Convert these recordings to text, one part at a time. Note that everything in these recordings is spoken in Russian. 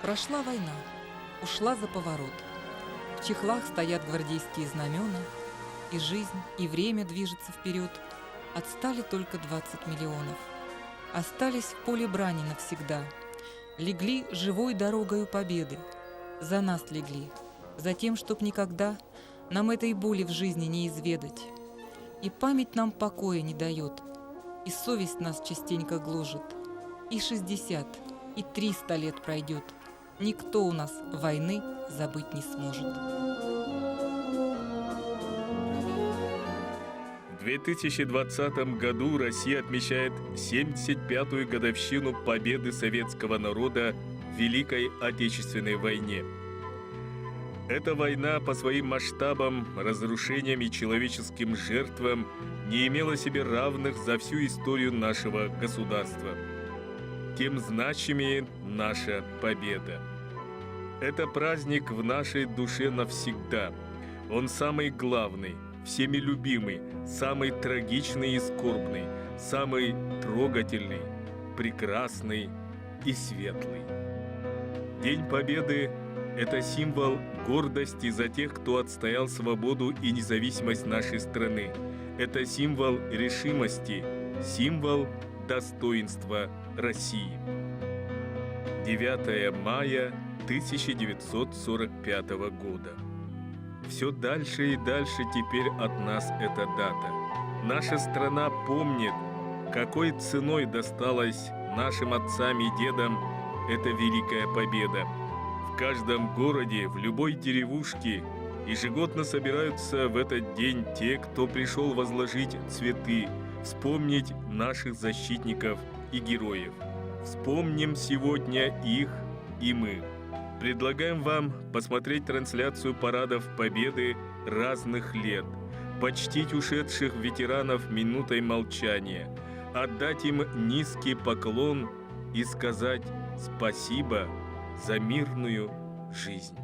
Прошла война, ушла за поворот. В чехлах стоят гвардейские знамена, и жизнь, и время движется вперед. Отстали только 20 миллионов. Остались в поле брани навсегда. Легли живой дорогою победы. За нас легли, за тем, чтоб никогда нам этой боли в жизни не изведать. И память нам покоя не дает, и совесть нас частенько гложет. И 60, и 300 лет пройдет, никто у нас войны забыть не сможет. В 2020 году Россия отмечает 75-ю годовщину победы советского народа в Великой Отечественной войне. Эта война по своим масштабам, разрушениям и человеческим жертвам не имела себе равных за всю историю нашего государства. Тем значимее наша победа. Это праздник в нашей душе навсегда. Он самый главный, всеми любимый, самый трагичный и скорбный, самый трогательный, прекрасный и светлый. День Победы – это символ гордости за тех, кто отстоял свободу и независимость нашей страны. Это символ решимости, символ достоинства России. 9 мая 1945 года. Все дальше и дальше теперь от нас эта дата. Наша страна помнит, какой ценой досталась нашим отцам и дедам эта великая победа. В каждом городе, в любой деревушке ежегодно собираются в этот день те, кто пришел возложить цветы, вспомнить наших защитников и героев. Вспомним сегодня их и мы. Предлагаем вам посмотреть трансляцию парадов Победы разных лет, почтить ушедших ветеранов минутой молчания, отдать им низкий поклон и сказать спасибо за мирную жизнь.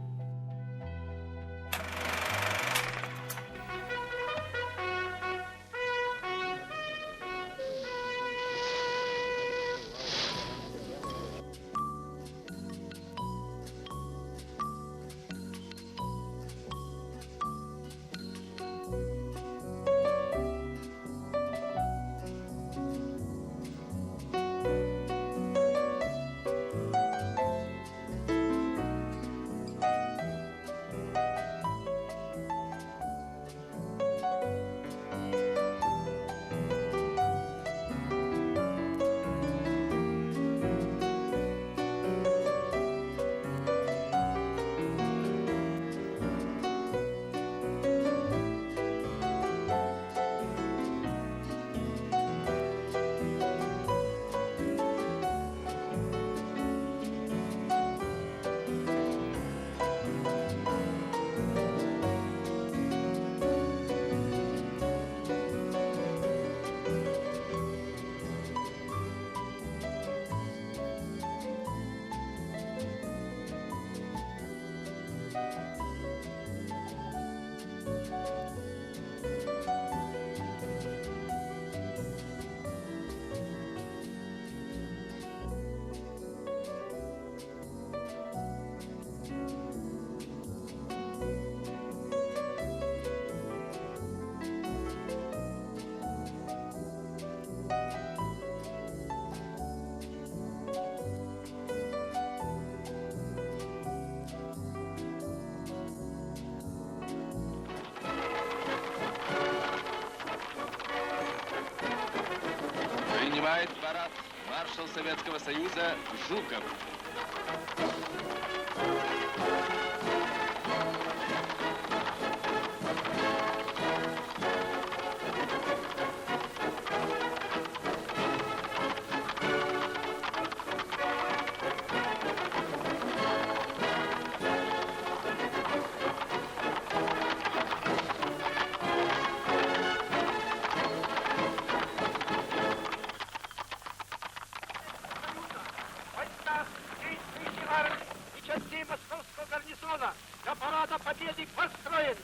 Принимает парад маршал Советского Союза Жуков. И частей московского гарнизона для парада победы построен.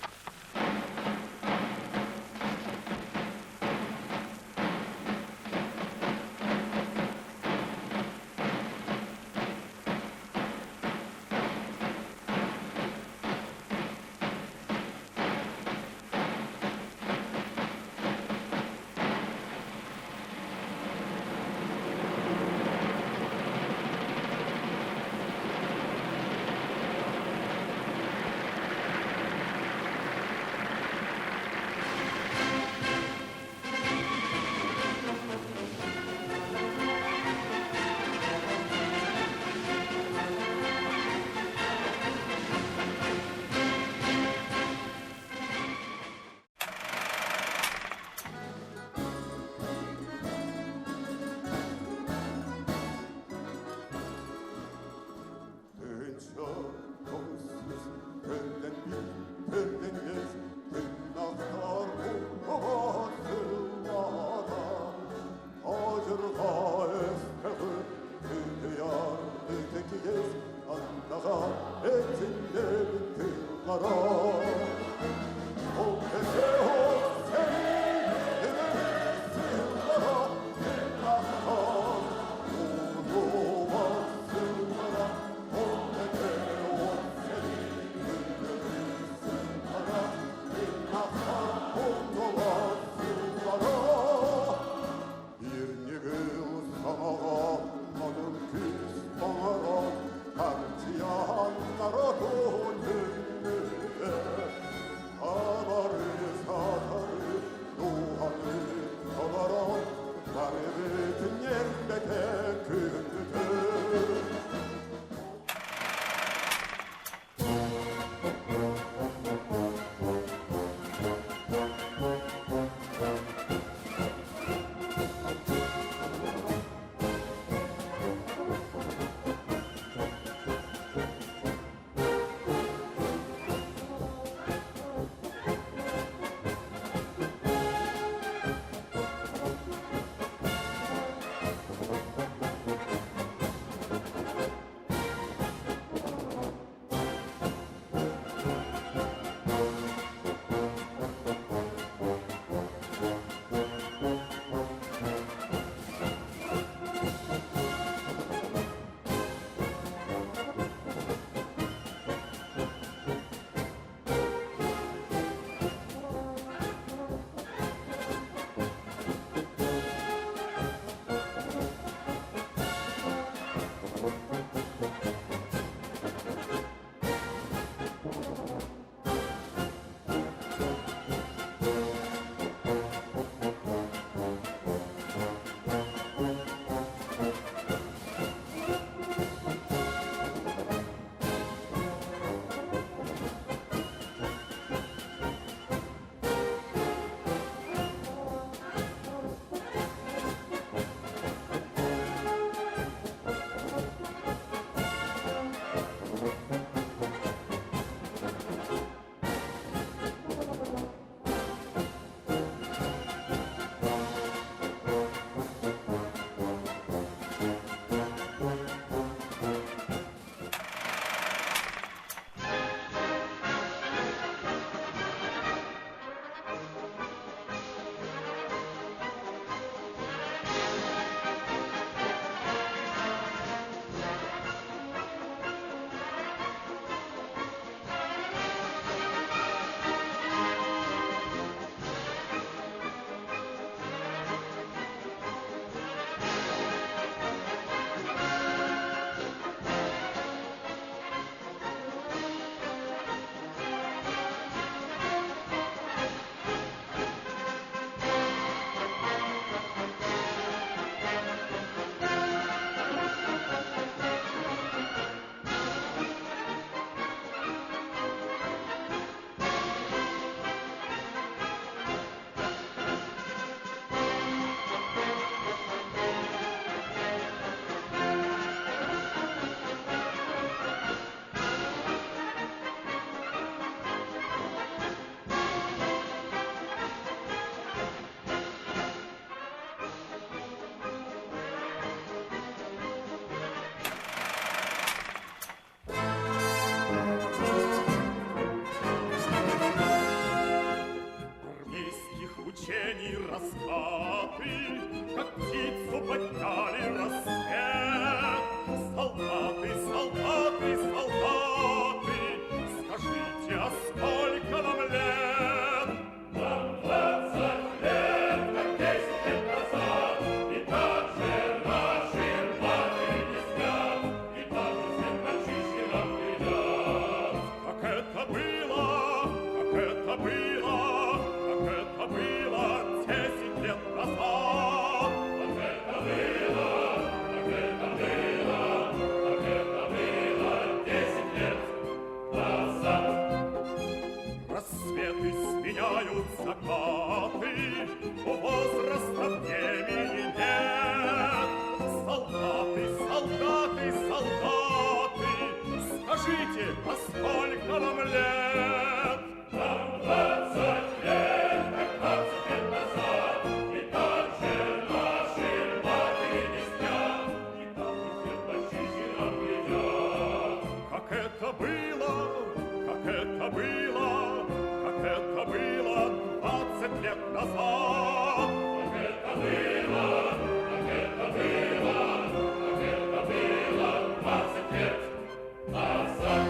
а сколько вам лет? Нам 20 лет, 15 лет назад, и так же наши матери не спят, и так же мальчишки нам глядят. Как это было, как это было, как это было 20 лет назад. Как это было, как это было, как это было 20 лет назад.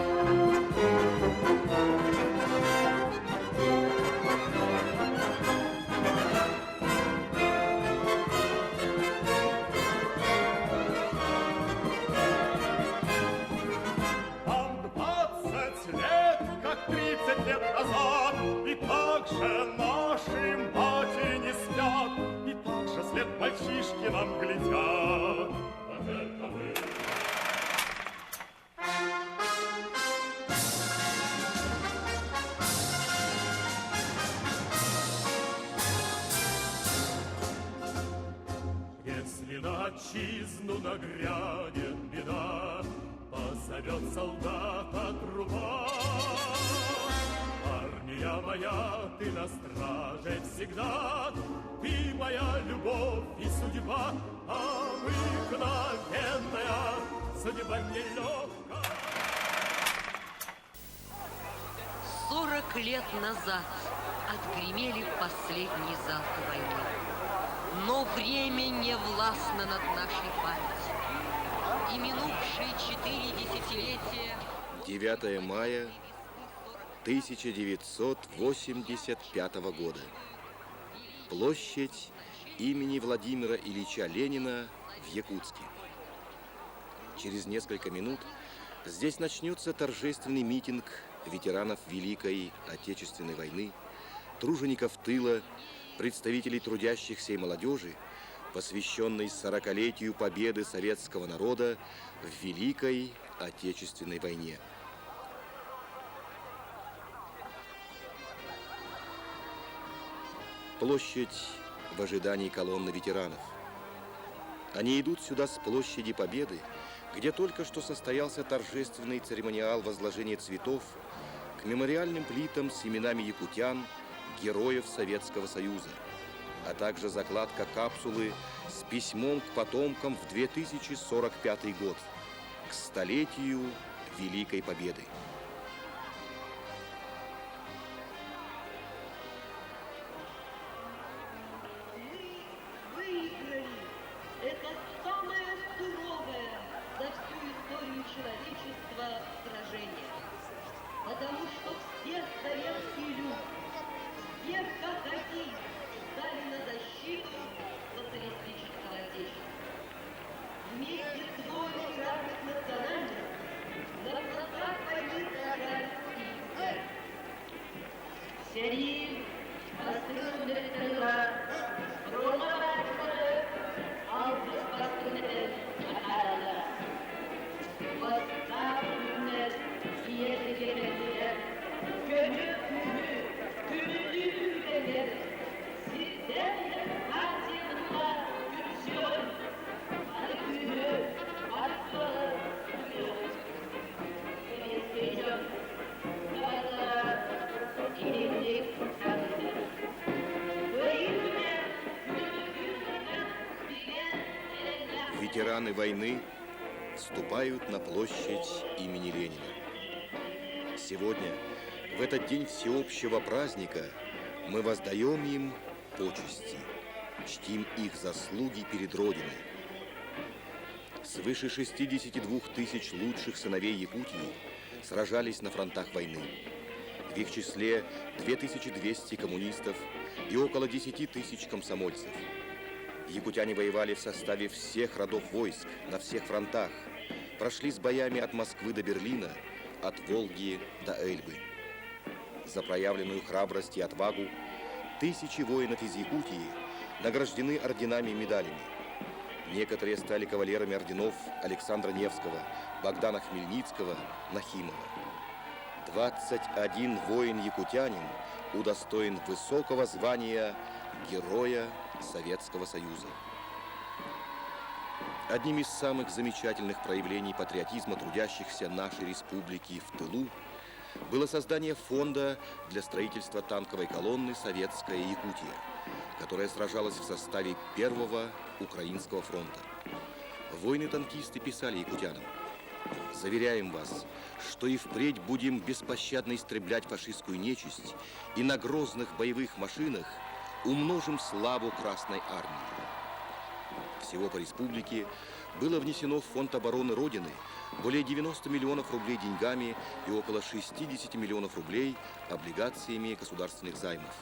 Вам 20 лет, как 30 лет назад, и так же наши матери не спят, и так же след мальчишки нам глядят. Как это было. Если на отчизну нагрянет беда, позовет солдата труба. Армия моя, ты на страже всегда, ты моя любовь и судьба, а обыкновенная судьба нелегкая. 40 лет назад отгремели последние залпы войны. Но время не властно над нашей памятью. И минувшие 4 десятилетия... 9 мая 1985 года. Площадь имени Владимира Ильича Ленина в Якутске. Через несколько минут здесь начнется торжественный митинг ветеранов Великой Отечественной войны, тружеников тыла, представителей трудящихся и молодежи, посвященный 40-летию победы советского народа в Великой Отечественной войне. Площадь в ожидании колонны ветеранов. Они идут сюда с площади Победы, где только что состоялся торжественный церемониал возложения цветов к мемориальным плитам с именами якутян, героев Советского Союза, а также закладка капсулы с письмом к потомкам в 2045 год, к столетию Великой Победы. Выиграли! Это самое суровое за всю историю человечества сражение. Потому что все советские люди, все как один, стали на защиту социалистического отечества. Вместе с воинами разных национальностей на фронтах войны сражались и все. Сери, Астырсунеттерла, Романаттерла, Албуспастунетер, Атарала. Восставленер, Ежегерелер, Gönül gönüllüler, sizlerle partiyonla yürüsüyor. Her günü artmalı duruyor. Seviyesiyle dağlara inildik sanırım. Böyle günlerden bilen Ветераны войны вступают на площадь имени Ленина. Сегодня, в этот день всеобщего праздника, мы воздаем им почести, чтим их заслуги перед Родиной. Свыше 62 тысяч лучших сыновей Якутии сражались на фронтах войны. В их числе 2200 коммунистов и около 10 тысяч комсомольцев. Якутяне воевали в составе всех родов войск, на всех фронтах, прошли с боями от Москвы до Берлина, от Волги до Эльбы. За проявленную храбрость и отвагу тысячи воинов из Якутии награждены орденами и медалями. Некоторые стали кавалерами орденов Александра Невского, Богдана Хмельницкого, Нахимова. 21 воин-якутянин удостоен высокого звания Героя Советского Союза. Одним из самых замечательных проявлений патриотизма трудящихся нашей республики в тылу было создание фонда для строительства танковой колонны «Советская Якутия», которая сражалась в составе Первого Украинского фронта. Воины-танкисты писали якутянам: «Заверяем вас, что и впредь будем беспощадно истреблять фашистскую нечисть и на грозных боевых машинах умножим славу Красной Армии». Всего по республике было внесено в Фонд обороны Родины более 90 миллионов рублей деньгами и около 60 миллионов рублей облигациями государственных займов.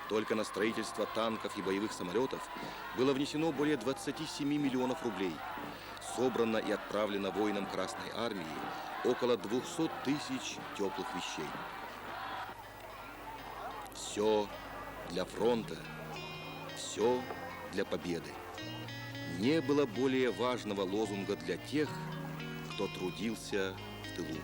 Только на строительство танков и боевых самолетов было внесено более 27 миллионов рублей. Собрано и отправлено воинам Красной Армии около 200 тысяч теплых вещей. Все для фронта, все для победы. Не было более важного лозунга для тех, кто трудился в тылу.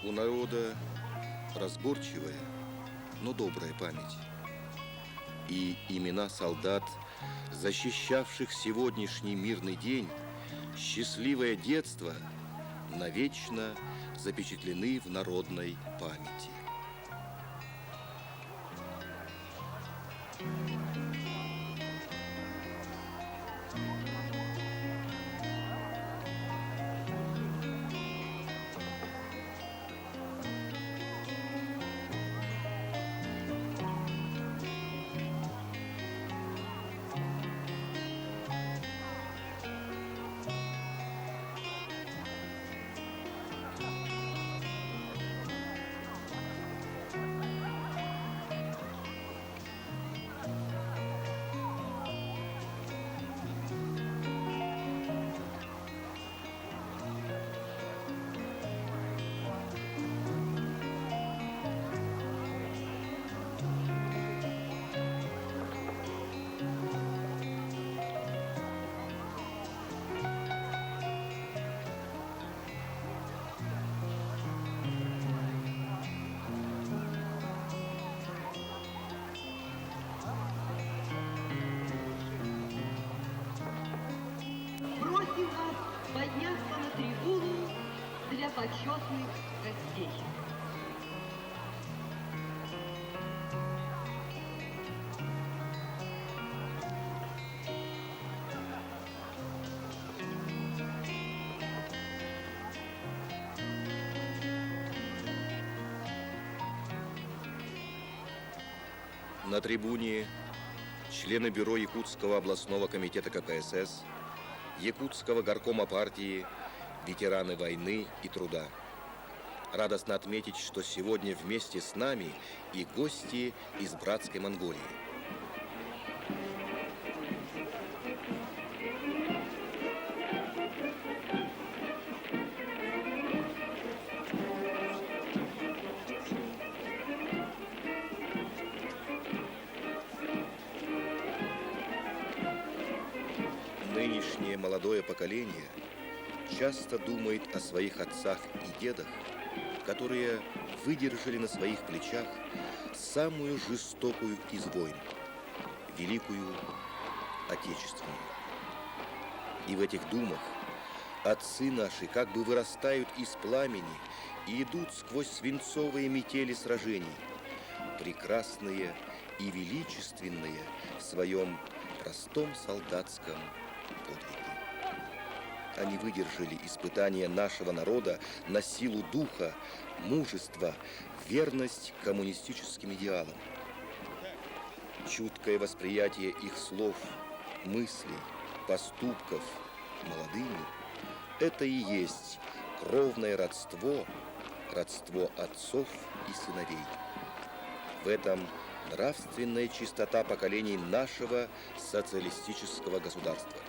У народа разборчивая, но добрая память. И имена солдат, защищавших сегодняшний мирный день, счастливое детство, навечно запечатлены в народной памяти. Просим вас подняться на трибуну для почетных гостей. На трибуне члены бюро Якутского областного комитета КПСС, Якутского горкома партии, ветераны войны и труда. Радостно отметить, что сегодня вместе с нами и гости из братской Монголии. Нынешнее молодое поколение часто думает о своих отцах и дедах, которые выдержали на своих плечах самую жестокую из войн – Великую Отечественную. И в этих думах отцы наши как бы вырастают из пламени и идут сквозь свинцовые метели сражений, прекрасные и величественные в своем простом солдатском подвиге. Они выдержали испытания нашего народа на силу духа, мужество, верность коммунистическим идеалам. Чуткое восприятие их слов, мыслей, поступков молодыми – это и есть кровное родство, родство отцов и сыновей. В этом нравственная чистота поколений нашего социалистического государства.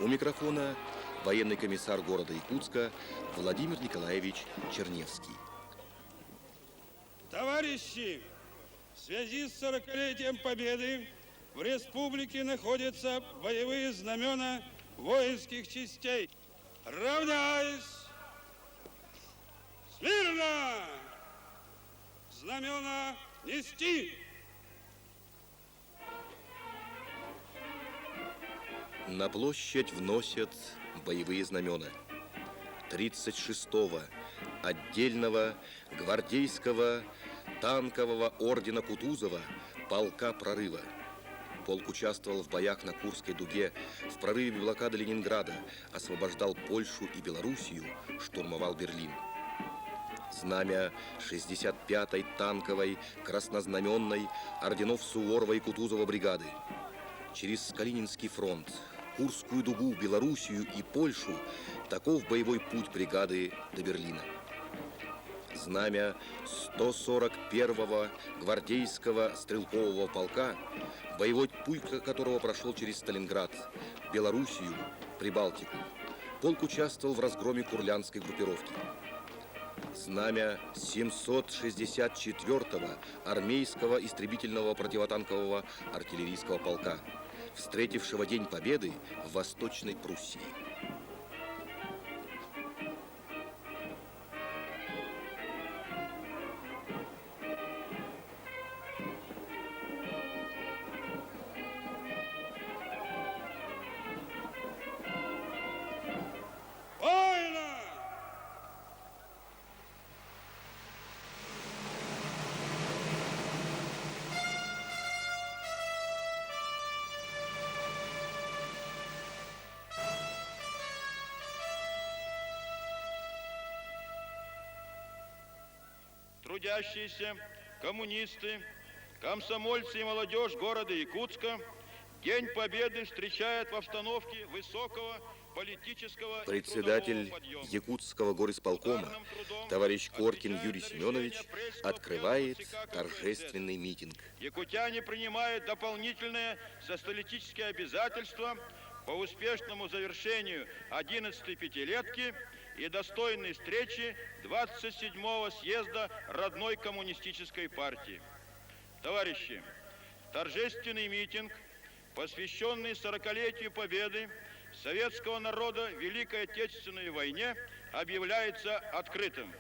У микрофона военный комиссар города Якутска Владимир Николаевич Черневский. Товарищи, в связи с 40-летием Победы в республике находятся боевые знамена воинских частей. Равняйсь! Смирно! Знамена нести! На площадь вносят боевые знамена 36-го отдельного гвардейского танкового ордена Кутузова полка прорыва. Полк участвовал в боях на Курской дуге, в прорыве блокады Ленинграда, освобождал Польшу и Белоруссию, штурмовал Берлин. Знамя 65-й танковой краснознаменной орденов Суворова и Кутузова бригады. Через Калининский фронт, Курскую дугу, Белоруссию и Польшу таков боевой путь бригады до Берлина. Знамя 141-го гвардейского стрелкового полка, боевой путь которого прошел через Сталинград, Белоруссию, Прибалтику. Полк участвовал в разгроме курлянской группировки. Знамя 764-го армейского истребительного противотанкового артиллерийского полка, встретившего День Победы в Восточной Пруссии. Трудящиеся, коммунисты, комсомольцы и молодежь города Якутска День Победы встречают в обстановке высокого политического Председатель Якутского горисполкома, товарищ Коркин Юрий Семенович, открывает торжественный митинг. Якутяне принимают дополнительные социалистические обязательства по успешному завершению 11-й пятилетки и достойной встречи 27-го съезда родной коммунистической партии. Товарищи, торжественный митинг, посвященный 40-летию победы советского народа в Великой Отечественной войне, объявляется открытым.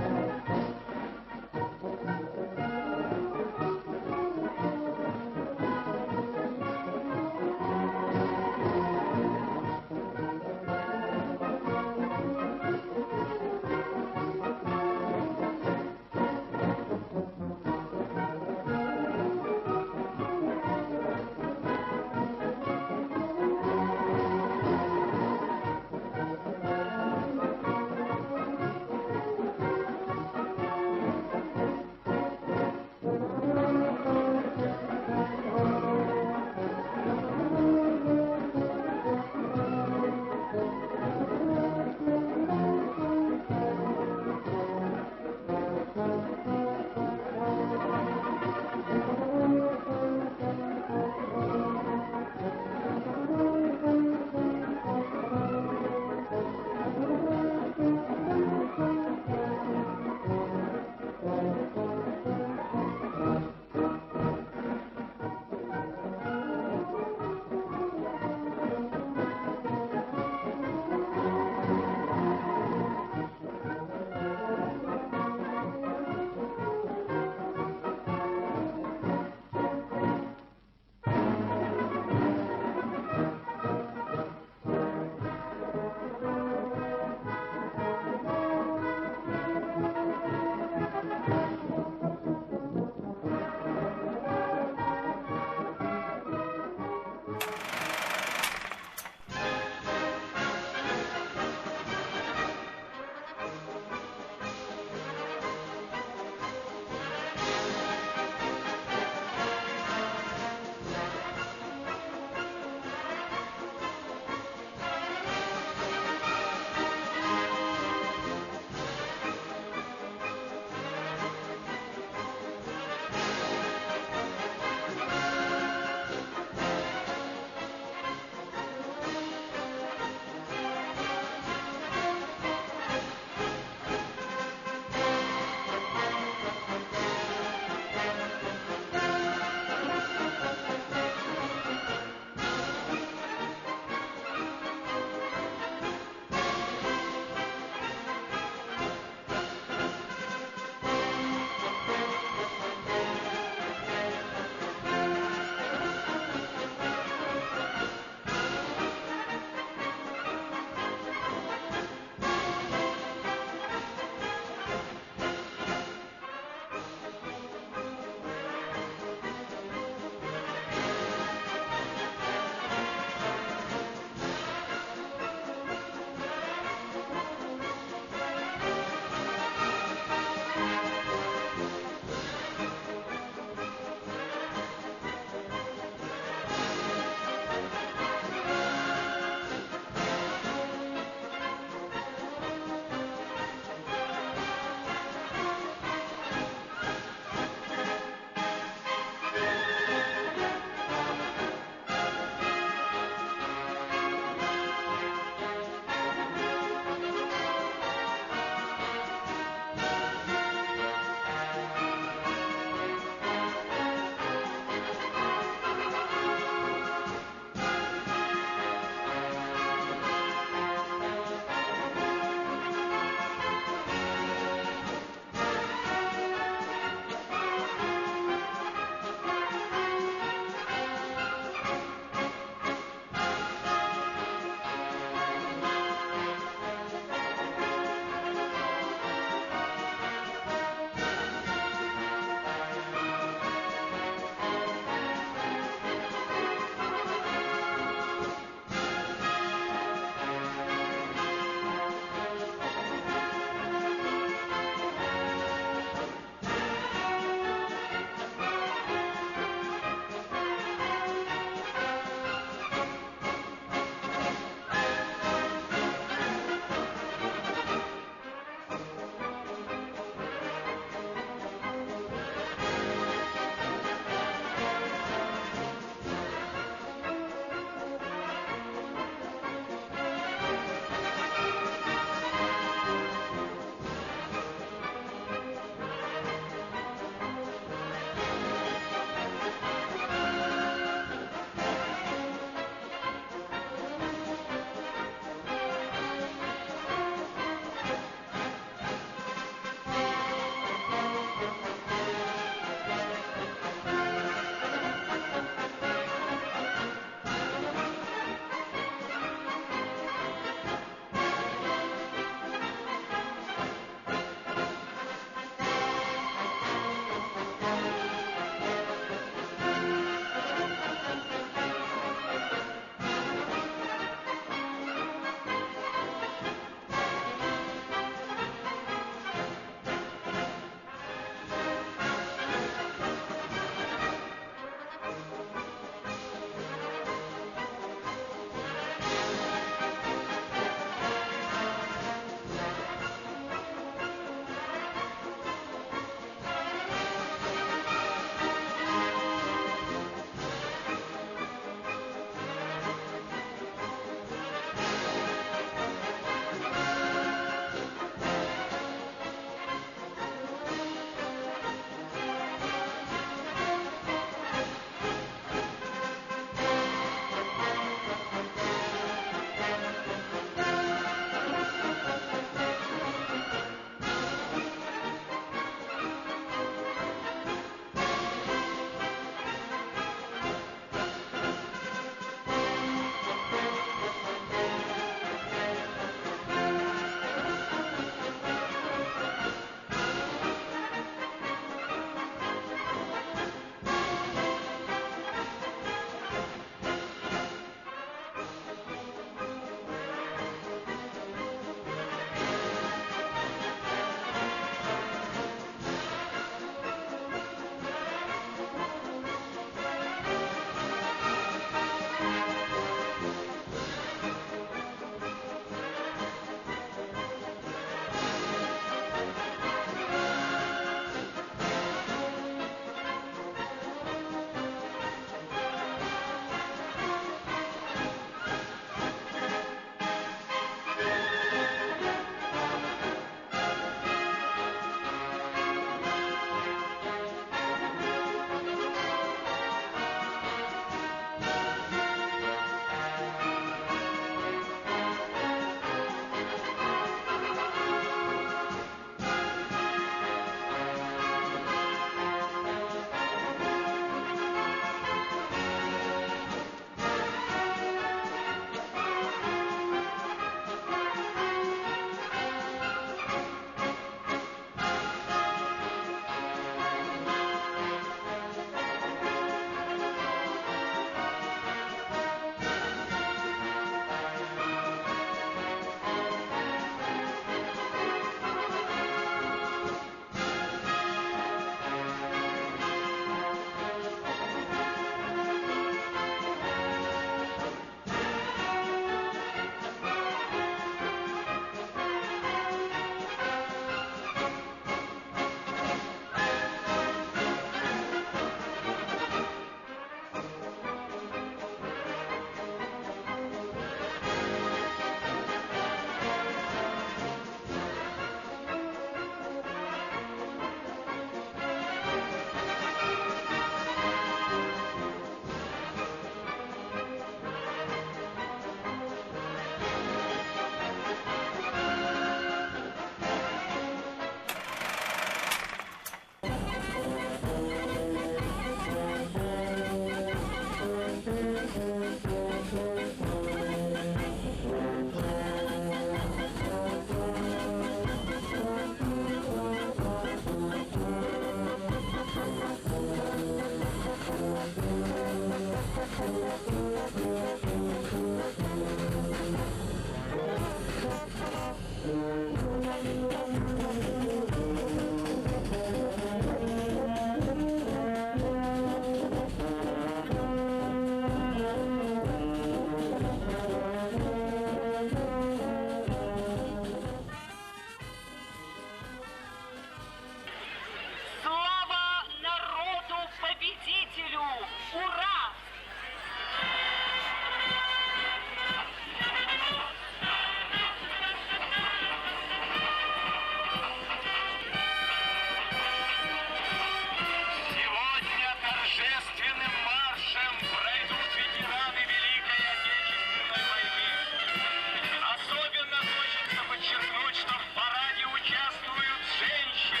что в параде участвуют женщины,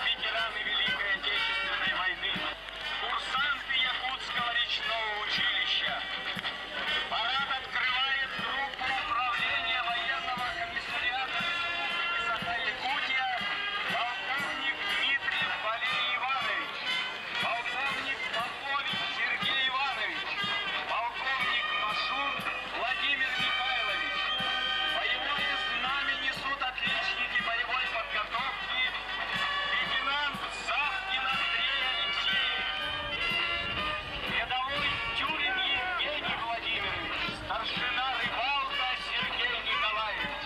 ветераны Великой Отечественной войны, курсанты Якутского речного училища. Парад открывает группа управления военного комиссариата Республики Саха-Якутия полковник Дмитриев Валерий Иванович, полковник Попович Сергей Иванович, полковник Машун Владимир Михайлович. Боевое знамя несут отличники боевой подготовки, лейтенант Савкин Андрей Алексеевич, рядовой Тюрин Евгений Владимирович, старшина Рыбалка Сергей Николаевич.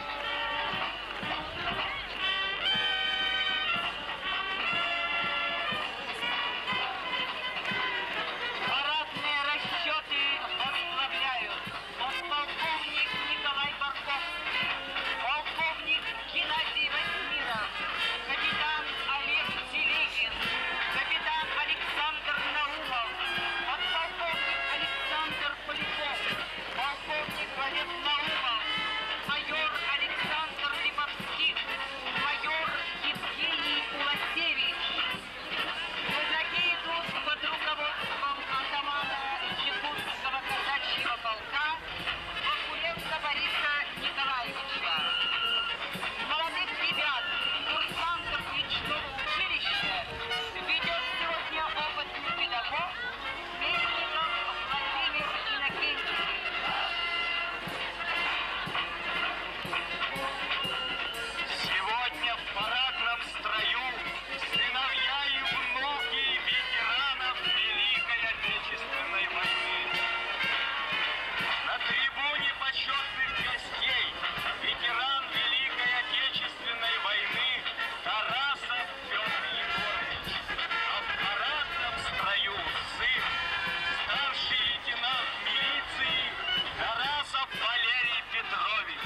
Парадные расчеты возглавляют подполковник Николай Барковский, полковник Геннадий Васьмиров, капитан Олег Телегин, капитан Александр Наумов, подполковник Александр Поляков, полковник Борис Наумов, майор Александр Липовских, майор Евгений Уласевич. Казаки идут под руководством атамана Якутского казачьего полка Вакуленко Бориса Николаевича. Молодых ребят, курсантов речного училища, ведет сегодня опытный педагог Мельников Владимир Иннокентьевич. Сегодня в парадном строю сыновья и внуки ветеранов Великой Отечественной войны. На трибуне почетных гостей ветеран Великой Отечественной войны Тарасов Петр Егорович. А в парадном строю сын, старший лейтенант милиции Тарасов Валерий Петрович.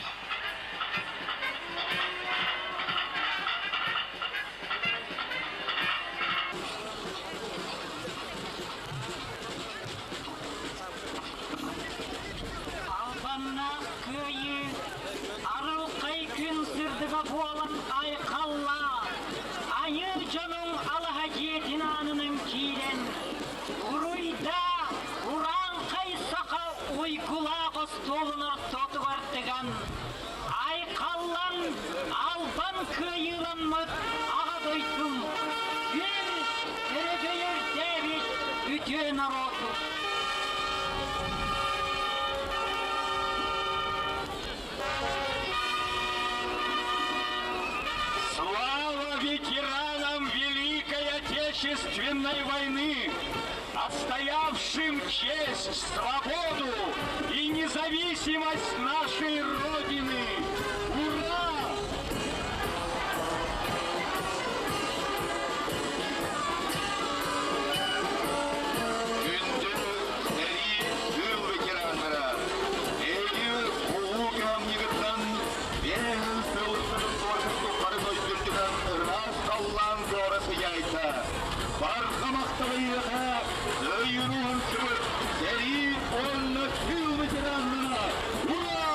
Албаннақ көйі, арылқай күн сырдыға болын айқалла, айы жының алға жетін анының кейлен, ұруйда ұран қай сақа ойкулағы столыныр тоты бартыған, айқаллан албан көйілін мұт аға дойтым, бір әрігейір дәбет үте народу. Слава ветеранам Великой Отечественной войны, отстоявшим честь, свободу и независимость нашей Родины! Ура! Бархамақталыйға өйіруін сүріп, дәрі онны күл ветеранына! Ура!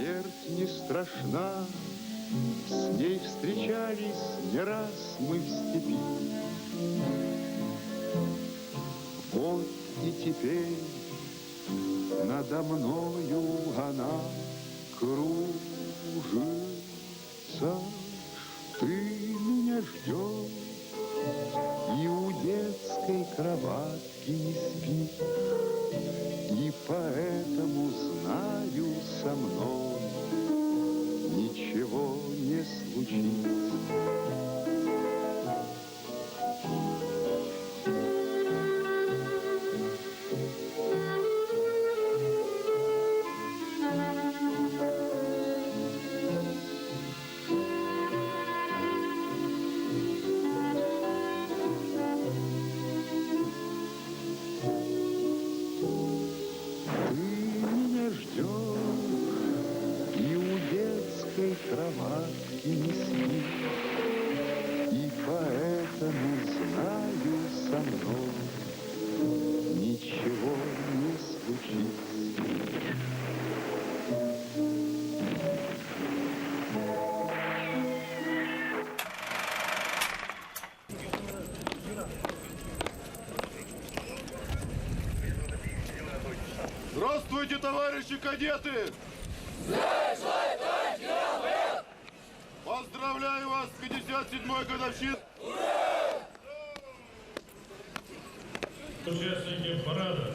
смерть не страшна, с ней встречались не раз мы в степи. Вот и теперь надо мною она кружится. Ты меня ждешь и у детской кроватки не спишь, и поэтому знаю, со мной ничего не случится. Кроватки не спишь, и поэтому знаю, со мной ничего не случится. Здравствуйте, товарищи кадеты! Поздравляю вас с 57-й годовщиной! Участники парада.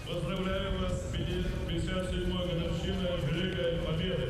Поздравляю вас с 57-й годовщиной Великой Победы.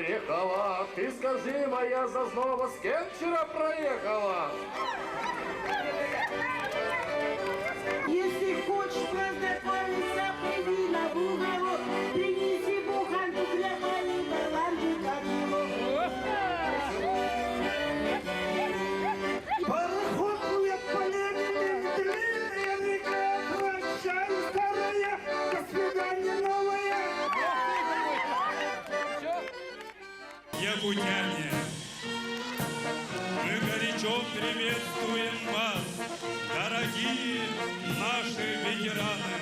поехала. Ты скажи, моя зазнова, с кем вчера проехала? Если хочешь познакомиться, приди на Бугову, принеси буханку хлеба и баланду кадилу. Пароход плывет по лебедям, длинная река, прощай, старая, до свидания, новая. Якутяне, мы горячо приветствуем вас, дорогие наши ветераны,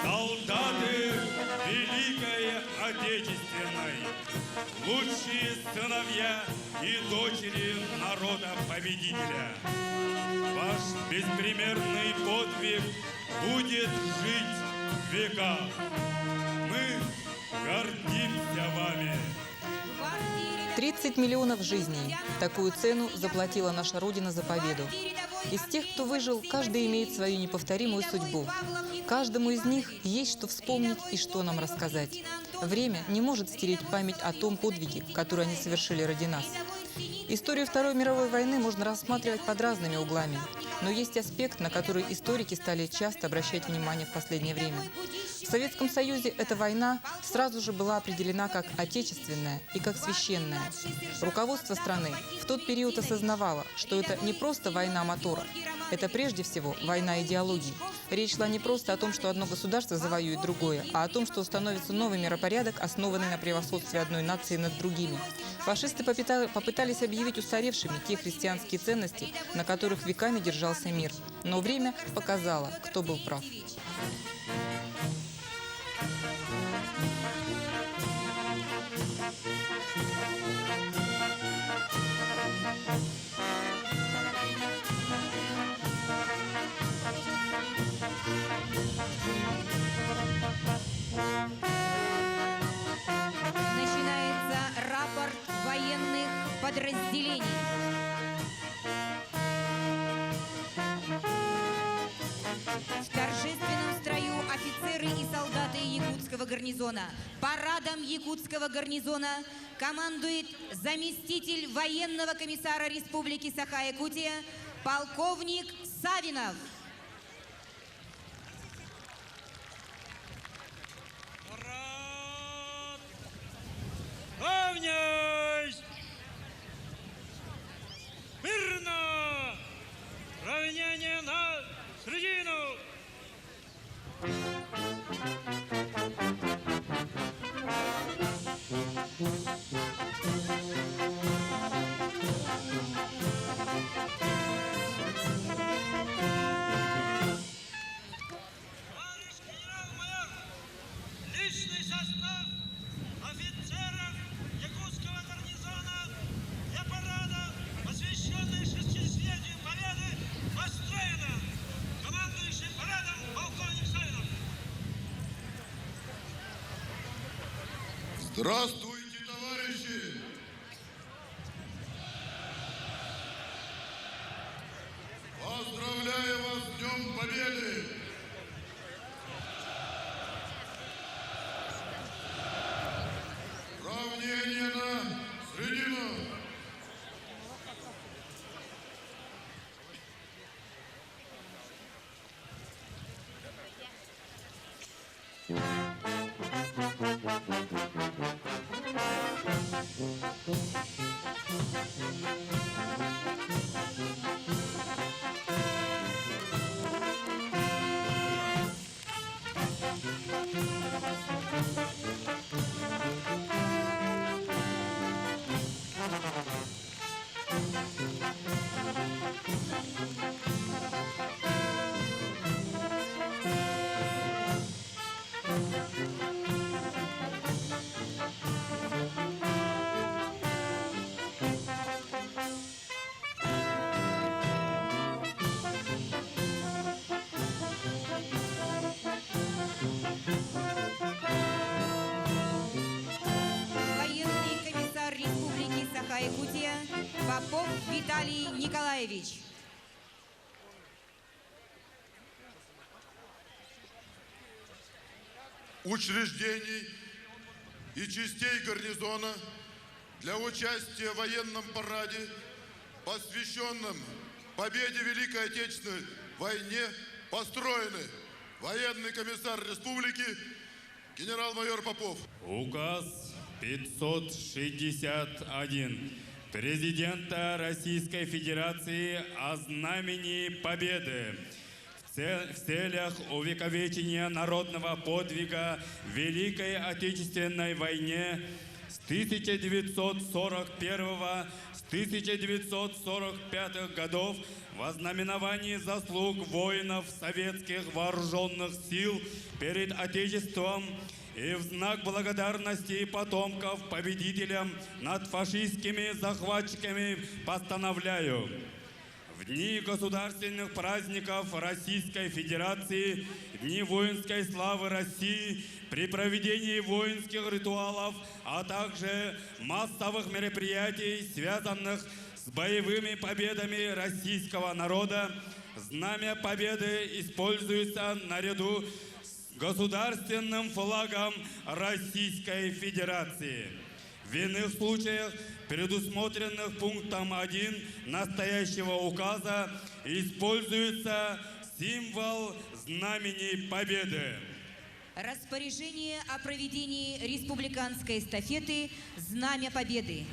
солдаты Великой Отечественной, лучшие сыновья и дочери народа-победителя. Ваш беспримерный подвиг будет жить в веках. Мы гордимся вами. 30 миллионов жизней. Такую цену заплатила наша Родина за победу. Из тех, кто выжил, каждый имеет свою неповторимую судьбу. Каждому из них есть что вспомнить и что нам рассказать. Время не может стереть память о том подвиге, который они совершили ради нас. Историю Второй мировой войны можно рассматривать под разными углами. Но есть аспект, на который историки стали часто обращать внимание в последнее время. В Советском Союзе эта война сразу же была определена как отечественная и как священная. Руководство страны в тот период осознавало, что это не просто война мотора, это прежде всего война идеологии. Речь шла не просто о том, что одно государство завоюет другое, а о том, что установится новый миропорядок, основанный на превосходстве одной нации над другими. Фашисты попытались объявить устаревшими те христианские ценности, на которых веками держался мир. Но время показало, кто был прав. Начинается рапорт военных подразделений. В торжественном строю офицеры и солдаты якутского гарнизона. Парадом якутского гарнизона командует заместитель военного комиссара Республики Саха-Якутия полковник Савинов. Равняйсь! Мирно! Равнение на середину! Товарищ генерал-майор, личный состав офицеров якутского гарнизона для парада, посвященный 60-летию Победы, построено. Командующий парадом полковник Савинов. Здравствуйте, товарищи! Поздравляю вас с Днем Победы! Равнение на середину! Саха-Якутия Попов Виталий Николаевич. Учреждений и частей гарнизона для участия в военном параде, посвященном победе в Великой Отечественной войне, построены военный комиссар республики генерал-майор Попов. Указ 561 президента Российской Федерации о знамени Победы в целях увековечения народного подвига в Великой Отечественной войне с 1941 с 1945 годов во знаменовании заслуг воинов советских вооруженных сил перед Отечеством и в знак благодарности потомков победителям над фашистскими захватчиками постановляю: в дни государственных праздников Российской Федерации, дни воинской славы России, при проведении воинских ритуалов, а также массовых мероприятий, связанных с боевыми победами российского народа, знамя Победы используется наряду с государственным флагом Российской Федерации. В иных случаях, предусмотренных пунктом 1 настоящего указа, используется символ знамени Победы. Распоряжение о проведении республиканской эстафеты «Знамя Победы».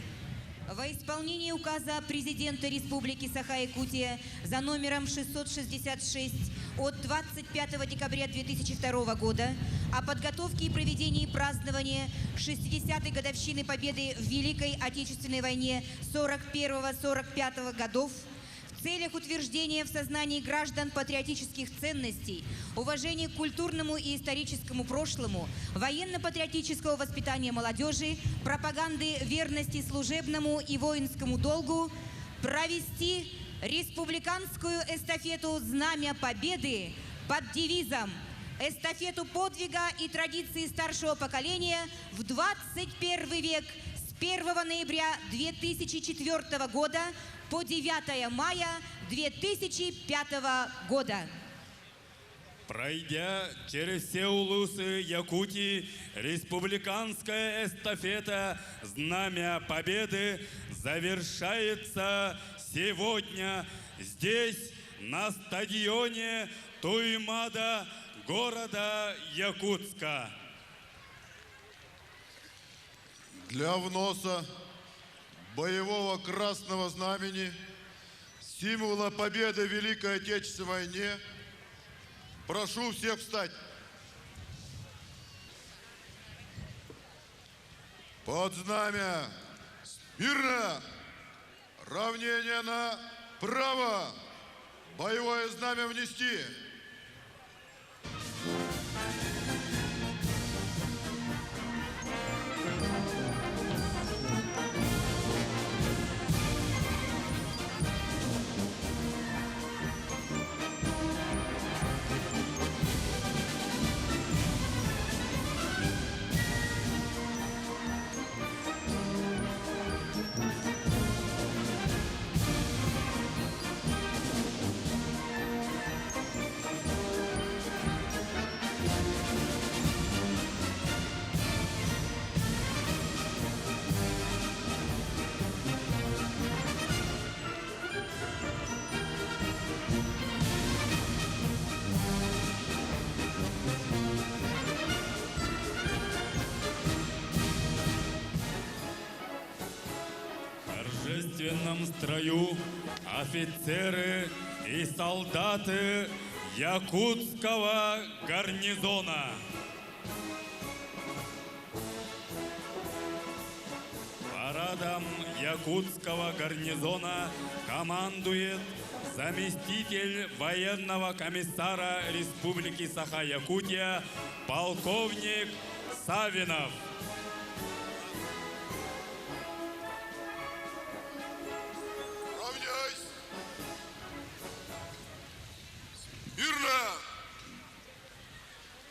Во исполнение указа президента Республики Саха-Якутия за номером 666 от 25 декабря 2002 года о подготовке и проведении празднования 60-й годовщины Победы в Великой Отечественной войне 41-45 годов в целях утверждения в сознании граждан патриотических ценностей, уважения к культурному и историческому прошлому, военно-патриотического воспитания молодежи, пропаганды верности служебному и воинскому долгу, провести республиканскую эстафету «Знамя Победы» под девизом «Эстафету подвига и традиции старшего поколения в 21 век» с 1 ноября 2004 года по 9 мая 2005 года. Пройдя через все улусы Якутии, республиканская эстафета «Знамя Победы» завершается сегодня здесь, на стадионе Туймада города Якутска. Для вноса боевого красного знамени, символа победы в Великой Отечественной войне, прошу всех встать. Под знамя смирно, равнение направо, боевое знамя внести. В торжественном строю офицеры и солдаты Якутского гарнизона. Парадом Якутского гарнизона командует заместитель военного комиссара Республики Саха-Якутия полковник Савинов. Равняйсь! Мирно!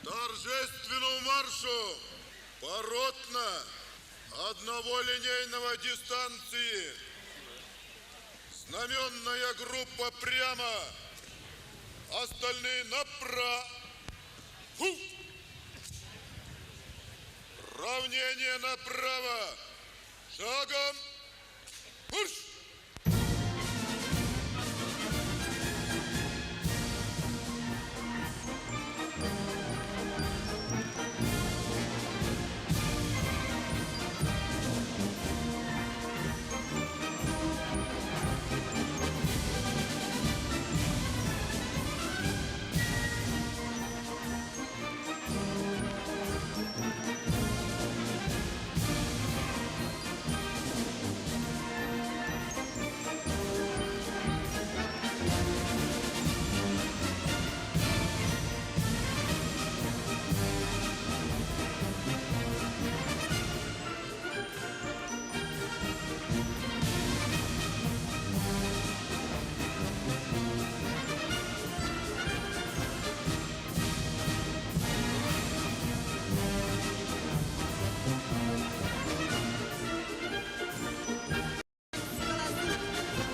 Торжественному маршу поротно одного линейного дистанции. Знаменная группа прямо, остальные направо. Равнение направо. Шагом! Марш!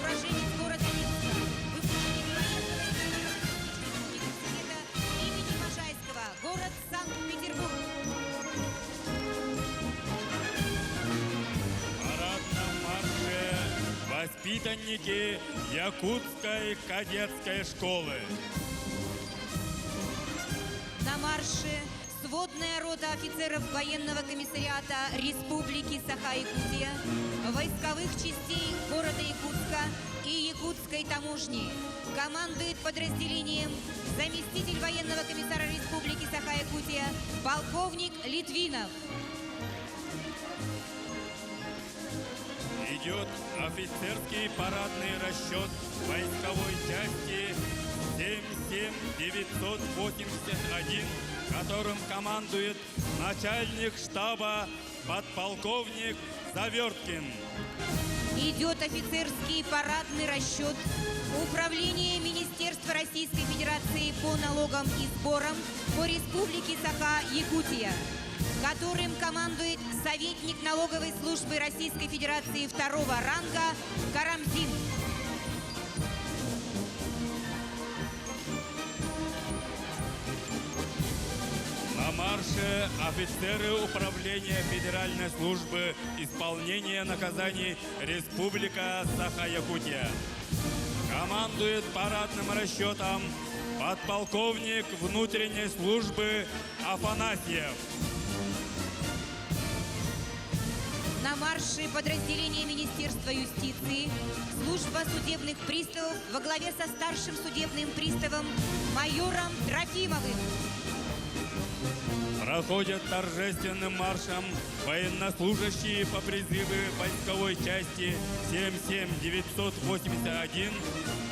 Уроженец города Минска, выпускник университета имени Можайского, город Санкт-Петербург. В парадном марше воспитанники Якутской кадетской школы. На марше сводная рота офицеров военного комиссариата Республики Саха-Якутия, войсковых частей города Якутска и Якутской таможни. Командует подразделением заместитель военного комиссара Республики Саха-Якутия полковник Литвинов. Идет офицерский парадный расчет войсковой части 77981, которым командует начальник штаба подполковник Заверткин. Идет офицерский парадный расчет Управления Министерства Российской Федерации по налогам и сборам по Республике Саха-Якутия, которым командует советник налоговой службы Российской Федерации второго ранга Карамзин. На марше офицеры Управления Федеральной службы исполнения наказаний Республика Саха-Якутия. Командует парадным расчетом подполковник внутренней службы Афанасьев. На марше подразделения Министерства юстиции, служба судебных приставов во главе со старшим судебным приставом майором Трофимовым. Проходят торжественным маршем военнослужащие по призыву войсковой части 77981.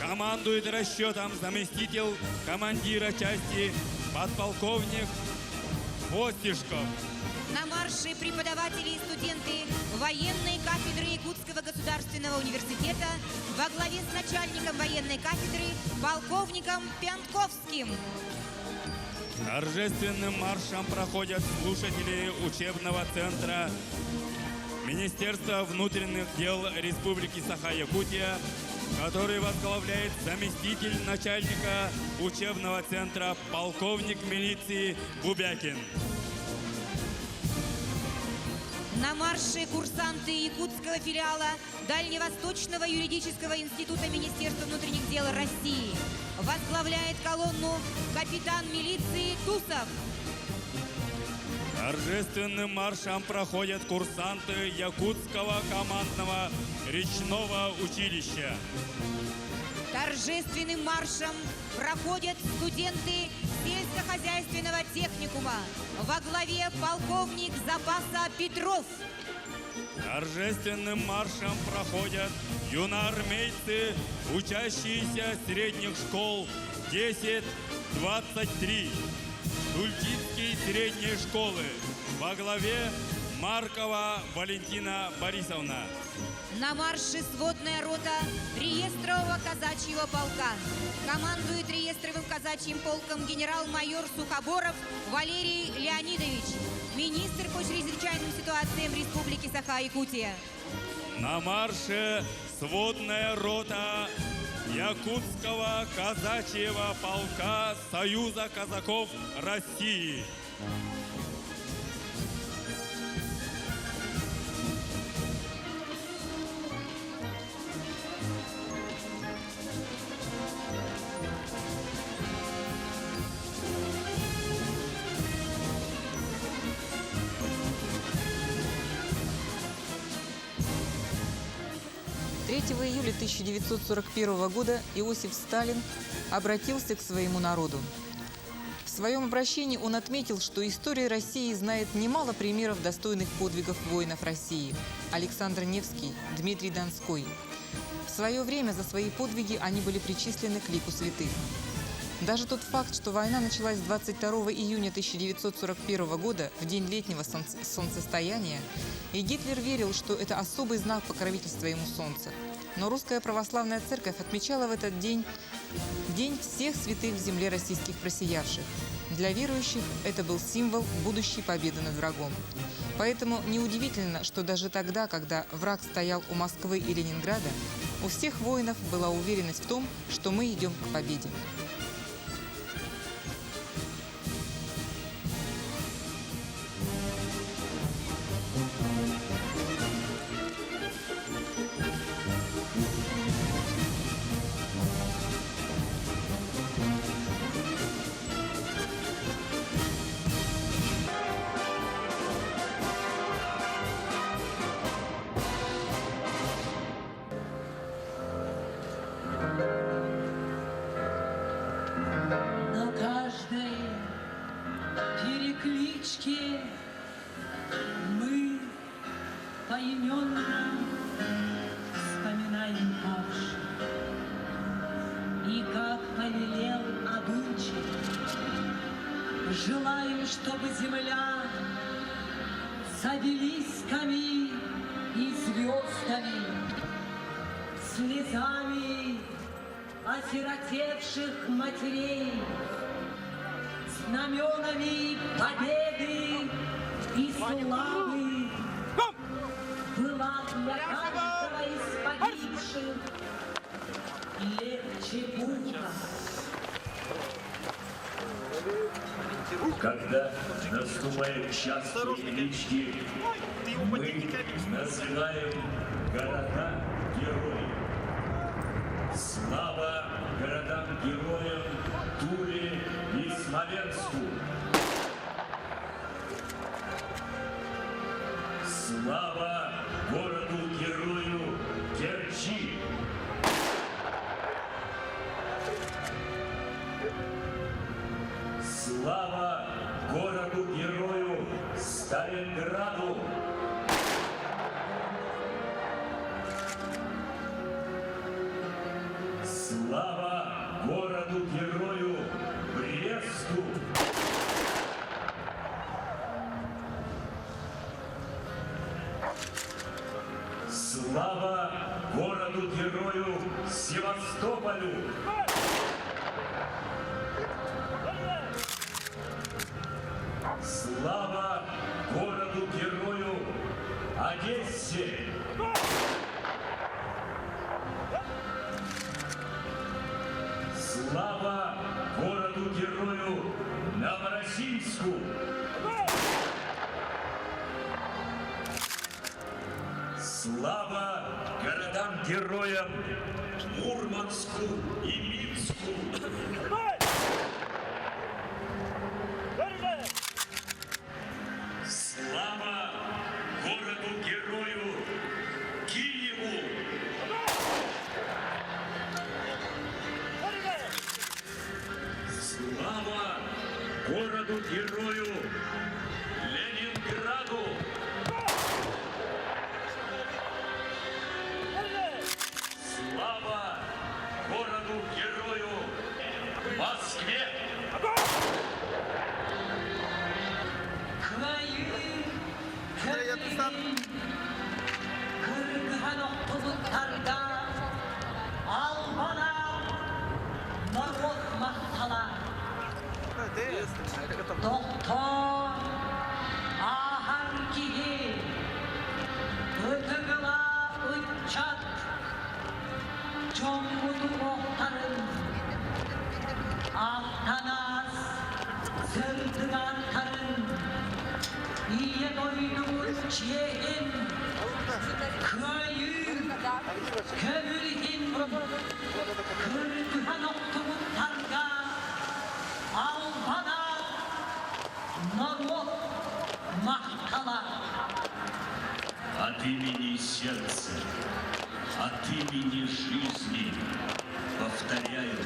Командует расчетом заместитель командира части подполковник Постишков. На марше преподаватели и студенты военной кафедры Якутского государственного университета во главе с начальником военной кафедры полковником Пянтковским. Торжественным маршем проходят слушатели учебного центра Министерства внутренних дел Республики Саха-Якутия, который возглавляет заместитель начальника учебного центра полковник милиции Губякин. На марше курсанты якутского филиала Дальневосточного юридического института Министерства внутренних дел России. Возглавляет колонну капитан милиции Тусов. Торжественным маршем проходят курсанты Якутского командного речного училища. Торжественным маршем проходят студенты сельскохозяйственного техникума во главе полковник запаса Петров. Торжественным маршем проходят юноармейцы, учащиеся средних школ 10-23 Тульчинской средней школы во главе Маркова Валентина Борисовна. На марше сводная рота реестрового казачьего полка. Командует реестровым казачьим полком генерал-майор Сухоборов Валерий Леонидович, министр по чрезвычайным ситуациям Республики Саха-Якутия. На марше сводная рота Якутского казачьего полка Союза казаков России. 3 июля 1941 года Иосиф Сталин обратился к своему народу. В своем обращении он отметил, что история России знает немало примеров достойных подвигов воинов России – Александр Невский, Дмитрий Донской. В свое время за свои подвиги они были причислены к лику святых. Даже тот факт, что война началась 22 июня 1941 года, в день летнего солнцестояния, и Гитлер верил, что это особый знак покровительства ему солнца. Но Русская Православная Церковь отмечала в этот день День всех святых в земле российских просиявших. Для верующих это был символ будущей победы над врагом. Поэтому неудивительно, что даже тогда, когда враг стоял у Москвы и Ленинграда, у всех воинов была уверенность в том, что мы идем к победе. На каждой перекличке мы поименно вспоминаем павших. И как повелел обычай, желаем, чтобы земля с обелисками и звездами, слезами осиротевших матерей, знаменами победы и славы была для каждого из погибших легче пуха. Когда наступает час переклички, мы называем города-герои. Слава городам-героям Туле и Смоленску! Слава городу-герою Керчи! Слава городу-герою Сталинграду! Слава городу-герою Бресту! Слава городу-герою Севастополю! Слава городу-герою Одессе! Слава городу-герою Новороссийску! Слава городам-героям Мурманску и Минску! Слава городу-герою Киеву! Слава городу-герою Ленинграду! Слава городу-герою Москве! Народ мақтала. Доктор ағар киген, өтігіла ұйтчат, жоңғыды оқтарын, ақтанас сырдың артарын, иен ойнуын чиеген, көйін, көмілген, кірдіған оқтығыттарға, албана народ мақтала. От имени сердца От имени жизни повторяю: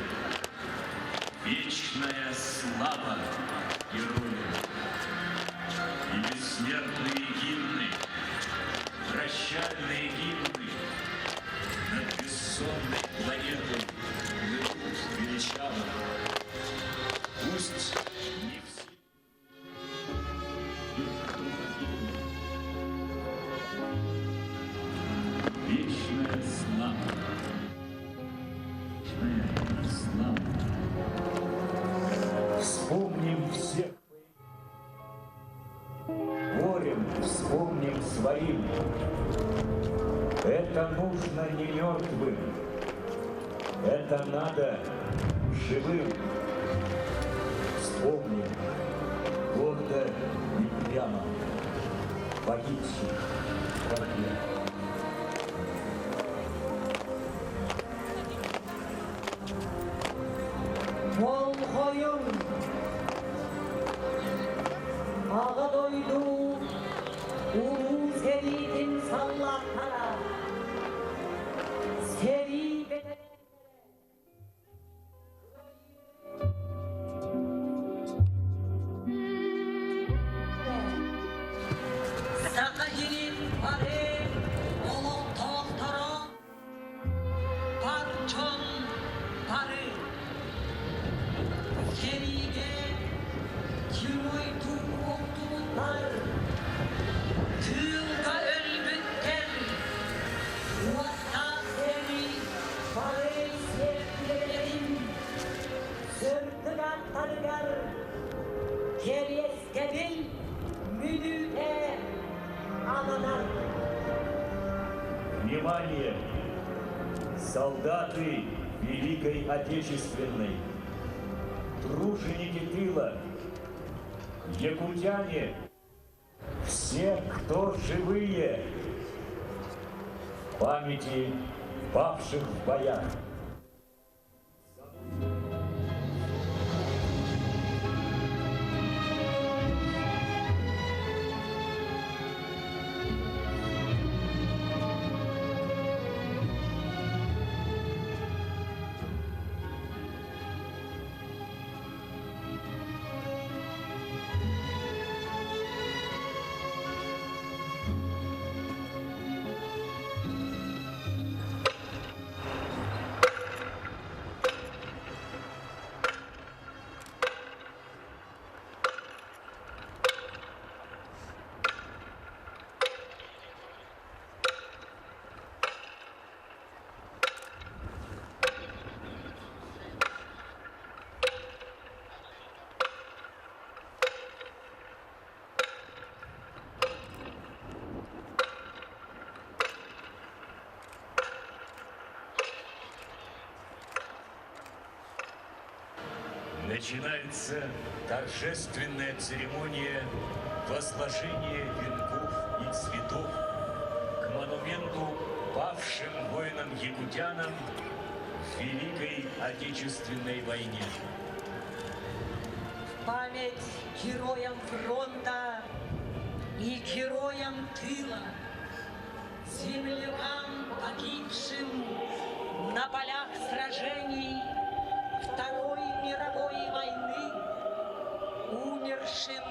вечная слава героям и бессмертные гимны, прощальные гимны над бессонной планетой плывут величаво. Пусть не все. Вечная слава. Вечная слава. Вспомним всех. Горем вспомним своим. Это нужно не мертвым. Это надо живым. Вспомним гордо и прямо погибших в войне. Волхойым аға дойду улу зелитин саллахтара сери бетер. Сақагирин баре олық тоқтара парчон бары Keriye kimoytu oktular, tığılda ölbütter, uvatta seni parayı sevgilerim, sırtıgan targar, keriyeskebil müdüte ananar. Внимание! Солдаты Великой Отечественной! Труженики тыла, якутяне, все, кто живые, памяти павших в боях. Начинается торжественная церемония возложения венков и цветов к монументу павшим воинам-якутянам в Великой Отечественной войне. Память героям фронта и героям тыла, землякам, погибшим на полях сражений Второй мировой войны, умершим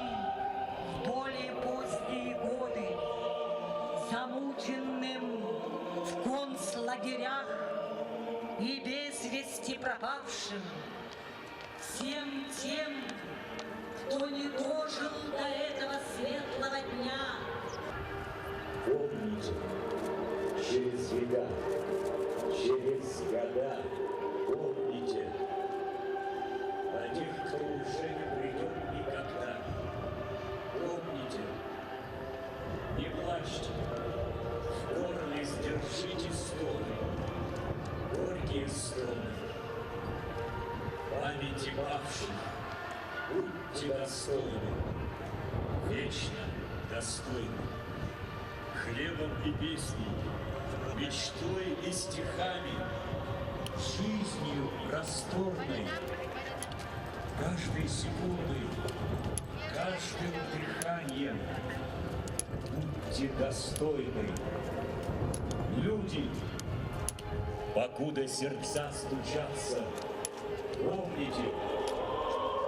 в более поздние годы, замученным в концлагерях и без вести пропавшим, всем тем, кто не дожил до этого светлого дня. Помните, через века, через года, помните о тех, кто уже не придет никогда. Помните, не плачьте, в горле сдержите стоны, горькие стоны. Памяти павших будьте достойны, вечно достойны. Хлебом и песней, мечтой и стихами, жизнью просторной, каждой секундой, каждым дыханием будьте достойны. Люди, покуда сердца стучатся, помните,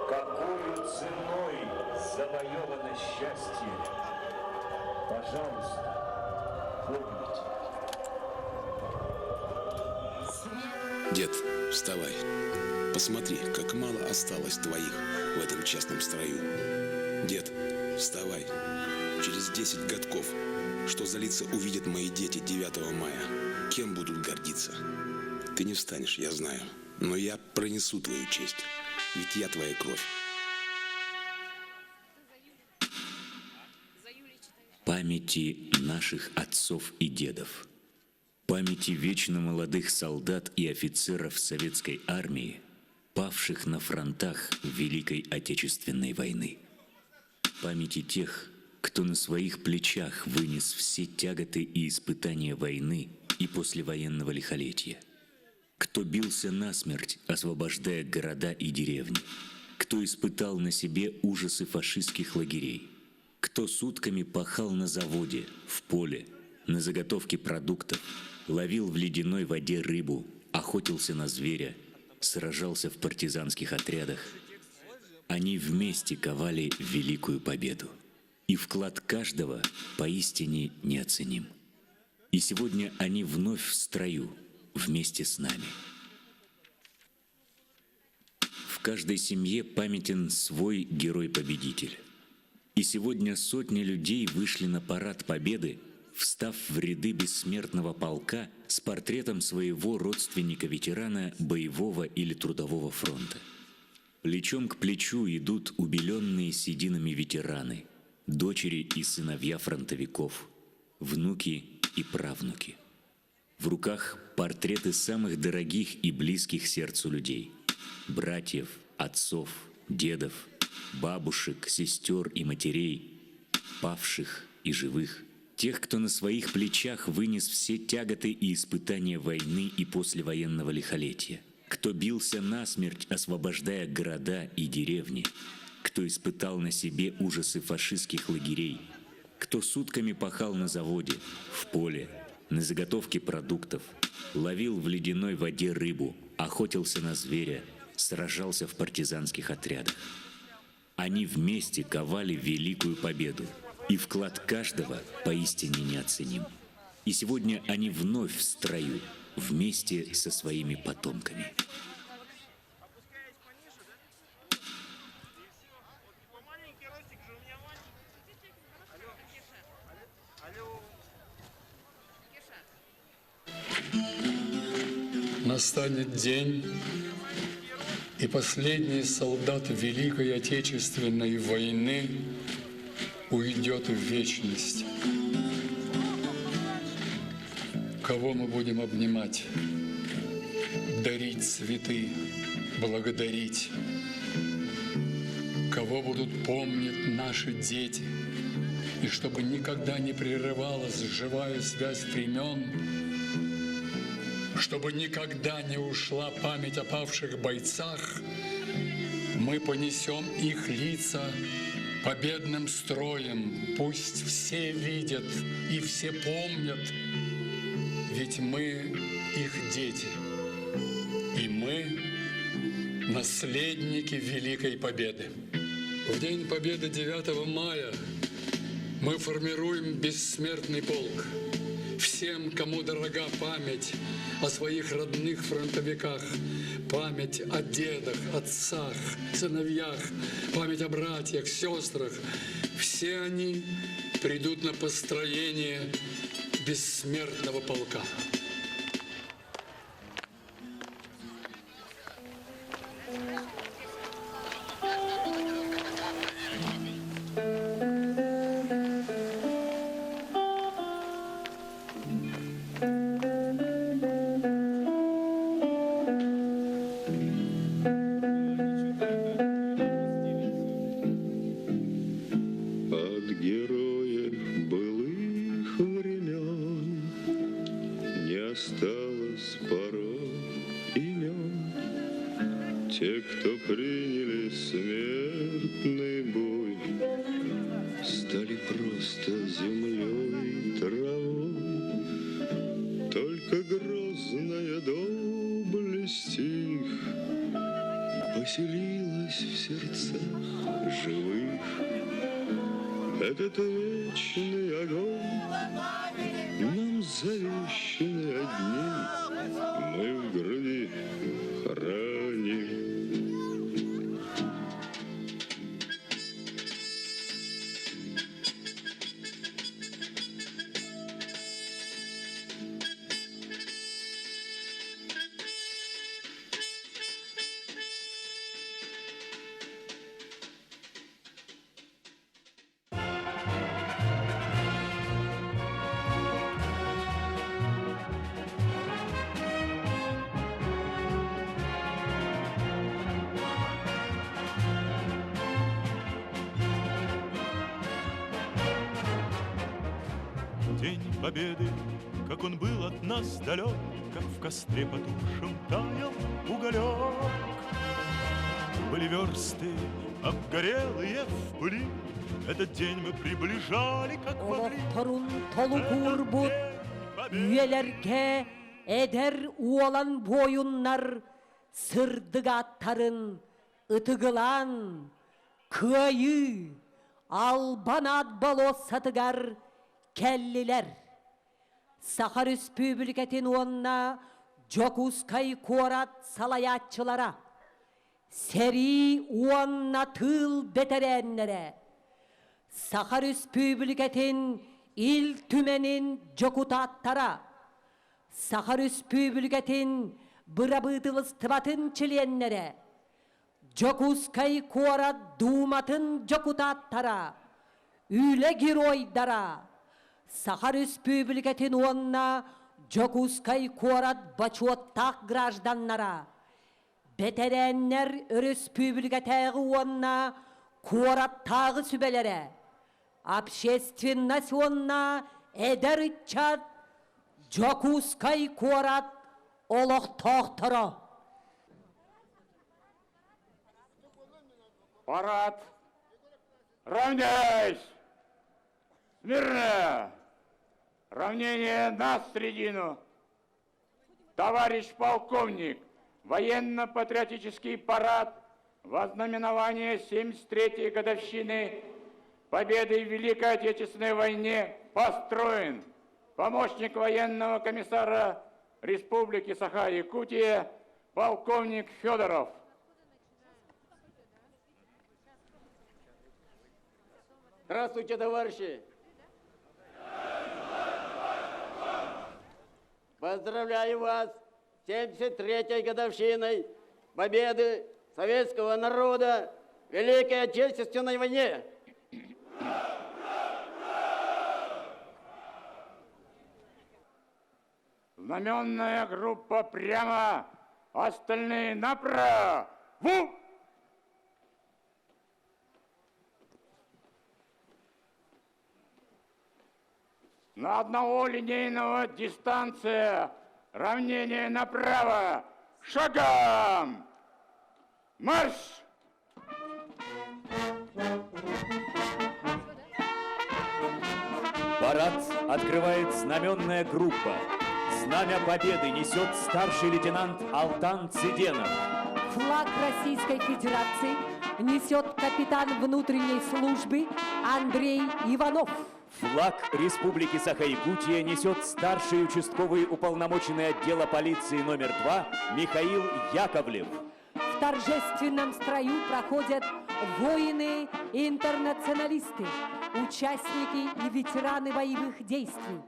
какую ценой завоевано счастье. Пожалуйста, помните. Дед, вставай. Посмотри, как мало осталось твоих в этом частном строю. Дед, вставай. Через 10 годков, что за лица увидят мои дети 9 мая, кем будут гордиться? Ты не встанешь, я знаю, но я пронесу твою честь, ведь я твоя кровь. Памяти наших отцов и дедов, памяти вечно молодых солдат и офицеров советской армии, павших на фронтах Великой Отечественной войны, памяти тех, кто на своих плечах вынес все тяготы и испытания войны и послевоенного лихолетия, кто бился насмерть, освобождая города и деревни, кто испытал на себе ужасы фашистских лагерей, кто сутками пахал на заводе, в поле, на заготовке продуктов, ловил в ледяной воде рыбу, охотился на зверя, сражался в партизанских отрядах. Они вместе ковали великую победу. И вклад каждого поистине неоценим. И сегодня они вновь в строю, вместе с нами. В каждой семье памятен свой герой-победитель. И сегодня сотни людей вышли на парад Победы, встав в ряды бессмертного полка с портретом своего родственника-ветерана боевого или трудового фронта. Плечом к плечу идут убеленные сединами ветераны, дочери и сыновья фронтовиков, внуки и правнуки. В руках портреты самых дорогих и близких сердцу людей: братьев, отцов, дедов, бабушек, сестер и матерей, павших и живых, тех, кто на своих плечах вынес все тяготы и испытания войны и послевоенного лихолетия, кто бился насмерть, освобождая города и деревни, кто испытал на себе ужасы фашистских лагерей, кто сутками пахал на заводе, в поле, на заготовке продуктов, ловил в ледяной воде рыбу, охотился на зверя, сражался в партизанских отрядах. Они вместе ковали великую победу, и вклад каждого поистине неоценим. И сегодня они вновь в строю, вместе со своими потомками. Настанет день, и последний солдат Великой Отечественной войны уйдет в вечность. Кого мы будем обнимать, дарить цветы, благодарить? Кого будут помнить наши дети? И чтобы никогда не прерывалась живая связь времен, чтобы никогда не ушла память о павших бойцах, мы понесем их лица победным строем. Пусть все видят и все помнят, ведь мы их дети, и мы наследники Великой Победы. В День Победы 9 мая мы формируем бессмертный полк. Всем, кому дорога память о своих родных фронтовиках, память о дедах, отцах, сыновьях, память о братьях, сестрах, все они придут на построение бессмертного полка. осталось порой имен. Те, кто приняли смертный бой, стали просто землей и травой. Только грозная доблесть их поселилась в сердцах живых. Этот вечный огонь нам завещаны одни, мы в груди храним. День Победы, как он был от нас далек, как в костре потухшем таял уголек. Были версты, обгорелые в пыли, этот день мы приближали, как могли. Üyelerge eder uolan boyunlar, sırdık attarın, ıtıgılan, kıyı, albanat balo satıgar, kelliler. Sahar Üspübülketin onna, Jokuskay kuarat salayatçılara, seri onna tıl beterenlere, Sahar Üspübülketin il tümenin Jokutattara, Sahar Üspübülketin bırabıdılız tıbatın çileyenlere, Jokuskay kuarat dumatın Jokutattara, üle giroydara, Сахар Республикатын онна Жокускай корат бачуоттак гражданнара. Бетереннер Республикатагы онна кораттагы сүбелере. Общественность онна эдер чат Жокускай корат олохтоқтыра. Парад! Равняйсь! Смирно! Равнение на средину. Товарищ полковник, военно-патриотический парад во знаменование 73-й годовщины победы в Великой Отечественной войне построен. Помощник военного комиссара Республики Саха-Якутия полковник Федоров. Здравствуйте, товарищи! Поздравляю вас с 73-й годовщиной победы советского народа в Великой Отечественной войне. Знаменная группа прямо, остальные направо. На одного линейного дистанция, равнение направо, шагом, марш! Парад открывает знаменная группа. Знамя Победы несет старший лейтенант Алтан Циденов. Флаг Российской Федерации несет капитан внутренней службы Андрей Иванов. Флаг Республики Саха-Якутия несет старший участковый уполномоченный отдела полиции номер 2 Михаил Яковлев. В торжественном строю проходят воины-интернационалисты, участники и ветераны боевых действий,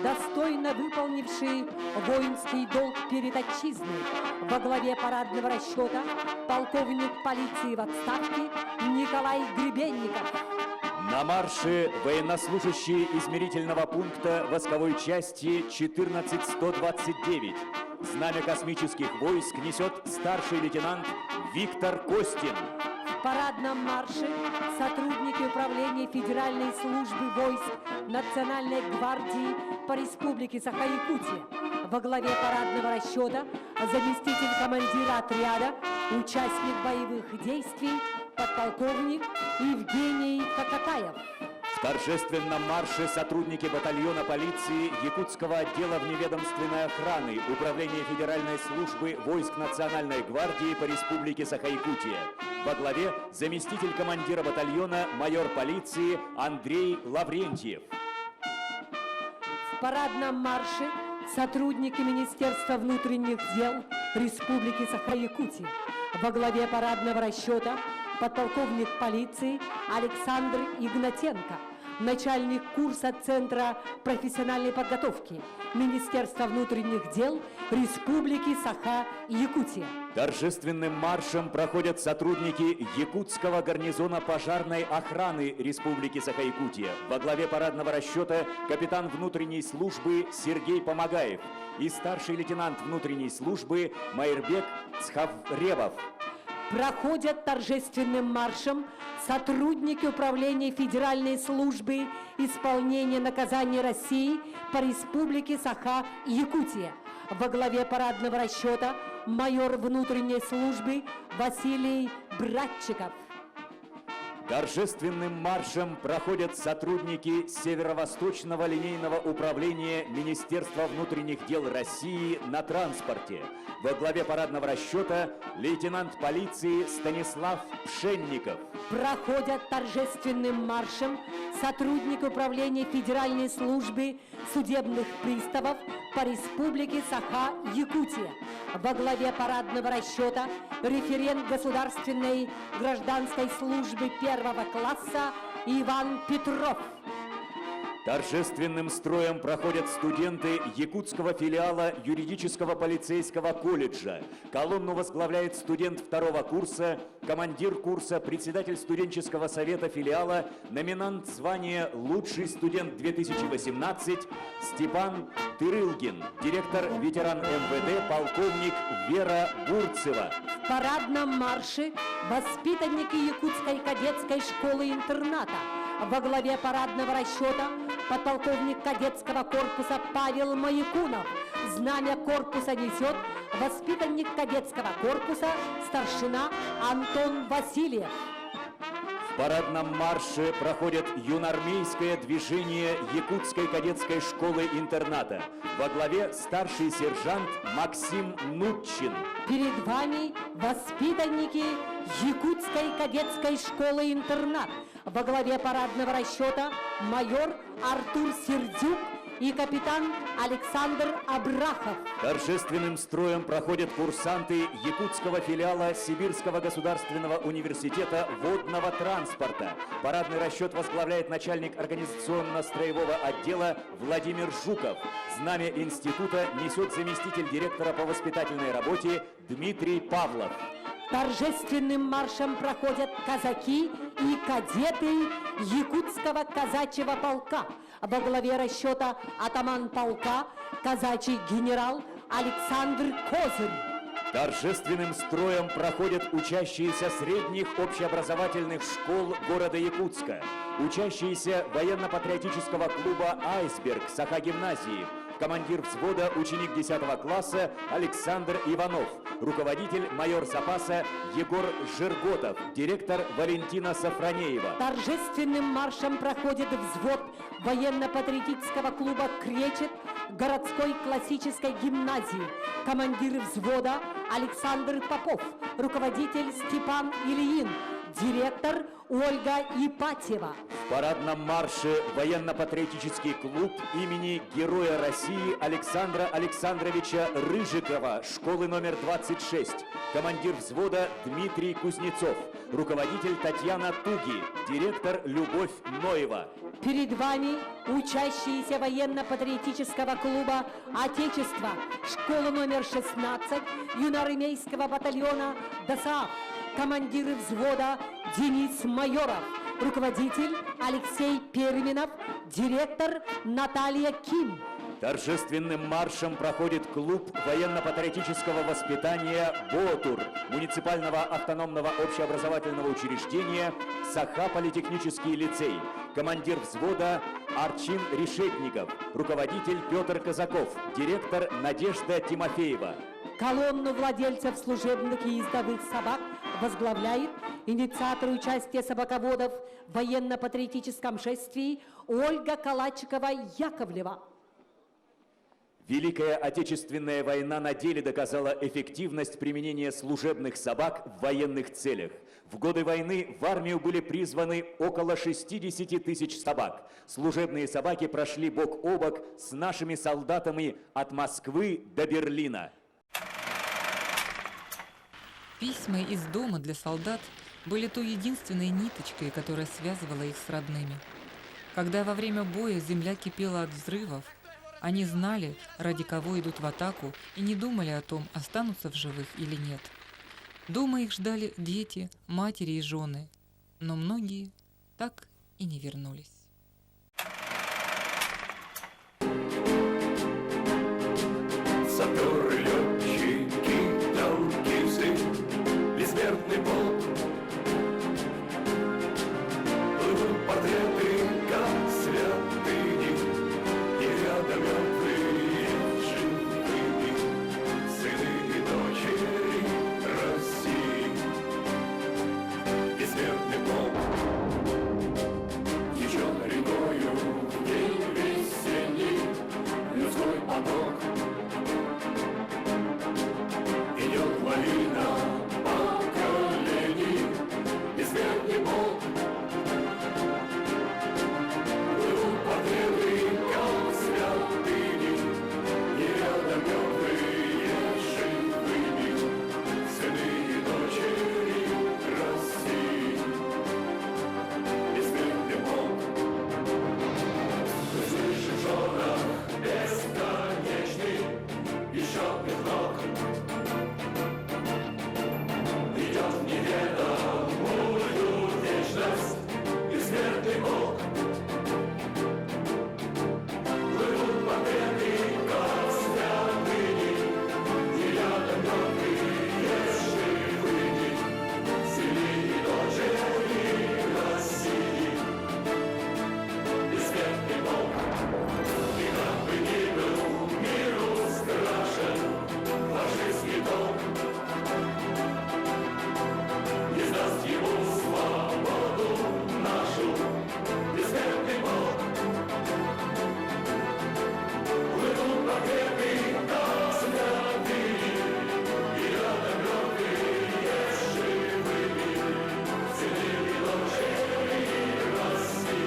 достойно выполнившие воинский долг перед отчизной. Во главе парадного расчета полковник полиции в отставке Николай Гребенников. На марше военнослужащие измерительного пункта восковой части 14129. Знамя космических войск несет старший лейтенант Виктор Костин. В парадном марше сотрудники управления Федеральной службы войск Национальной гвардии по Республике Саха-Якутия. Во главе парадного расчета заместитель командира отряда, участник боевых действий, подполковник Евгений Кокотаев. В В торжественном марше сотрудники батальона полиции Якутского отдела вневедомственной охраны Управления Федеральной службы войск Национальной гвардии по Республике Саха-Якутия. Во главе заместитель командира батальона майор полиции Андрей Лаврентьев. В парадном марше сотрудники Министерства внутренних дел Республики Саха-Якутия. Во главе парадного расчета подполковник полиции Александр Игнатенко, начальник курса Центра профессиональной подготовки Министерства внутренних дел Республики Саха-Якутия. Торжественным маршем проходят сотрудники Якутского гарнизона пожарной охраны Республики Саха-Якутия. Во главе парадного расчета капитан внутренней службы Сергей Помогаев и старший лейтенант внутренней службы Майрбек Цхавревов. Проходят торжественным маршем сотрудники Управления Федеральной службы исполнения наказаний России по Республике Саха-Якутия. Во главе парадного расчета майор внутренней службы Василий Братчиков. Торжественным маршем проходят сотрудники Северо-Восточного линейного управления Министерства внутренних дел России на транспорте. Во главе парадного расчета лейтенант полиции Станислав Пшенников. Проходят торжественным маршем сотрудники Управления Федеральной службы судебных приставов по Республике Саха-Якутия. Во главе парадного расчета референт Государственной гражданской службы первого класса Иван Петров. Торжественным строем проходят студенты Якутского филиала юридического полицейского колледжа. Колонну возглавляет студент второго курса, командир курса, председатель студенческого совета филиала, номинант звания «Лучший студент 2018» Степан Тырылгин, директор ветеран МВД, полковник Вера Бурцева. В парадном марше воспитанники Якутской кадетской школы-интерната. Во главе парадного расчета подполковник кадетского корпуса Павел Маякунов. Знамя корпуса несет воспитанник кадетского корпуса старшина Антон Васильев. В парадном марше проходит юноармейское движение Якутской кадетской школы-интерната. Во главе старший сержант Максим Нутчин. Перед вами воспитанники Якутской кадетской школы-интернат. Во главе парадного расчета майор Артур Сердюк и капитан Александр Абрахов. Торжественным строем проходят курсанты Якутского филиала Сибирского государственного университета водного транспорта. Парадный расчет возглавляет начальник организационно-строевого отдела Владимир Жуков. Знамя института несет заместитель директора по воспитательной работе Дмитрий Павлов. Торжественным маршем проходят казаки и кадеты Якутского казачьего полка. Во главе расчета атаман полка, казачий генерал Александр Козырь. Торжественным строем проходят учащиеся средних общеобразовательных школ города Якутска, учащиеся военно-патриотического клуба «Айсберг» Саха-гимназии, командир взвода, ученик 10 класса Александр Иванов, руководитель майор запаса Егор Жирготов, директор Валентина Сафронеева. Торжественным маршем проходит взвод военно-патриотического клуба «Кречет» городской классической гимназии, командир взвода Александр Попов, руководитель Степан Ильин, директор Ольга Ипатьева. В парадном марше военно-патриотический клуб имени Героя России Александра Александровича Рыжикова, школы номер 26, командир взвода Дмитрий Кузнецов, руководитель Татьяна Туги, директор Любовь Ноева. Перед вами учащиеся военно-патриотического клуба «Отечество», школа номер 16 юноармейского батальона ДОСААФ, командир взвода Денис Майоров, руководитель Алексей Перминов, директор Наталья Ким. Торжественным маршем проходит клуб военно-патриотического воспитания «БОТУР» муниципального автономного общеобразовательного учреждения Саха-политехнический лицей, командир взвода Арчин Решетников, руководитель Петр Казаков, директор Надежда Тимофеева. Колонну владельцев служебных и ездовых собак возглавляет инициатор участия собаководов в военно-патриотическом шествии Ольга Калачикова-Яковлева. Великая Отечественная война на деле доказала эффективность применения служебных собак в военных целях. В годы войны в армию были призваны около 60 тысяч собак. Служебные собаки прошли бок о бок с нашими солдатами от Москвы до Берлина. Письма из дома для солдат были той единственной ниточкой, которая связывала их с родными. Когда во время боя земля кипела от взрывов, они знали, ради кого идут в атаку, и не думали о том, останутся в живых или нет. Дома их ждали дети, матери и жены, но многие так и не вернулись. Саперы, летчики, танкисты, бессмертный полк. Плывут портреты, как святыни, и рядом мертвые живые, сыны и дочери России. Бессмертный полк течет рекою в день весенний, людской поток. Идет лавина поколений, бессмертный полк. Плывут портреты, как святыни, и рядом мертвые живыми, сыны и дочери России. Бессмертный полк. Мы слышим шорох бесконечный, еще пятно. Идет в неведомую вечность бессмертный полк. Плывут портреты, как святыни, и рядом мертвые живыми, сыны и дочери России. Бессмертный полк. И как бы ни был миру страшен фашистский долг, не сдаст ему свободу нашу бессмертный полк. Плывут портреты, как святыни, и рядом мертвые живыми, сыны и дочери России.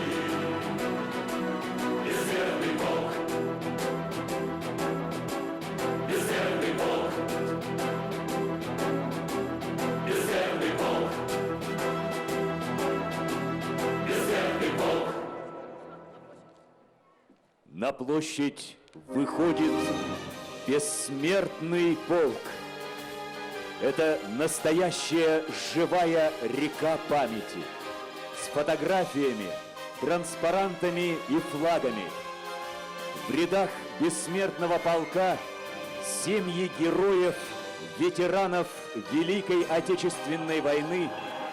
Бессмертный полк. Бессмертный полк. Бессмертный полк. Бессмертный полк. На площадь выходит бессмертный полк. Это настоящая живая река памяти с фотографиями, транспарантами и флагами. В рядах бессмертного полка семьи героев, ветеранов Великой Отечественной войны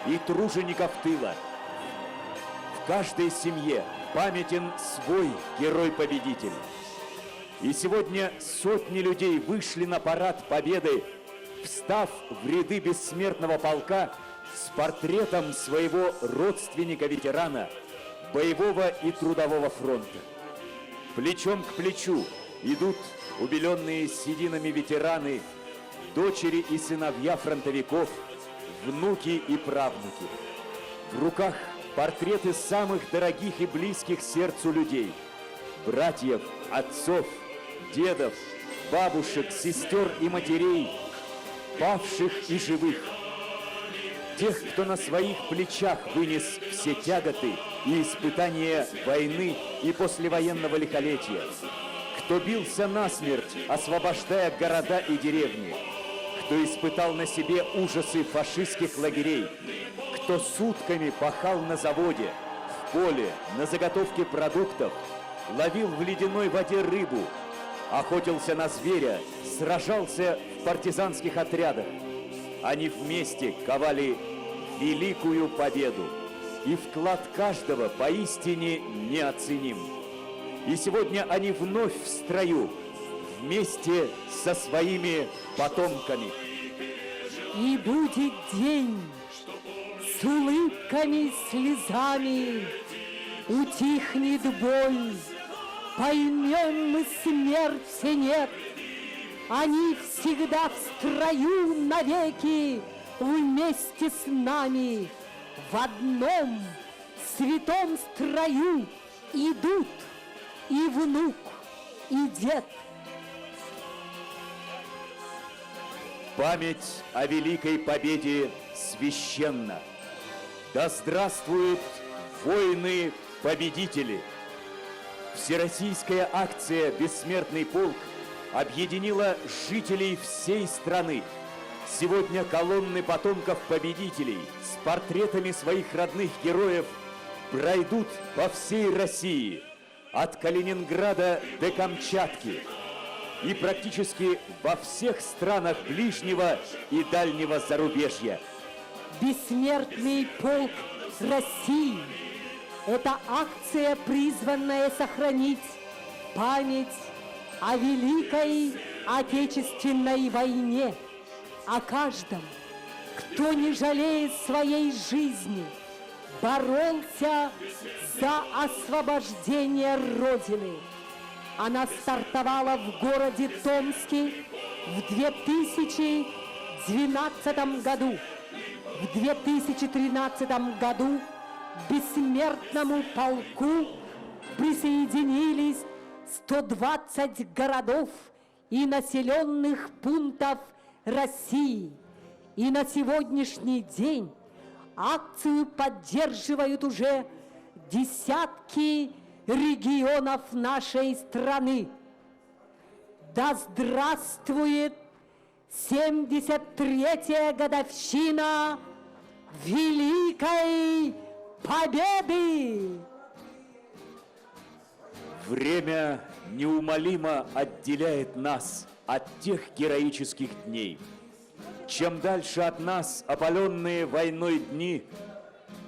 и тружеников тыла. В каждой семье памятен свой герой-победитель. И сегодня сотни людей вышли на парад Победы, встав в ряды бессмертного полка с портретом своего родственника-ветерана боевого и трудового фронта. Плечом к плечу идут убеленные сединами ветераны, дочери и сыновья фронтовиков, внуки и правнуки. В руках портреты самых дорогих и близких сердцу людей, братьев, отцов, дедов, бабушек, сестер и матерей, павших и живых. Тех, кто на своих плечах вынес все тяготы и испытания войны и послевоенного лихолетия, кто бился насмерть, освобождая города и деревни, кто испытал на себе ужасы фашистских лагерей, кто сутками пахал на заводе, в поле, на заготовке продуктов, ловил в ледяной воде рыбу, охотился на зверя, сражался в партизанских отрядах. Они вместе ковали великую победу, и вклад каждого поистине неоценим. И сегодня они вновь в строю, вместе со своими потомками. И будет день с улыбками, слезами, утихнет боль, поймем мы, смерти нет. Они всегда в строю навеки, вместе с нами, в одном святом строю идут и внук, и дед. Память о Великой Победе священна. Да здравствуют воины-победители! Всероссийская акция «Бессмертный полк» объединила жителей всей страны. Сегодня колонны потомков победителей с портретами своих родных героев пройдут по всей России, от Калининграда до Камчатки, и практически во всех странах ближнего и дальнего зарубежья. Бессмертный полк России – это акция, призванная сохранить память о Великой Отечественной войне, о каждом, кто, не жалея своей жизни, боролся за освобождение Родины. Она стартовала в городе Томске в 2012 году. В 2013 году к бессмертному полку присоединились 120 городов и населенных пунктов России. И на сегодняшний день акцию поддерживают уже десятки регионов нашей страны. Да здравствует 73-я годовщина Великой Победы! Время неумолимо отделяет нас от тех героических дней. Чем дальше от нас опаленные войной дни,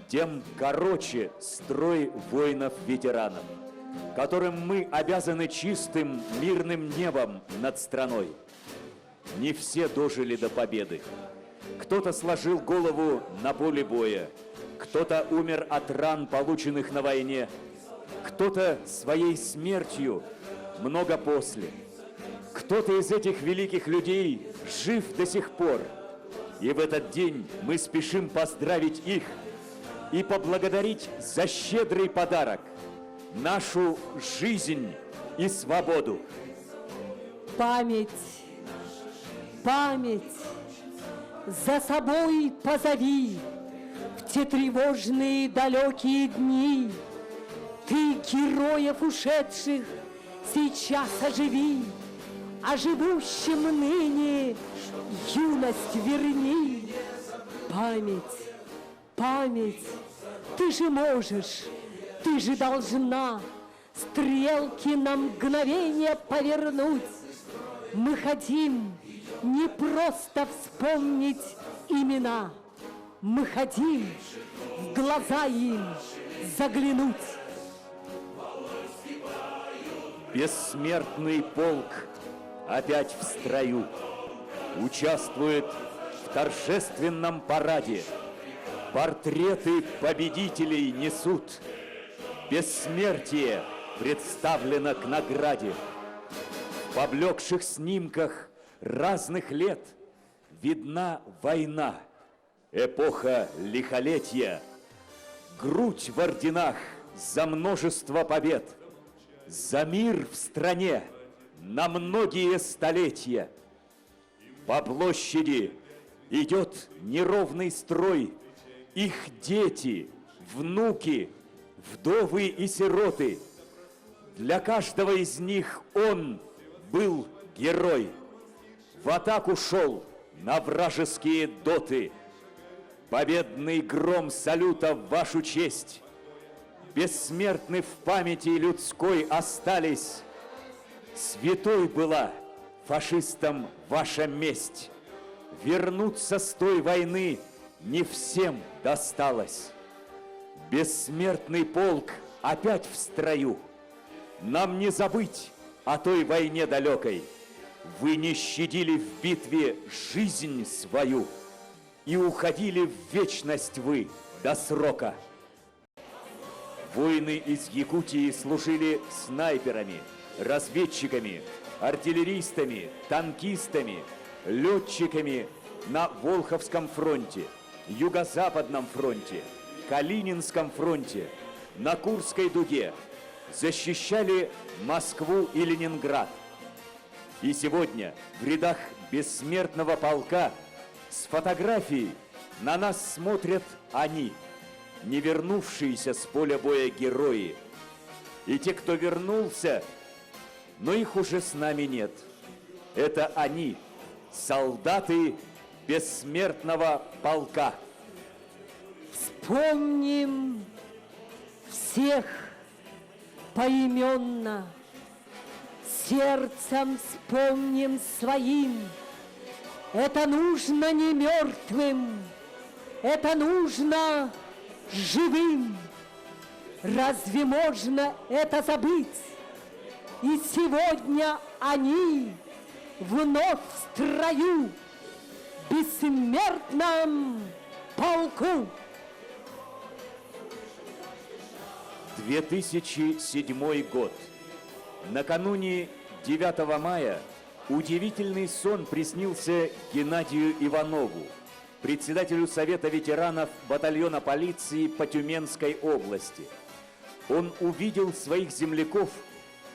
тем короче строй воинов-ветеранов, которым мы обязаны чистым мирным небом над страной. Не все дожили до победы. Кто-то сложил голову на поле боя, кто-то умер от ран, полученных на войне, кто-то своей смертью много после. Кто-то из этих великих людей жив до сих пор. И в этот день мы спешим поздравить их и поблагодарить за щедрый подарок – нашу жизнь и свободу. Память, память за собой позови в те тревожные далекие дни. Ты героев ушедших сейчас оживи, а живущим ныне юность верни. Память, память, ты же можешь, ты же должна стрелки на мгновение повернуть. Мы хотим не просто вспомнить имена, мы хотим в глаза им заглянуть. Бессмертный полк опять в строю, участвует в торжественном параде. Портреты победителей несут. Бессмертие представлено к награде. В поблекших снимках разных лет видна война, эпоха лихолетия, грудь в орденах за множество побед, за мир в стране на многие столетия. По площади идет неровный строй, их дети, внуки, вдовы и сироты. Для каждого из них он был герой. В атаку шел на вражеские доты. Победный гром салюта в вашу честь. Бессмертны в памяти людской остались. Святой была фашистам ваша месть. Вернуться с той войны не всем досталось. Бессмертный полк опять в строю. Нам не забыть о той войне далекой. Вы не щадили в битве жизнь свою. и уходили в вечность вы до срока. Воины из Якутии служили снайперами, разведчиками, артиллеристами, танкистами, летчиками на Волховском фронте, Юго-Западном фронте, Калининском фронте, на Курской дуге, защищали Москву и Ленинград. И сегодня в рядах бессмертного полка с фотографией на нас смотрят они, не вернувшиеся с поля боя герои. И те, кто вернулся, но их уже с нами нет. Это они, солдаты бессмертного полка. Вспомним всех поименно, сердцем вспомним своим. Это нужно не мертвым, это нужно живым. Разве можно это забыть? И сегодня они вновь в строю, бессмертном полку. 2007 год. Накануне 9 мая удивительный сон приснился Геннадию Иванову, председателю Совета ветеранов батальона полиции по Тюменской области. Он увидел своих земляков,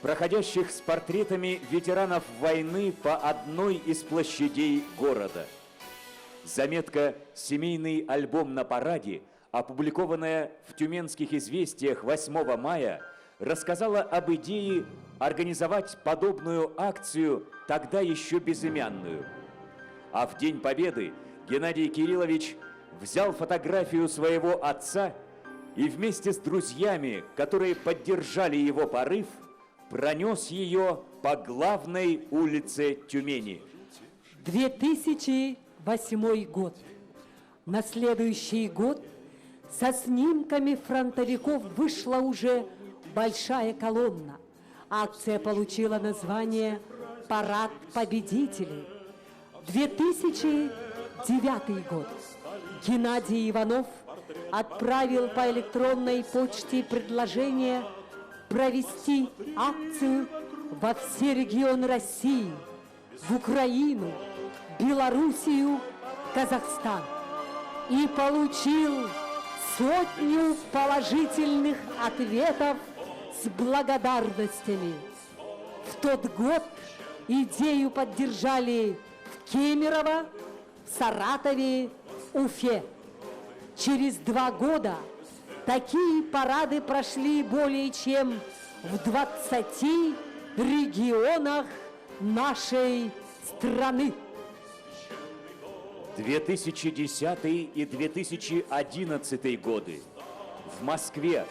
проходящих с портретами ветеранов войны по одной из площадей города. Заметка «Семейный альбом на параде», опубликованная в «Тюменских известиях» 8 мая, рассказала об идее организовать подобную акцию, тогда еще безымянную. А в День Победы Геннадий Кириллович взял фотографию своего отца и вместе с друзьями, которые поддержали его порыв, пронес ее по главной улице Тюмени. 2008 год. На следующий год со снимками фронтовиков вышла уже большая колонна. Акция получила название «Парад победителей». 2009 год. Геннадий Иванов отправил по электронной почте предложение провести акцию во все регионы России, в Украину, Белоруссию, Казахстан. И получил сотню положительных ответов с благодарностями. В тот год идею поддержали в Кемерово, в Саратове, Уфе. Через 2 года такие парады прошли более чем в 20 регионах нашей страны. 2010 и 2011 годы. В Москве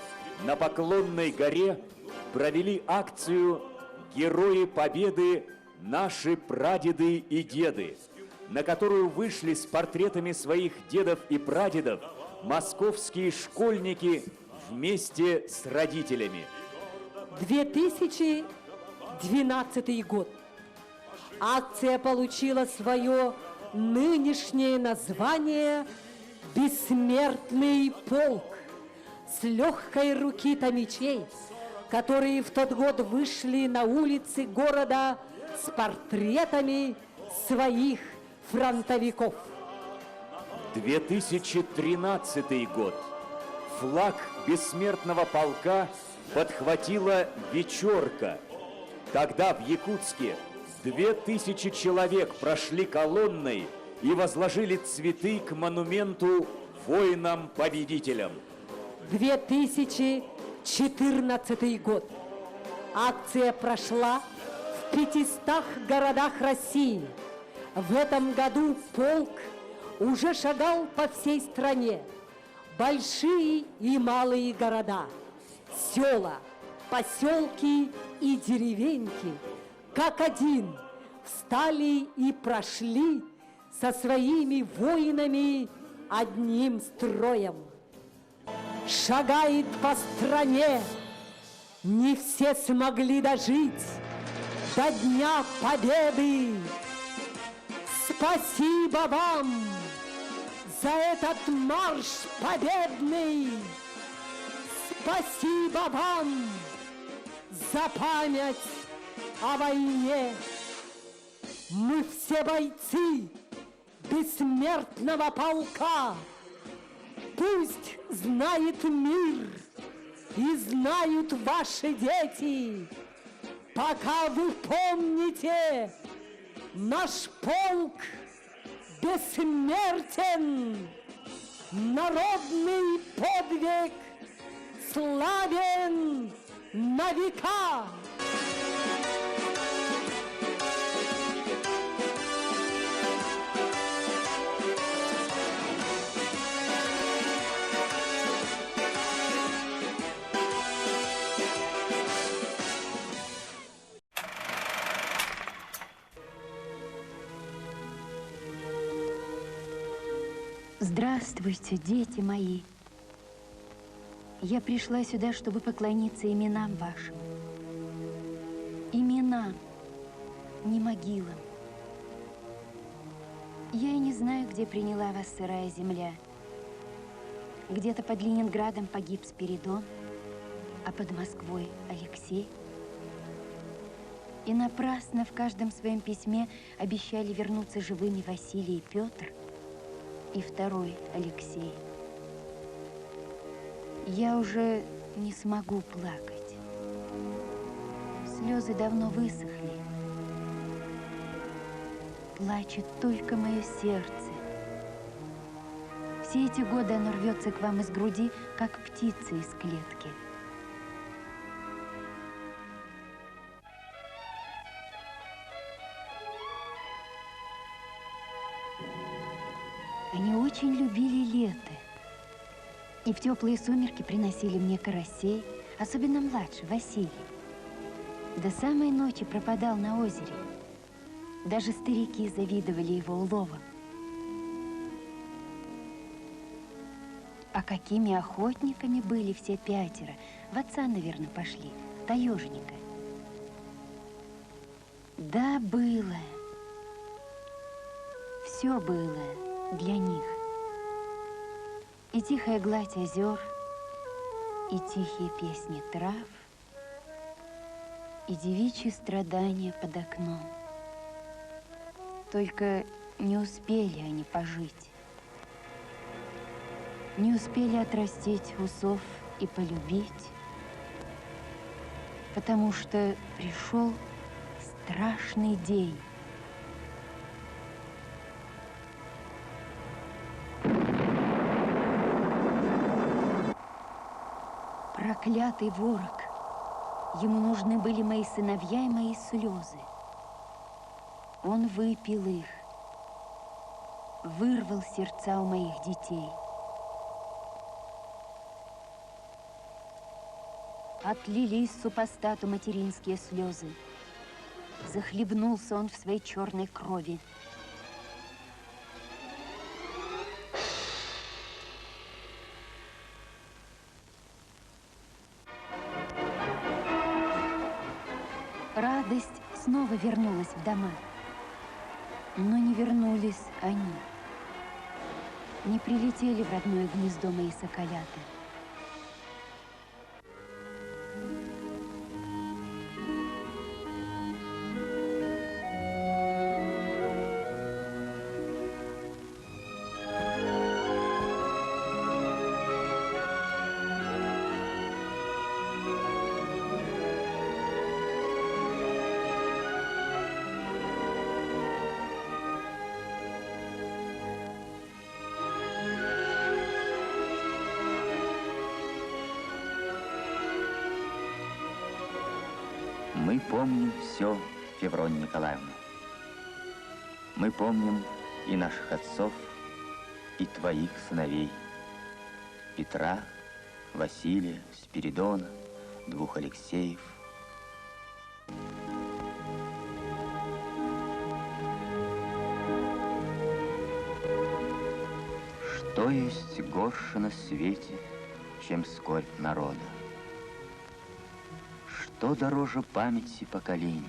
на Поклонной горе провели акцию «Герои Победы. Наши прадеды и деды», на которую вышли с портретами своих дедов и прадедов московские школьники вместе с родителями. 2012 год. Акция получила свое нынешнее название «Бессмертный полк» с легкой руки томичей, которые в тот год вышли на улицы города с портретами своих фронтовиков. 2013 год. Флаг бессмертного полка подхватила «Вечерка». Тогда в Якутске 2000 человек прошли колонной и возложили цветы к монументу воинам-победителям. 2014 год. Акция прошла в 500 городах России. В этом году полк уже шагал по всей стране. Большие и малые города, села, поселки и деревеньки, как один, встали и прошли со своими воинами одним строем. Шагает по стране, не все смогли дожить до Дня Победы. Спасибо вам за этот марш победный. Спасибо вам за память о войне. Мы все бойцы бессмертного полка. Пусть знает мир и знают ваши дети, пока вы помните, наш полк бессмертен, народный подвиг славен на века. Здравствуйте, дети мои. Я пришла сюда, чтобы поклониться именам вашим. Именам, не могилам. Я и не знаю, где приняла вас сырая земля. Где-то под Ленинградом погиб Спиридон, а под Москвой Алексей. И напрасно в каждом своем письме обещали вернуться живыми Василий и Петр, и второй Алексей. Я уже не смогу плакать. Слезы давно высохли. Плачет только мое сердце. Все эти годы оно рвется к вам из груди, как птица из клетки. Они очень любили лето. И в теплые сумерки приносили мне карасей, особенно младший, Василий. До самой ночи пропадал на озере. Даже старики завидовали его уловам. А какими охотниками были все пятеро. В отца, наверное, пошли, таежника. Да, было. Все было для них. И тихая гладь озер, и тихие песни трав, и девичьи страдания под окном. Только не успели они пожить. Не успели отрастить усов и полюбить, потому что пришел страшный день. Проклятый ворог! Ему нужны были мои сыновья и мои слезы. Он выпил их, вырвал сердца у моих детей. Отлились супостату материнские слезы. Захлебнулся он в своей черной крови. Радость снова вернулась в дома. Но не вернулись они. Не прилетели в родное гнездо мои соколята. Мы помним все, Февронья Николаевна. Мы помним и наших отцов, и твоих сыновей. Петра, Василия, Спиридона, двух Алексеев. Что есть горше на свете, чем скорбь народа? Что дороже памяти поколений?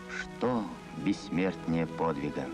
Что бессмертнее подвига?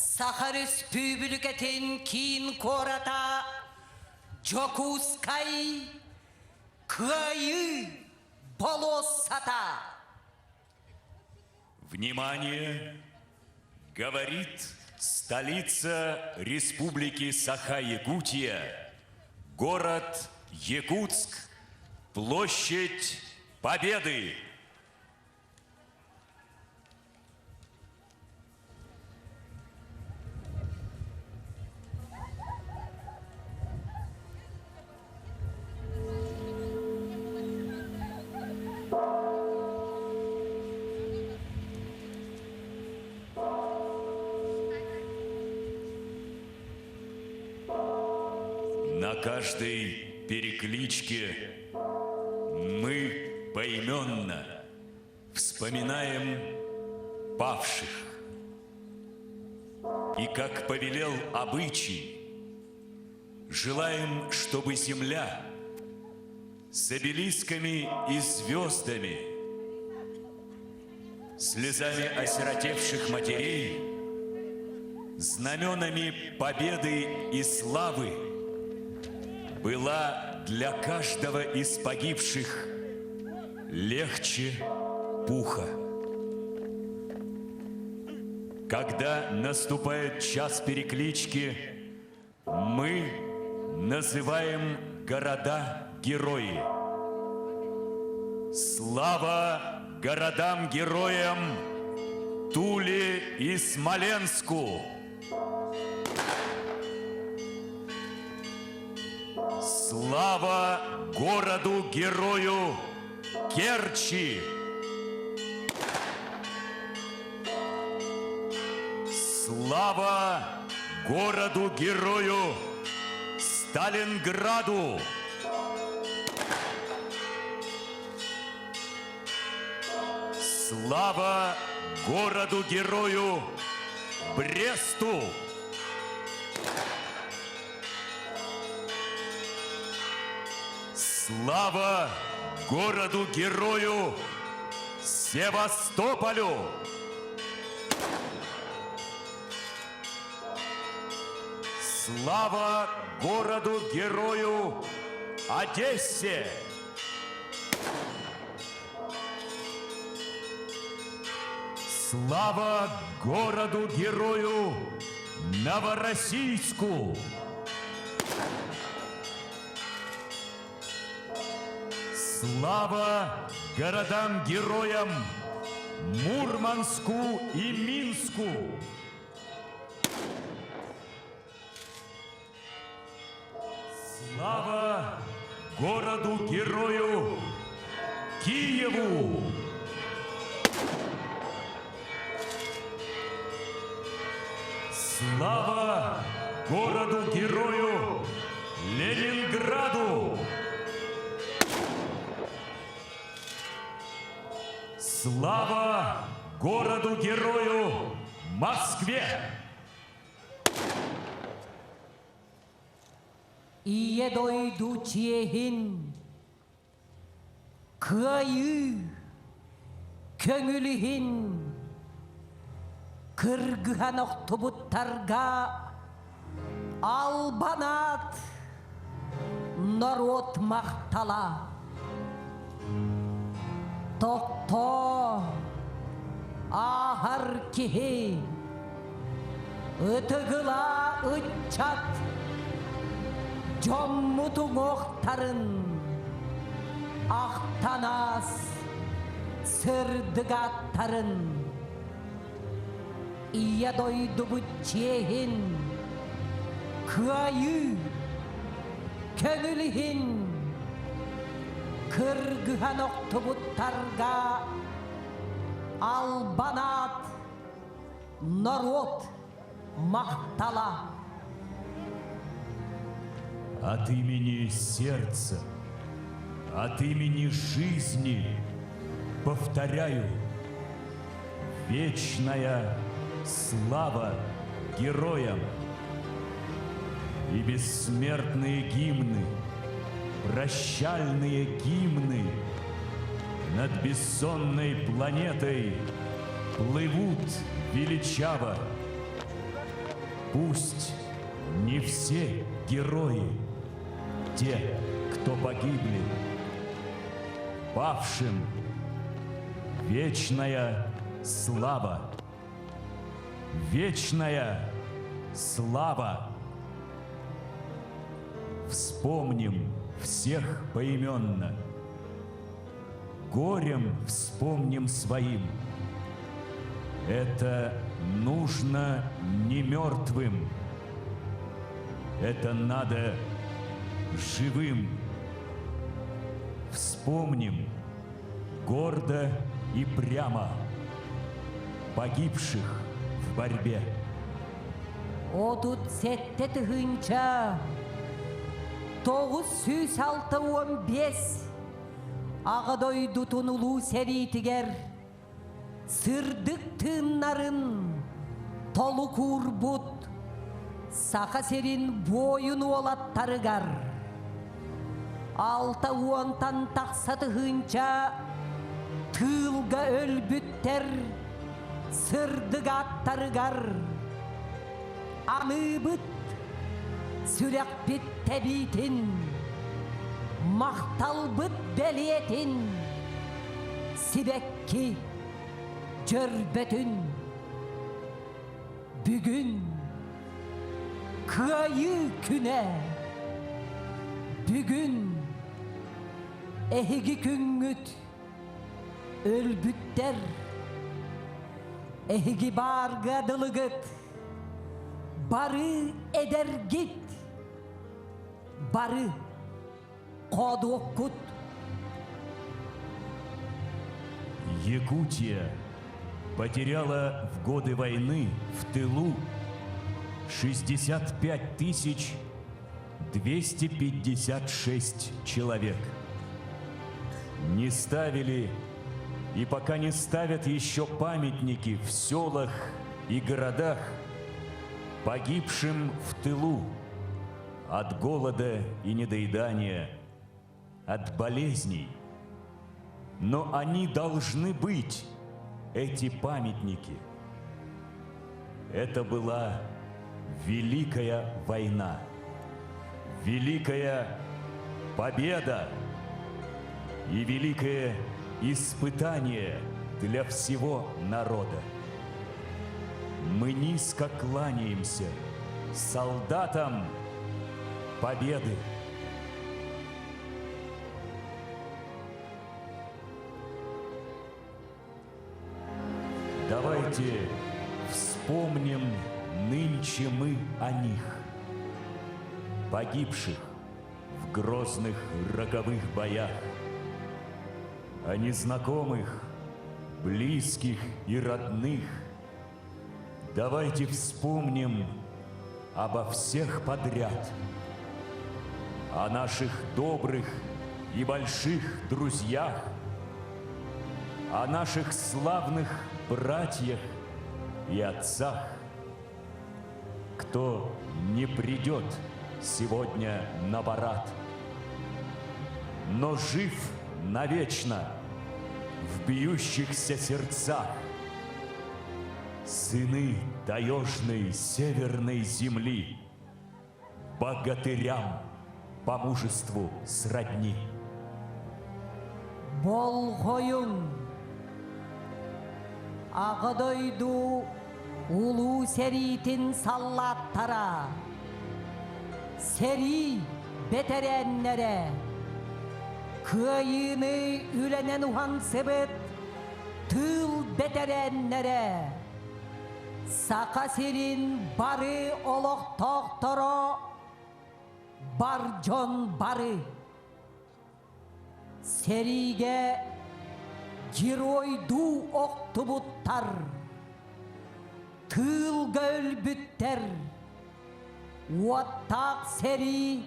Саха Республикатын кин кората Джокускай Каи Болосата. Внимание! Говорит столица Республики Саха-Якутия, город Якутск, площадь Победы. На каждой перекличке мы поименно вспоминаем павших. И как повелел обычай, желаем, чтобы земля с обелисками и звездами, слезами осиротевших матерей, знаменами победы и славы была для каждого из погибших легче пуха. Когда наступает час переклички, мы называем города-герои. Слава городам-героям Туле и Смоленску! Слава городу-герою Керчи! Слава городу-герою Сталинграду! Слава городу-герою Бресту! Слава городу-герою Севастополю! Слава городу-герою Одессе! Слава городу-герою Новороссийску! Слава городам-героям Мурманску и Минску! Слава городу-герою Киеву! Слава городу-герою Ленинграду! Слава городу-герою Москве! Ие дойду чехин, кайы, көңілігін, кыргыған оқтыбыттарға албанат, народ мақтала. Токто, ахар кихи, ытыгыла ытчат, жоммутуң оқтарын, ақтанас, сырдыгаттарын. Ия дойду бұтчехін, кайы, көңілігін, кыргыған оқтыбыттарға албанат, народ мақтала. От имени сердца, от имени жизни повторяю: вечная слава героям и бессмертные гимны, прощальные гимны над бессонной планетой плывут величаво. Пусть не все герои, те, кто погибли, павшим вечная слава, вечная слава. Вспомним всех поименно, горем вспомним своим. Это нужно не мертвым, это надо живым. Вспомним гордо и прямо погибших в борьбе. Отут сетте тыгынча 915 Ағыдой дутунулу серитигер сырдык тыыннарын толу курбут сака серин бойуну олаттарыгар алта уонтан таксатыгынча тылга өлбүттер сырдык аттарыгар аныбыт сүрекпит тебитин макталбыт белиетин сибекки жөрбөтүн бүгүн кыайы күнэ бүгүн эхиги күңүт өлбүттер эхиги баргадылыгыт бары эдергит бары кодуоккут. Якутия потеряла в годы войны в тылу 65 256 человек. Не ставили и пока не ставят еще памятники в селах и городах погибшим в тылу от голода и недоедания, от болезней. Но они должны быть, эти памятники. Это была Великая война, Великая победа и великое испытание для всего народа. Мы низко кланяемся солдатам победы. Давайте вспомним нынче мы о них, погибших в грозных роковых боях, о незнакомых, близких и родных. Давайте вспомним обо всех подряд, о наших добрых и больших друзьях, о наших славных братьях и отцах. Кто не придет сегодня на парад, но жив навечно в бьющихся сердцах. Сыны таежной северной земли, богатырям по мужеству сродни. Болгойун Ағыдойду улу серитин саллаттара сери бетереннере кыйыны үленен ухан себет тыл бетереннере сака серин бары олох тоқторо бар жон бары сериге геройду оқтубуттар тылга өлбүттер уаттак сери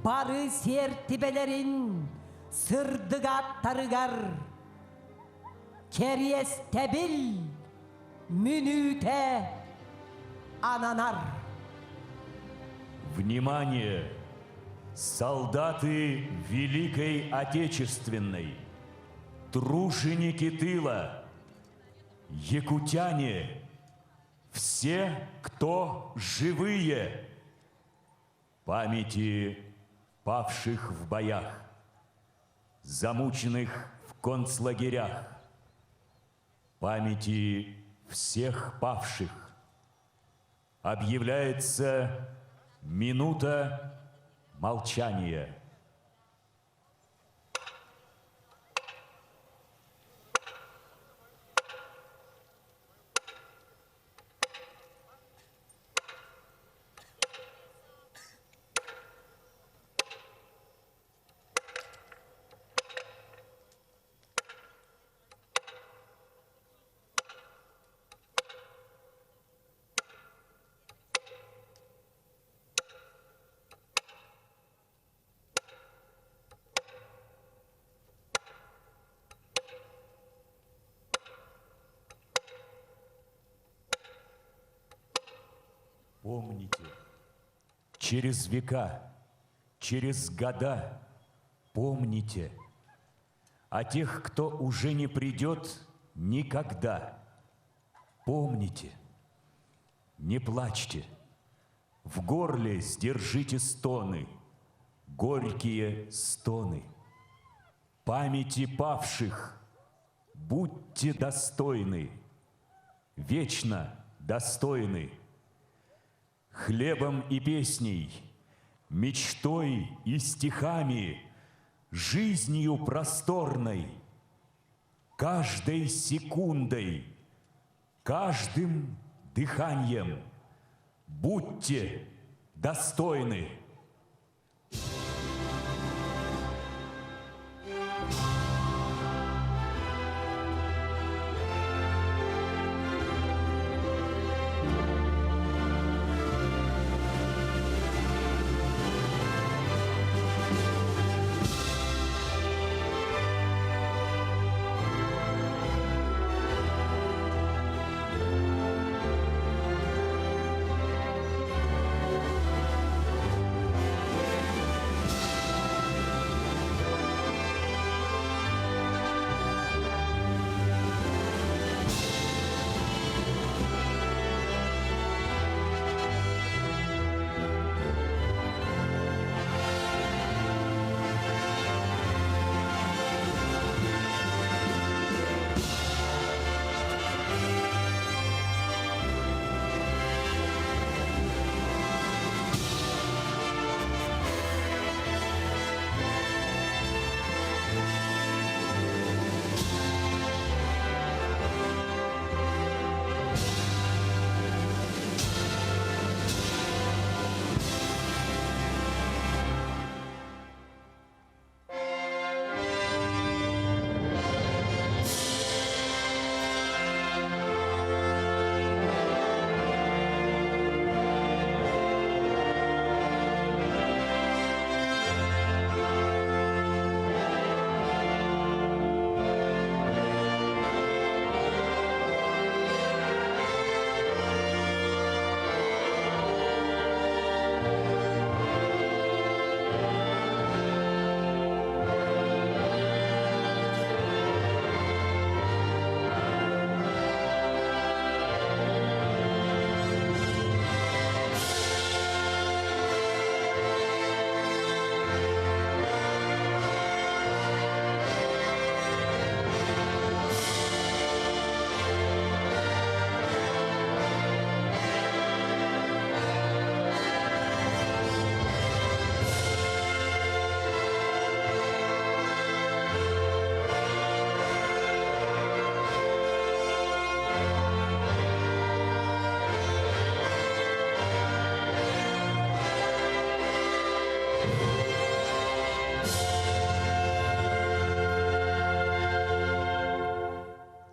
бары сертибелерин сырдыга аттарыгар кериестебил мүнүте ананар. Внимание! Солдаты Великой Отечественной, труженики тыла, якутяне, все, кто живые, памяти павших в боях, замученных в концлагерях, памяти всех павших, объявляется минута молчания. Помните, через века, через года, помните о тех, кто уже не придет никогда. Помните, не плачьте, в горле сдержите стоны, горькие стоны. Памяти павших будьте достойны, вечно достойны. Хлебом и песней, мечтой и стихами, жизнью просторной, каждой секундой, каждым дыханием будьте достойны.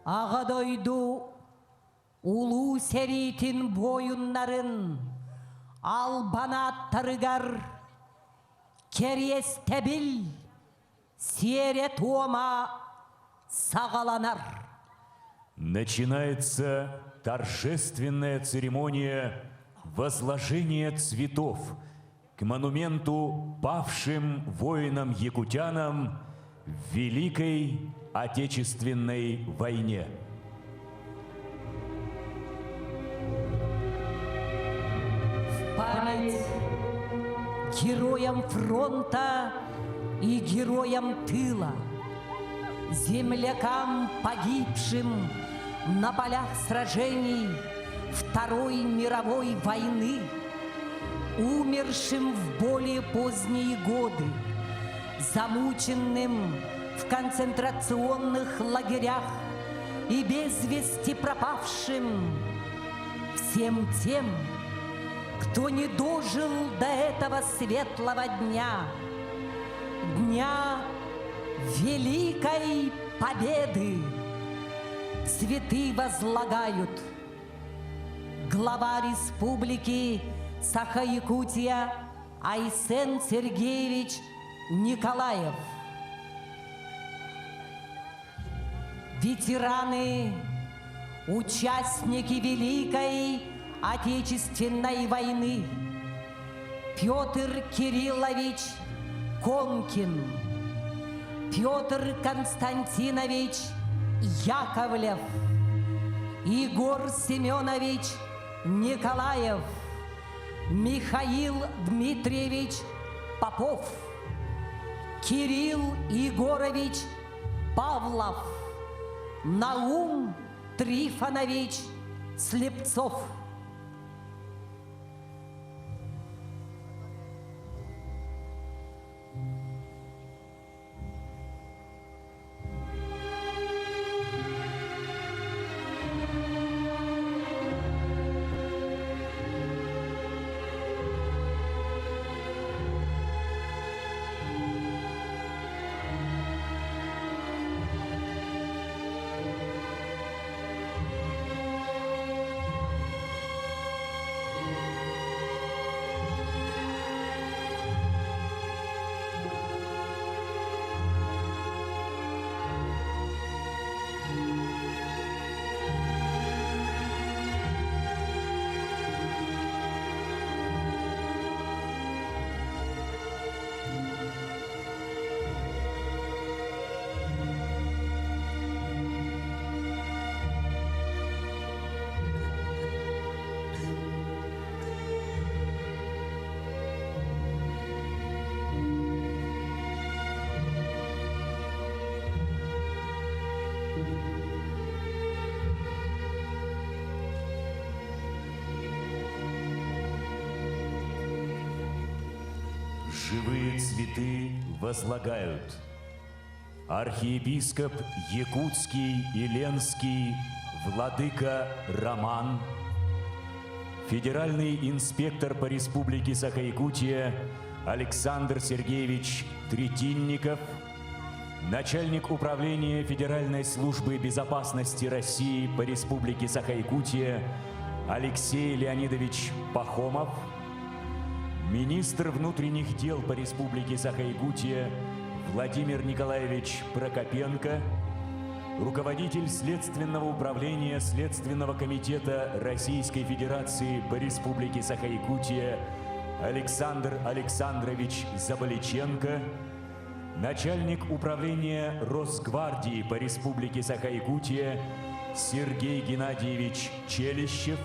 Ağadaydu ulu seritin boyunların al bana attırgar keriyestebil siyere tuğma сагаланар. Начинается торжественная церемония возложения цветов к монументу павшим воинам-якутянам в Великой Отечественной войне. память героям фронта и героям тыла, землякам, погибшим на полях сражений Второй мировой войны, умершим в более поздние годы, замученным в концентрационных лагерях и без вести пропавшим, всем тем, кто не дожил до этого светлого дня, дня Великой Победы, цветы возлагают глава Республики Саха-Якутия Айсен Сергеевич Николаев. Ветераны, участники Великой Отечественной войны Петр Кириллович Конкин, Петр Константинович Яковлев, Егор Семенович Николаев, Михаил Дмитриевич Попов, Кирилл Егорович Павлов, Наум Трифонович Слепцов. Живые цветы возлагают архиепископ Якутский и Ленский владыка Роман, федеральный инспектор по республике Саха-Якутия Александр Сергеевич Третинников, начальник управления Федеральной службы безопасности России по республике Саха-Якутия Алексей Леонидович Пахомов, министр внутренних дел по республике Саха-Якутия Владимир Николаевич Прокопенко, руководитель Следственного управления Следственного комитета Российской Федерации по республике Саха-Якутия Александр Александрович Заболиченко, начальник управления Росгвардии по республике Саха-Якутия Сергей Геннадьевич Челищев,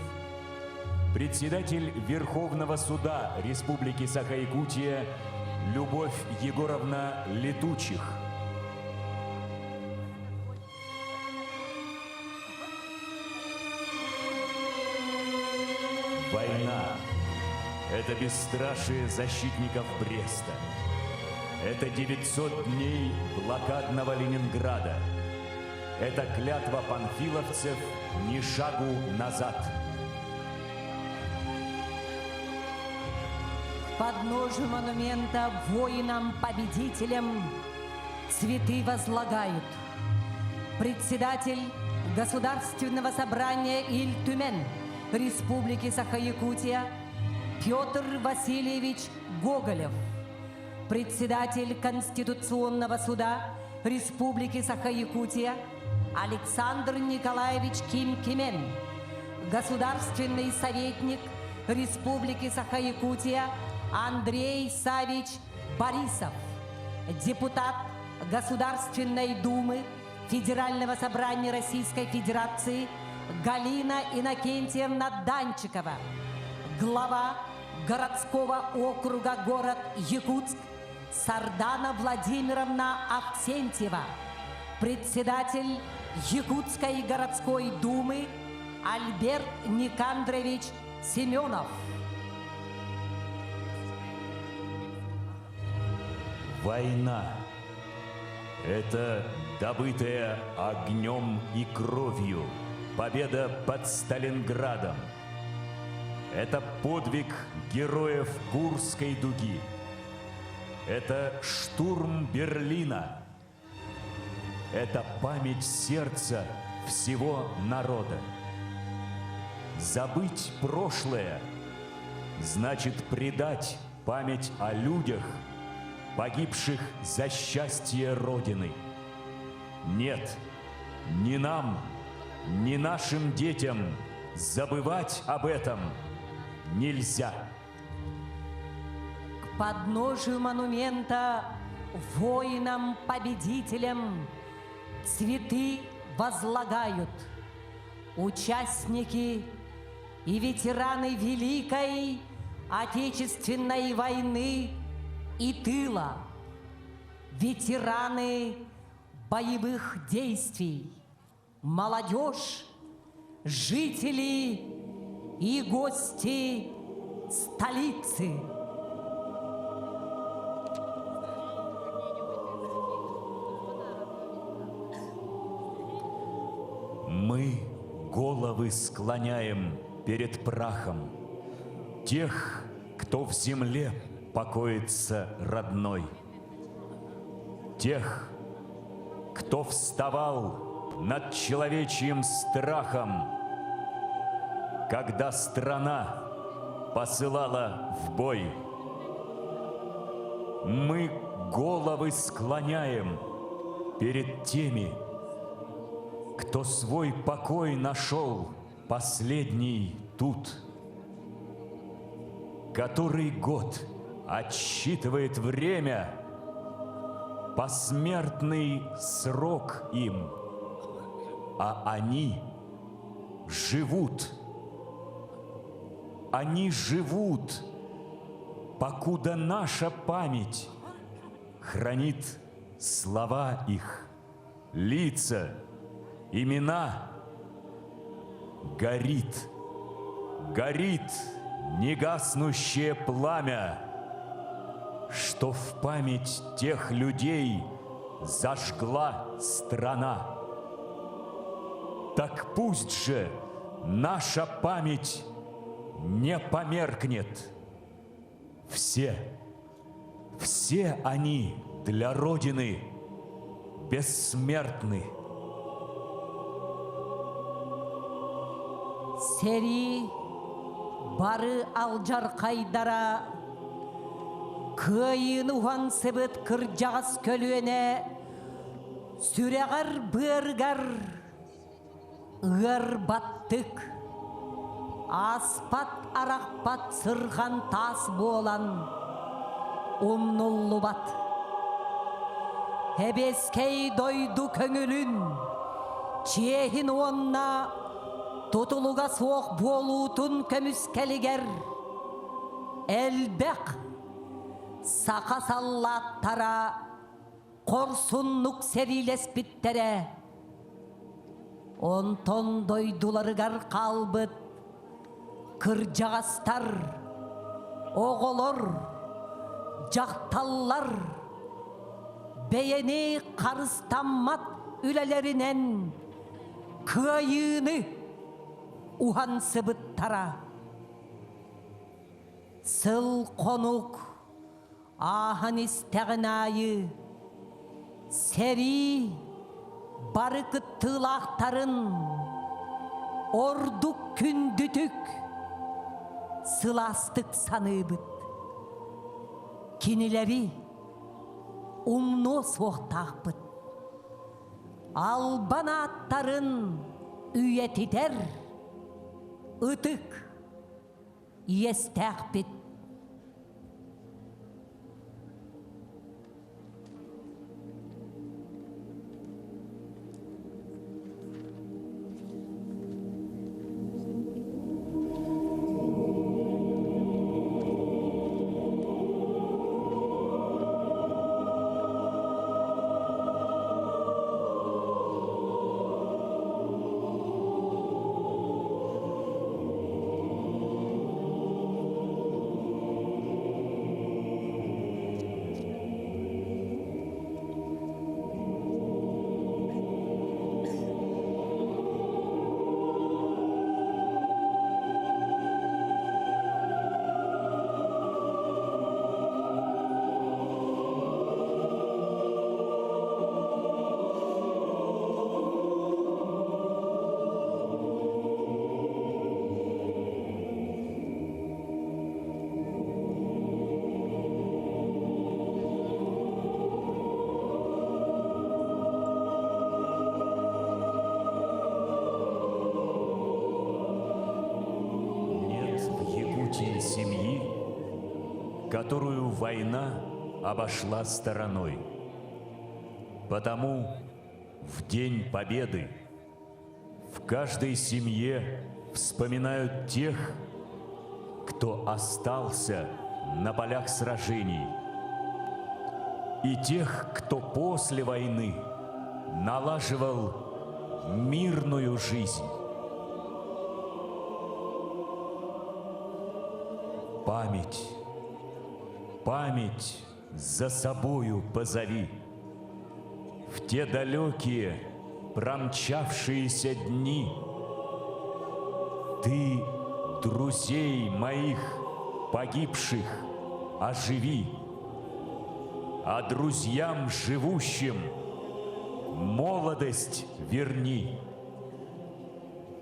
председатель Верховного суда Республики Саха-Якутия Любовь Егоровна Летучих. Война – это бесстрашие защитников Бреста. Это 900 дней блокадного Ленинграда. Это клятва панфиловцев ни шагу назад. Подножию монумента воинам-победителям цветы возлагают председатель Государственного собрания Иль-Тюмен Республики Саха-Якутия Петр Васильевич Гоголев, председатель Конституционного суда Республики Саха-Якутия Александр Николаевич Ким-Кимен, государственный советник Республики Саха-Якутия Андрей Савич Борисов, депутат Государственной Думы Федерального собрания Российской Федерации Галина Иннокентьевна Данчикова, глава городского округа город Якутск Сардана Владимировна Авксентьева, председатель Якутской городской думы Альберт Никандрович Семенов. Война – это добытая огнем и кровью победа под Сталинградом. Это подвиг героев Курской дуги. Это штурм Берлина. Это память сердца всего народа. Забыть прошлое значит предать память о людях, погибших за счастье Родины. Нет, ни нам, ни нашим детям забывать об этом нельзя. К подножию монумента воинам-победителям цветы возлагают участники и ветераны Великой Отечественной войны и тыла, ветераны боевых действий, молодежь, жители и гости столицы. Мы головы склоняем перед прахом тех, кто в земле покоится родной. Тех, кто вставал над человечьим страхом, когда страна посылала в бой. Мы головы склоняем перед теми, кто свой покой нашел последний тут. Который год отсчитывает время, посмертный срок им, а они живут. Они живут, покуда наша память хранит слова их, лица, имена. Горит, горит негаснущее пламя, что в память тех людей зажгла страна. Так пусть же наша память не померкнет. Все они для Родины бессмертны. Сери бары алжар қайдара, кыйын уған сыбыт кыржағыз көлуене, сүрәғар бұргар ығыр баттық, аспат арақпат сырған тас болан, умнуллу бат. Хебескей дойду көңілін, чехин онна, Тутулуга соқ болутун көміскелігер. Әлбәқ сақа саллаттара, қорсуннук серилес біттере. Онтон дойдуларыгар қалбыт, кыржағастар, оғылыр, жақталлар, бейені қарыстаммат үлелерінен күйіні ухан сыбыттара. Сыл қонук ахын істәғінайы, сәри барықы тылақтарын, ордук күндүтік, сыластық саны бұд. Кенелері умно соқтақ бұд. Албан аттарын үйетітер, ытык естәқ бет. семьи, которую война обошла стороной. Потому в День Победы в каждой семье вспоминают тех, кто остался на полях сражений, и тех, кто после войны налаживал мирную жизнь. Память, память за собою позови. В те далекие, промчавшиеся дни ты друзей моих погибших оживи, а друзьям живущим молодость верни.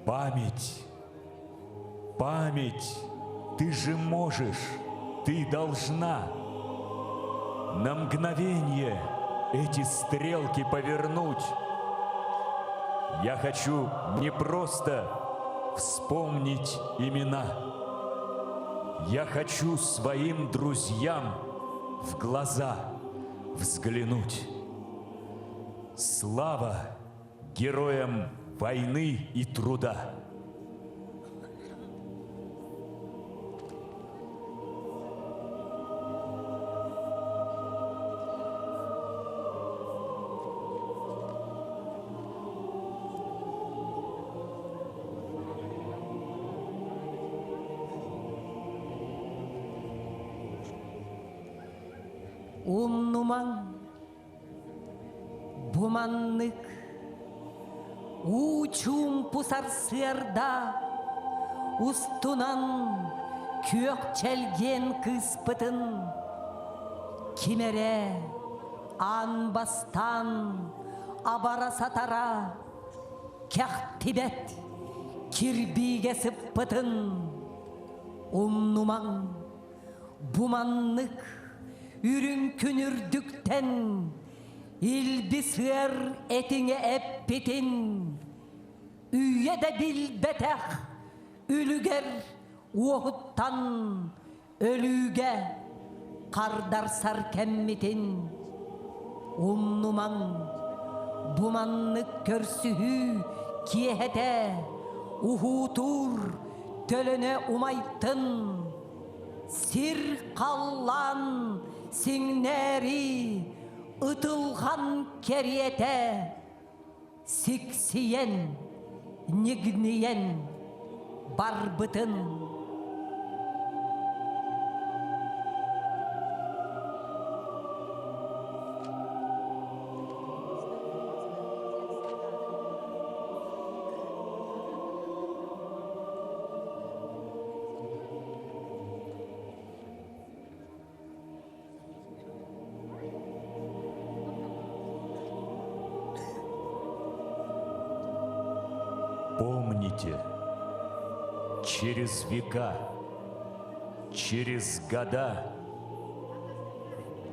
Память, память, ты же можешь, ты должна на мгновение эти стрелки повернуть. Я хочу не просто вспомнить имена. Я хочу своим друзьям в глаза взглянуть. Слава героям войны и труда! Умнуман, буманнык, учум пусарсырда, устунан көкчелген кыспытын, кимере, анбастан, абара сатара, кях тибет, кирбиге сыппытын, умнуман, буманнык, үрін күнірдіктен, илбісер етіңе әппетін, үйе де білбетәқ, үлігер оғыттан, өліге қардар сар кәмметін. Умнуман, буманнық көрсіхі киехете, ухутур төліне умайттын, сир қаллан сиңнери ытылған кериете, сиксиен, нигниен барбытын. Помните, через века, через года,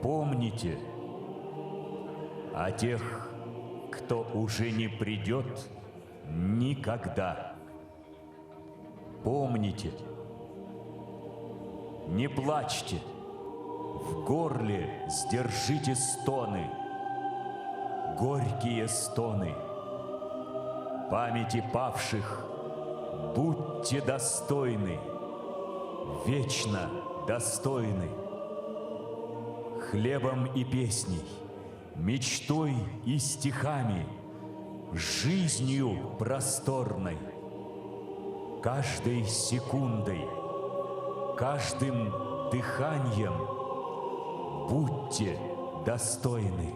помните о тех, кто уже не придет никогда. Помните, не плачьте, в горле сдержите стоны, горькие стоны. Памяти павших будьте достойны, вечно достойны. Хлебом и песней, мечтой и стихами, жизнью просторной, каждой секундой, каждым дыханием будьте достойны.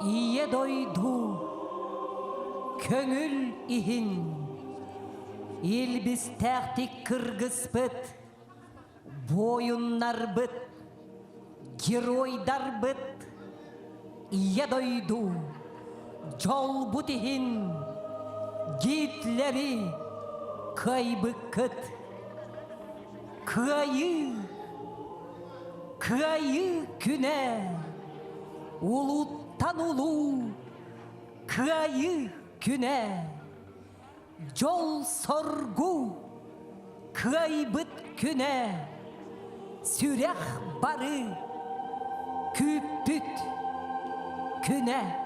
Ие дойду, көңіл ихин, елбіз тәқтік кіргіз біт, бойыннар біт, герой дарбыт, едойду, жол бутихин, Гитлери, кайбыкыт, кайы күне, улуттан улу, кайы күне, жол соргу, кайбыт күне, сүрях бары, күппүт күне.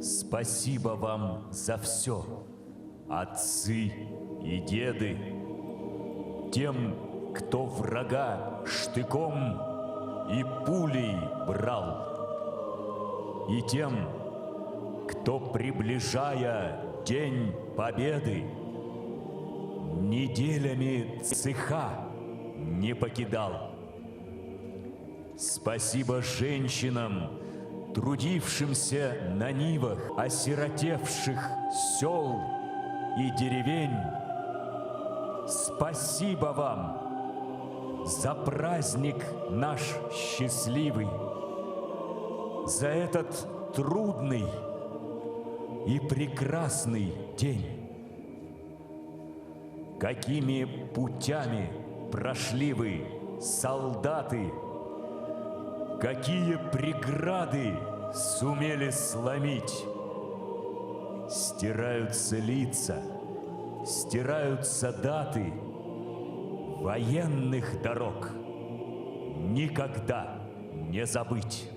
Спасибо вам за все, отцы и деды, тем, кто врага штыком и пулей брал, и тем, кто, приближая День Победы, неделями цеха не покидал. Спасибо женщинам, трудившимся на нивах осиротевших сел и деревень. Спасибо вам за праздник наш счастливый, за этот трудный и прекрасный день. Какими путями прошли вы, солдаты, какие преграды сумели сломить? Стираются лица, стираются даты военных дорог. Никогда не забыть.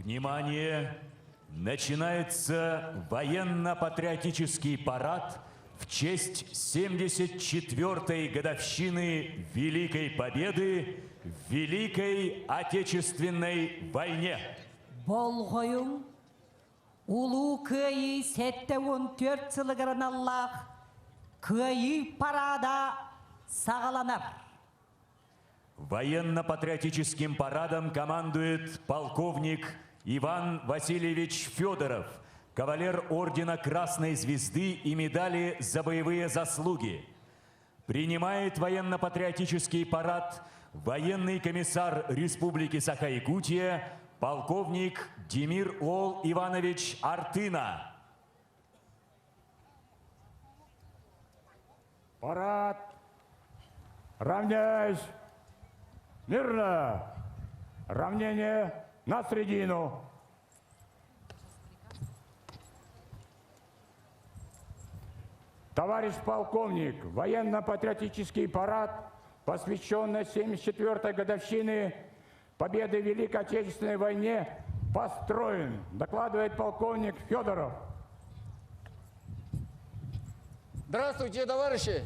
Внимание! Начинается военно-патриотический парад в честь 74-й годовщины Великой Победы в Великой Отечественной войне. Болгойың, улу күйі сәтті 14 жылығырын Аллах, күйі парада сағаланар. Военно-патриотическим парадом командует полковник Иван Васильевич Федоров, кавалер ордена Красной Звезды и медали за боевые заслуги. Принимает военно-патриотический парад военный комиссар Республики Саха-Якутия, полковник Демир Ол Иванович Артына. Парад! Равняйсь! Мирно! Равнение на средину! Товарищ полковник, военно-патриотический парад, посвященный 74-й годовщине Победы в Великой Отечественной войне, построен, докладывает полковник Федоров. Здравствуйте, товарищи!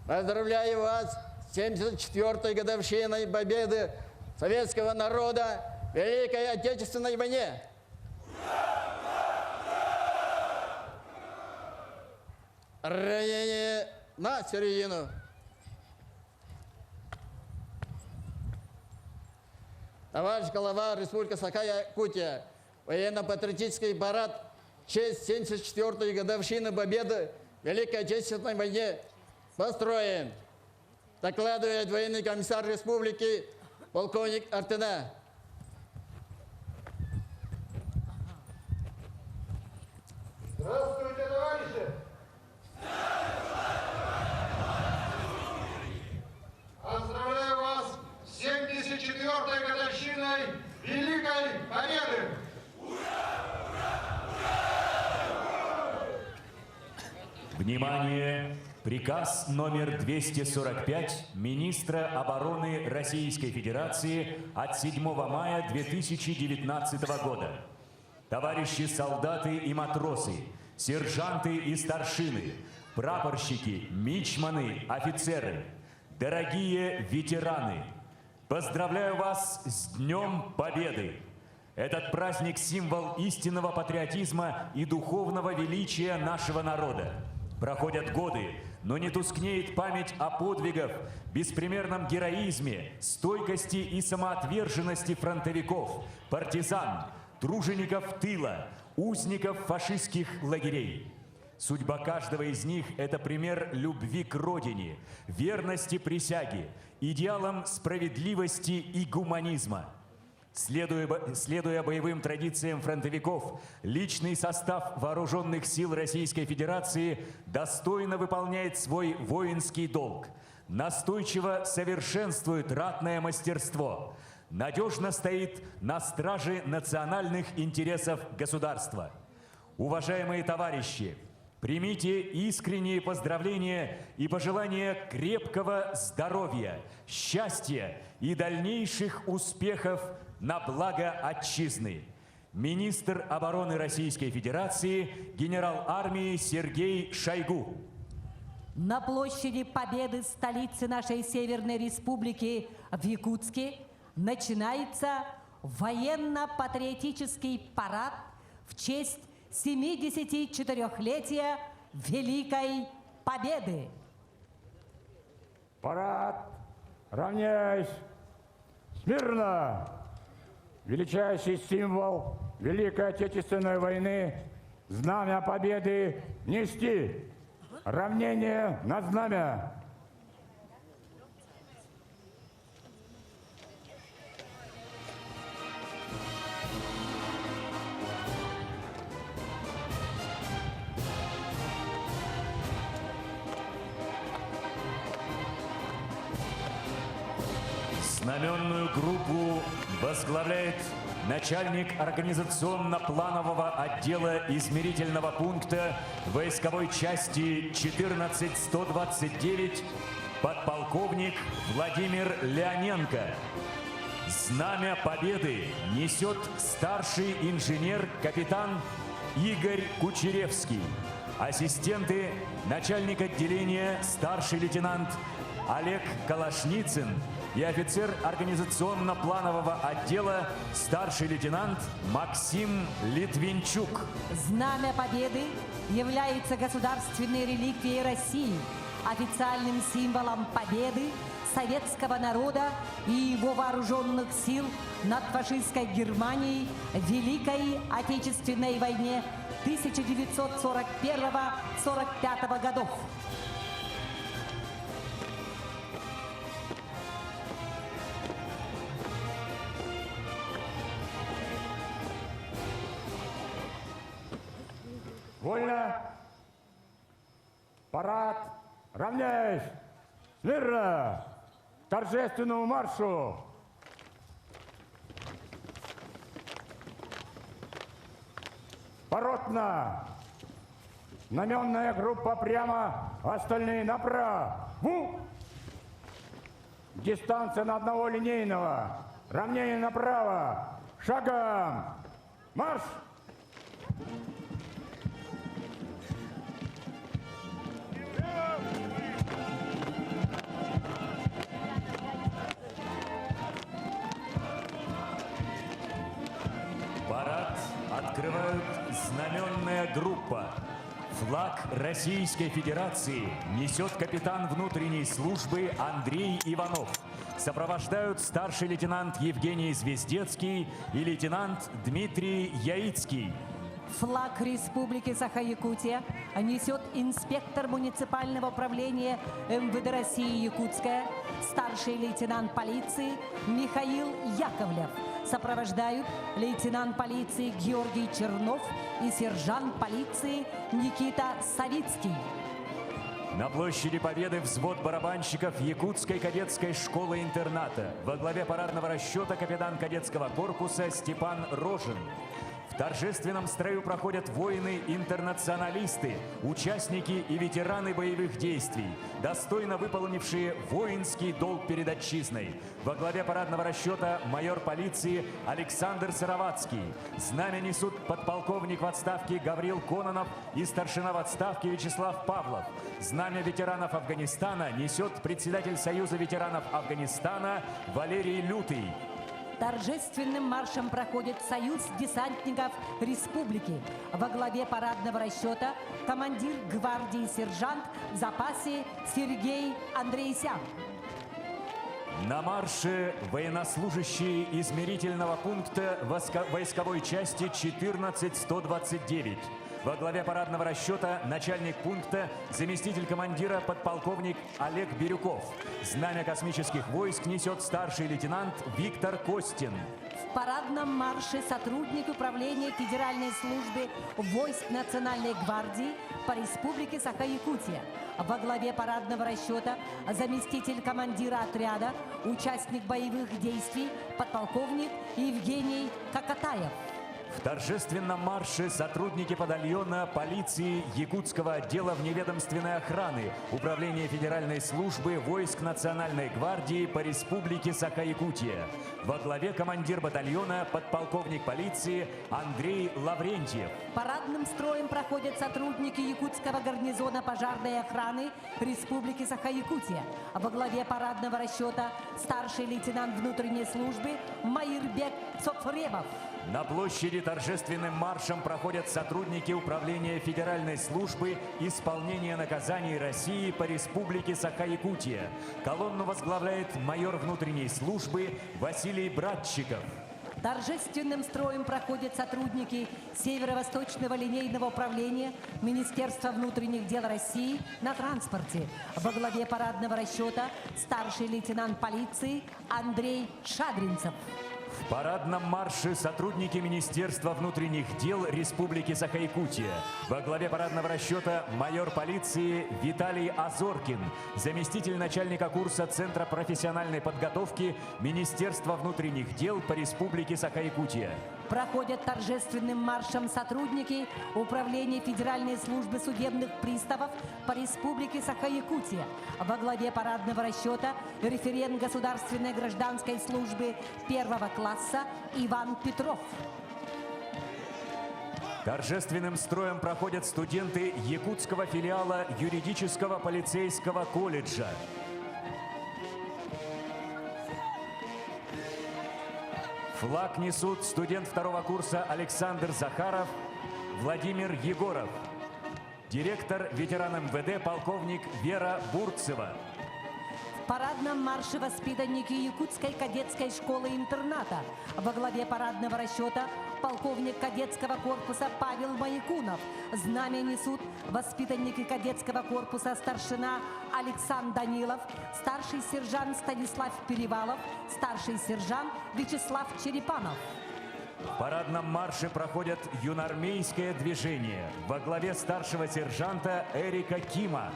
Поздравляю вас с 74-й годовщиной победы советского народа в Великой Отечественной войне. Ранение на середину. Товарищ глава Республики Саха-Якутия, военно-патриотический парад в честь 74-й годовщины победы в Великой Отечественной войне построен. Докладывает военный комиссар республики полковник Артына. Здравствуйте, товарищи! Поздравляю вас с 74-й годовщиной Великой Победы! Внимание! Приказ номер 245 министра обороны Российской Федерации от 7 мая 2019 года. Товарищи солдаты и матросы, сержанты и старшины, прапорщики, мичманы, офицеры, дорогие ветераны, поздравляю вас с Днем Победы! Этот праздник – символ истинного патриотизма и духовного величия нашего народа. Проходят годы, но не тускнеет память о подвигах, беспримерном героизме, стойкости и самоотверженности фронтовиков, партизан, тружеников тыла, узников фашистских лагерей. Судьба каждого из них – это пример любви к родине, верности присяге, идеалам справедливости и гуманизма. Следуя боевым традициям фронтовиков, личный состав вооруженных сил Российской Федерации достойно выполняет свой воинский долг, настойчиво совершенствует ратное мастерство, надежно стоит на страже национальных интересов государства. Уважаемые товарищи, примите искренние поздравления и пожелания крепкого здоровья, счастья и дальнейших успехов на благо отчизны. Министр обороны Российской Федерации, генерал армии Сергей Шойгу. На площади Победы, столицы нашей Северной Республики в Якутске, начинается военно-патриотический парад в честь 74-летия Великой Победы. Парад, равняйсь, смирно! Величайший символ Великой Отечественной войны – Знамя Победы нести. Равнение на знамя. Знаменную группу возглавляет начальник организационно-планового отдела измерительного пункта войсковой части 14129 подполковник Владимир Леоненко. Знамя Победы несет старший инженер-капитан Игорь Кучеревский. Ассистенты начальник отделения старший лейтенант Олег Калашницын и офицер организационно-планового отдела старший лейтенант Максим Литвинчук. Знамя Победы является государственной реликвией России, официальным символом победы советского народа и его вооруженных сил над фашистской Германией в Великой Отечественной войне 1941-1945 годов. Вольно! Парад! Равняйсь! Смирно! К торжественному маршу! Поротно! Знаменная группа прямо, остальные направо! Дистанция на одного линейного. Равнение направо. Шагом. Марш! Парад открывают знаменная группа. Флаг Российской Федерации несет капитан внутренней службы Андрей Иванов. Сопровождают старший лейтенант Евгений Звездецкий и лейтенант Дмитрий Яицкий. Флаг Республики Саха-Якутия несет инспектор муниципального управления МВД России Якутская, старший лейтенант полиции Михаил Яковлев. Сопровождают лейтенант полиции Георгий Чернов и сержант полиции Никита Савицкий. На площади Победы взвод барабанщиков Якутской кадетской школы-интерната. Во главе парадного расчета капитан кадетского корпуса Степан Рожин. В торжественном строю проходят воины-интернационалисты, участники и ветераны боевых действий, достойно выполнившие воинский долг перед отчизной. Во главе парадного расчета майор полиции Александр Сыроватский. Знамя несут подполковник в отставке Гаврил Кононов и старшина в отставке Вячеслав Павлов. Знамя ветеранов Афганистана несет председатель Союза ветеранов Афганистана Валерий Лютый. Торжественным маршем проходит Союз десантников Республики. Во главе парадного расчета командир гвардии сержант в запасе Сергей Андрейсян. На марше военнослужащие измерительного пункта войсковой части 14129. Во главе парадного расчета начальник пункта, заместитель командира подполковник Олег Бирюков. Знамя космических войск несет старший лейтенант Виктор Костин. В парадном марше сотрудник управления Федеральной службы войск Национальной гвардии по Республике Саха-Якутия. Во главе парадного расчета заместитель командира отряда, участник боевых действий, подполковник Евгений Кокотаев. В торжественном марше сотрудники батальона полиции Якутского отдела вневедомственной охраны Управления Федеральной службы войск Национальной гвардии по Республике Саха-Якутия. Во главе командир батальона подполковник полиции Андрей Лаврентьев. Парадным строем проходят сотрудники Якутского гарнизона пожарной охраны Республики Саха-Якутия. Во главе парадного расчета старший лейтенант внутренней службы Маирбек Софремов. На площади торжественным маршем проходят сотрудники Управления Федеральной службы исполнения наказаний России по Республике Саха-Якутия. Колонну возглавляет майор внутренней службы Василий Братчиков. Торжественным строем проходят сотрудники Северо-Восточного линейного управления Министерства внутренних дел России на транспорте. Во главе парадного расчета старший лейтенант полиции Андрей Шадринцев. В парадном марше сотрудники Министерства внутренних дел Республики Саха-Якутия. Во главе парадного расчета майор полиции Виталий Азоркин, заместитель начальника курса Центра профессиональной подготовки Министерства внутренних дел по Республике Саха-Якутия. Проходят торжественным маршем сотрудники Управления Федеральной службы судебных приставов по Республике Саха-Якутия. Во главе парадного расчета референт Государственной гражданской службы первого класса Иван Петров. Торжественным строем проходят студенты Якутского филиала юридического полицейского колледжа. Флаг несут студент второго курса Александр Захаров, Владимир Егоров. Директор ветеран МВД полковник Вера Бурцева. В парадном марше воспитанники Якутской кадетской школы-интерната. Во главе парадного расчета полковник кадетского корпуса Павел Маякунов. Знамя несут воспитанники кадетского корпуса старшина Александр Данилов, старший сержант Станислав Перевалов, старший сержант Вячеслав Черепанов. В парадном марше проходят юноармейское движение во главе старшего сержанта Эрика Кима.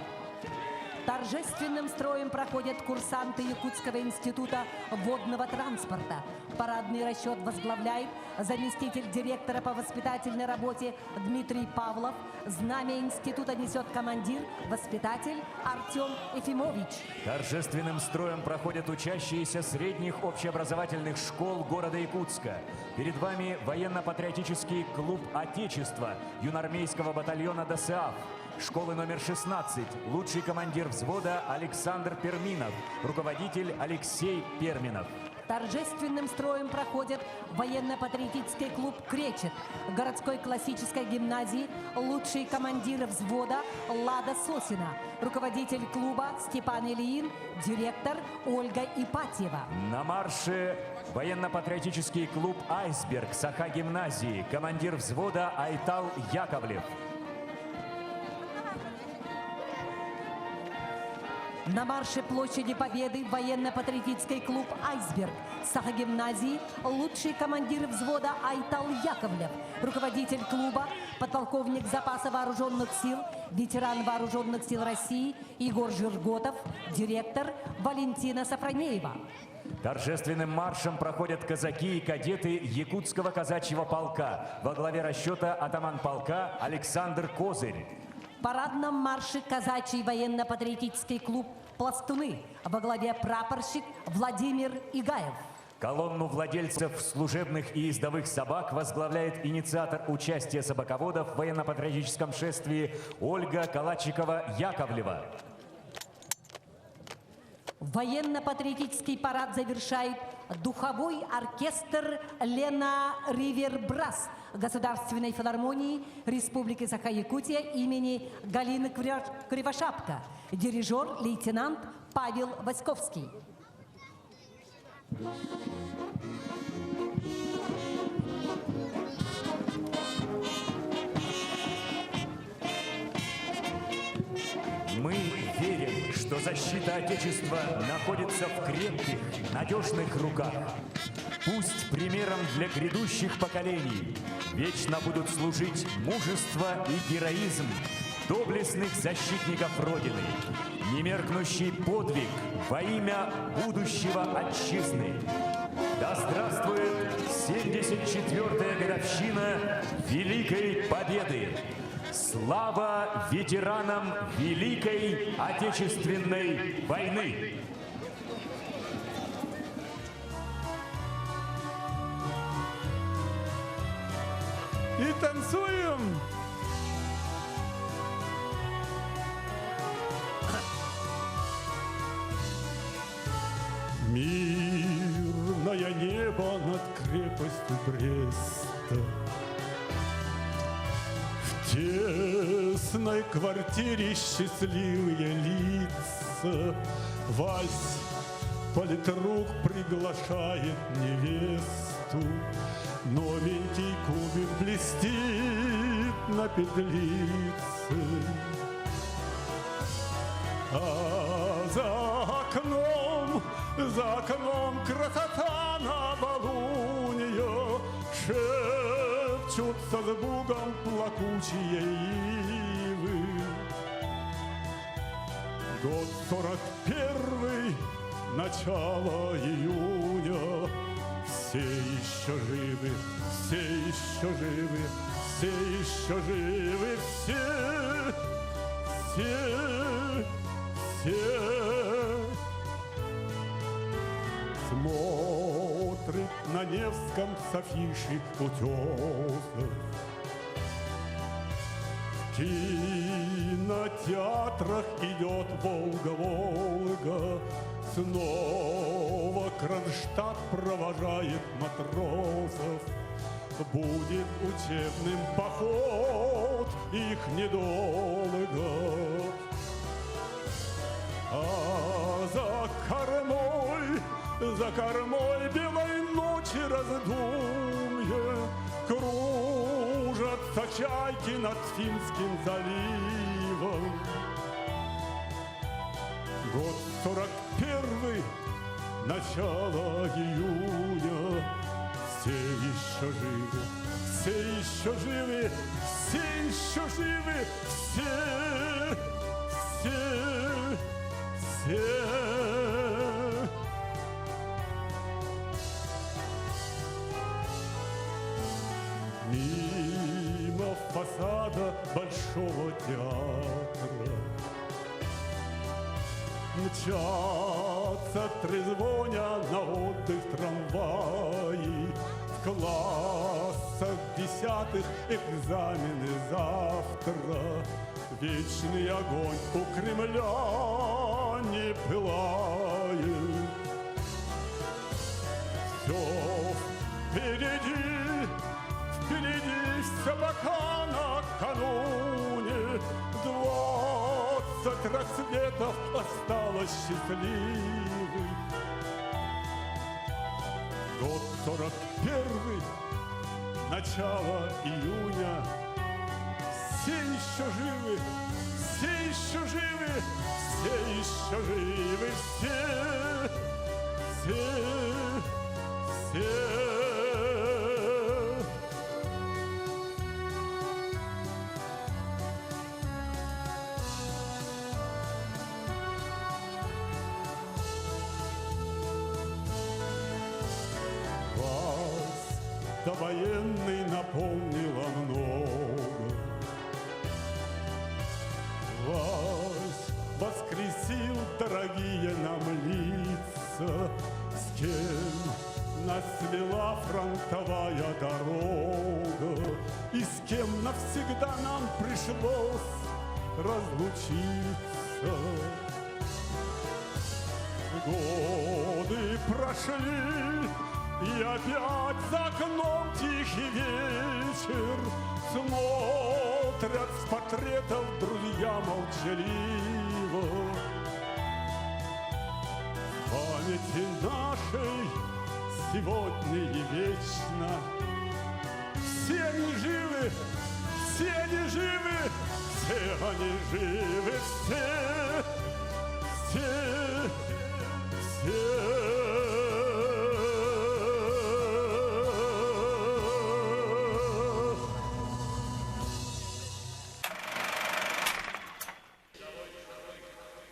Торжественным строем проходят курсанты Якутского института водного транспорта. Парадный расчет возглавляет заместитель директора по воспитательной работе Дмитрий Павлов. Знамя института несет командир, воспитатель Артем Ефимович. Торжественным строем проходят учащиеся средних общеобразовательных школ города Якутска. Перед вами военно-патриотический клуб «Отечество» юноармейского батальона ДОСААФ. Школы номер 16. Лучший командир взвода Александр Перминов. Руководитель Алексей Перминов. Торжественным строем проходит военно-патриотический клуб «Кречет» городской классической гимназии, лучший командир взвода Лада Сосина, руководитель клуба Степан Ильин, директор Ольга Ипатьева. На марше военно-патриотический клуб «Айсберг» Саха-гимназии, командир взвода Айтал Яковлев. На марше площади Победы военно-патриотический клуб «Айсберг» Саха-гимназии, лучший командир взвода Айтал Яковлев, руководитель клуба, подполковник запаса вооруженных сил, ветеран вооруженных сил России Егор Жирготов, директор Валентина Сафронеева. Торжественным маршем проходят казаки и кадеты Якутского казачьего полка. Во главе расчета атаман полка Александр Козырь. В парадном марше казачий военно-патриотический клуб «Пластуны». Во главе прапорщик Владимир Игаев. Колонну владельцев служебных и ездовых собак возглавляет инициатор участия собаководов в военно-патриотическом шествии Ольга Калачикова-Яковлева. Военно-патриотический парад завершает духовой оркестр «Лена Ривербрас» Государственной филармонии Республики Саха-Якутия имени Галины Кривошапко. Дирижер лейтенант Павел Васьковский. Мы верим, что защита Отечества находится в крепких, надежных руках. Пусть примером для грядущих поколений вечно будут служить мужество и героизм доблестных защитников Родины, немеркнущий подвиг во имя будущего Отчизны. Да здравствует 74-я годовщина Великой Победы! Слава ветеранам Великой Отечественной войны! И танцуем! Мирное небо над крепостью Бреста. В тесной квартире счастливые лица. Вась политрук приглашает невесту. Новенький кубик блестит на петлице. А за окном красота новолунья. Шепчутся с Бугом плакучие ивы. Год 41, начало июня. Все еще живы, все еще живы, все еще живы, все. Смотрит на Невском с афиши утесов. В кинотеатрах идет Волга-Волга. Снова Кронштадт провожает матросов. Будет учебным поход их недолго. А за кормой белой ночи раздумье кружатся чайки над Финским заливом. Год 41, начало июня. Все еще живы, все еще живы, все еще живы, все. Большого театра. Мчатся трезвоня на отдых трамваи, в классах 10-х экзамены завтра. Вечный огонь у Кремля не пылает. Все впереди, впереди все пока накануне. 20 рассветов осталось счастливых. Год 41, начало июня. Все еще живы, все еще живы, все еще живы, все. Вас довоенный наполнило много. Вас воскресил дорогие нам лица, с кем нас свела фронтовая дорога, и с кем навсегда нам пришлось разлучиться. Годы прошли, и опять за окном тихий вечер. Смотрят с портретов друзья молчаливо. В памяти нашей сегодня и вечно все они живы, все они живы, все они живы, все.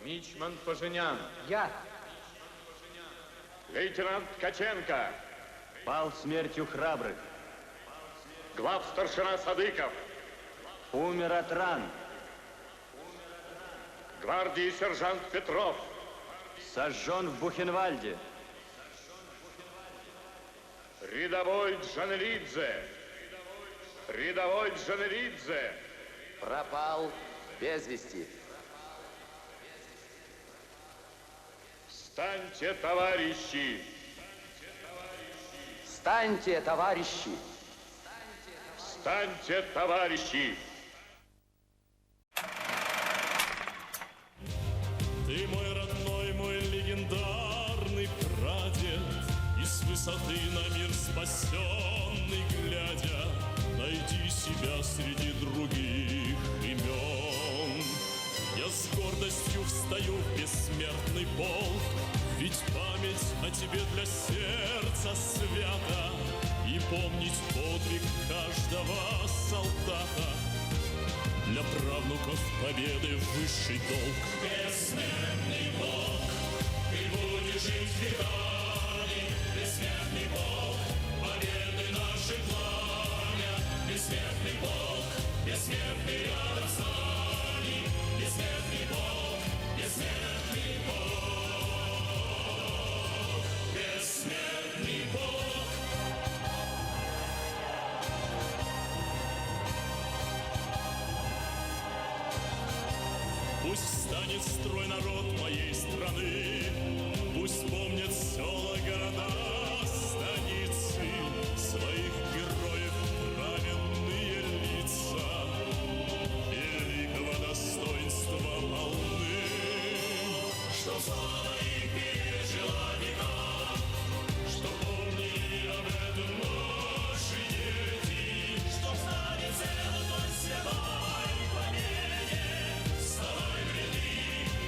Мичман Поженян. Я. Лейтенант Ткаченко. Пал смертью храбрых. Главстаршина Садыков. Умер от ран. Гвардии сержант Петров. Сожжен в Бухенвальде. Рядовой Джанелидзе. Рядовой Джанелидзе. Пропал без вести. Встаньте, товарищи! Встаньте, товарищи! Встаньте, товарищи! Ты мой родной, мой легендарный прадед, и с высоты на мир спасенный глядя, найди себя среди других имен. Я с гордостью встаю в бессмертный полк, ведь память о тебе для сердца свята, и помнить подвиг каждого солдата для правнуков победы высший долг. Бессмертный полк, ты будешь жить веками. Бессмертный полк, победы наши пламя. Бессмертный полк, бессмертный рядом с нами. Бессмертный полк, бессмертный полк. Бессмертный полк. Пусть встанет в строй народ моей страны, пусть помнят села, города, станицы, своих героев праведные лица, великого достоинства волны, что слава их пережила века, что помнили об этом наши дети, что знали целой святой победе. Вставай в ряды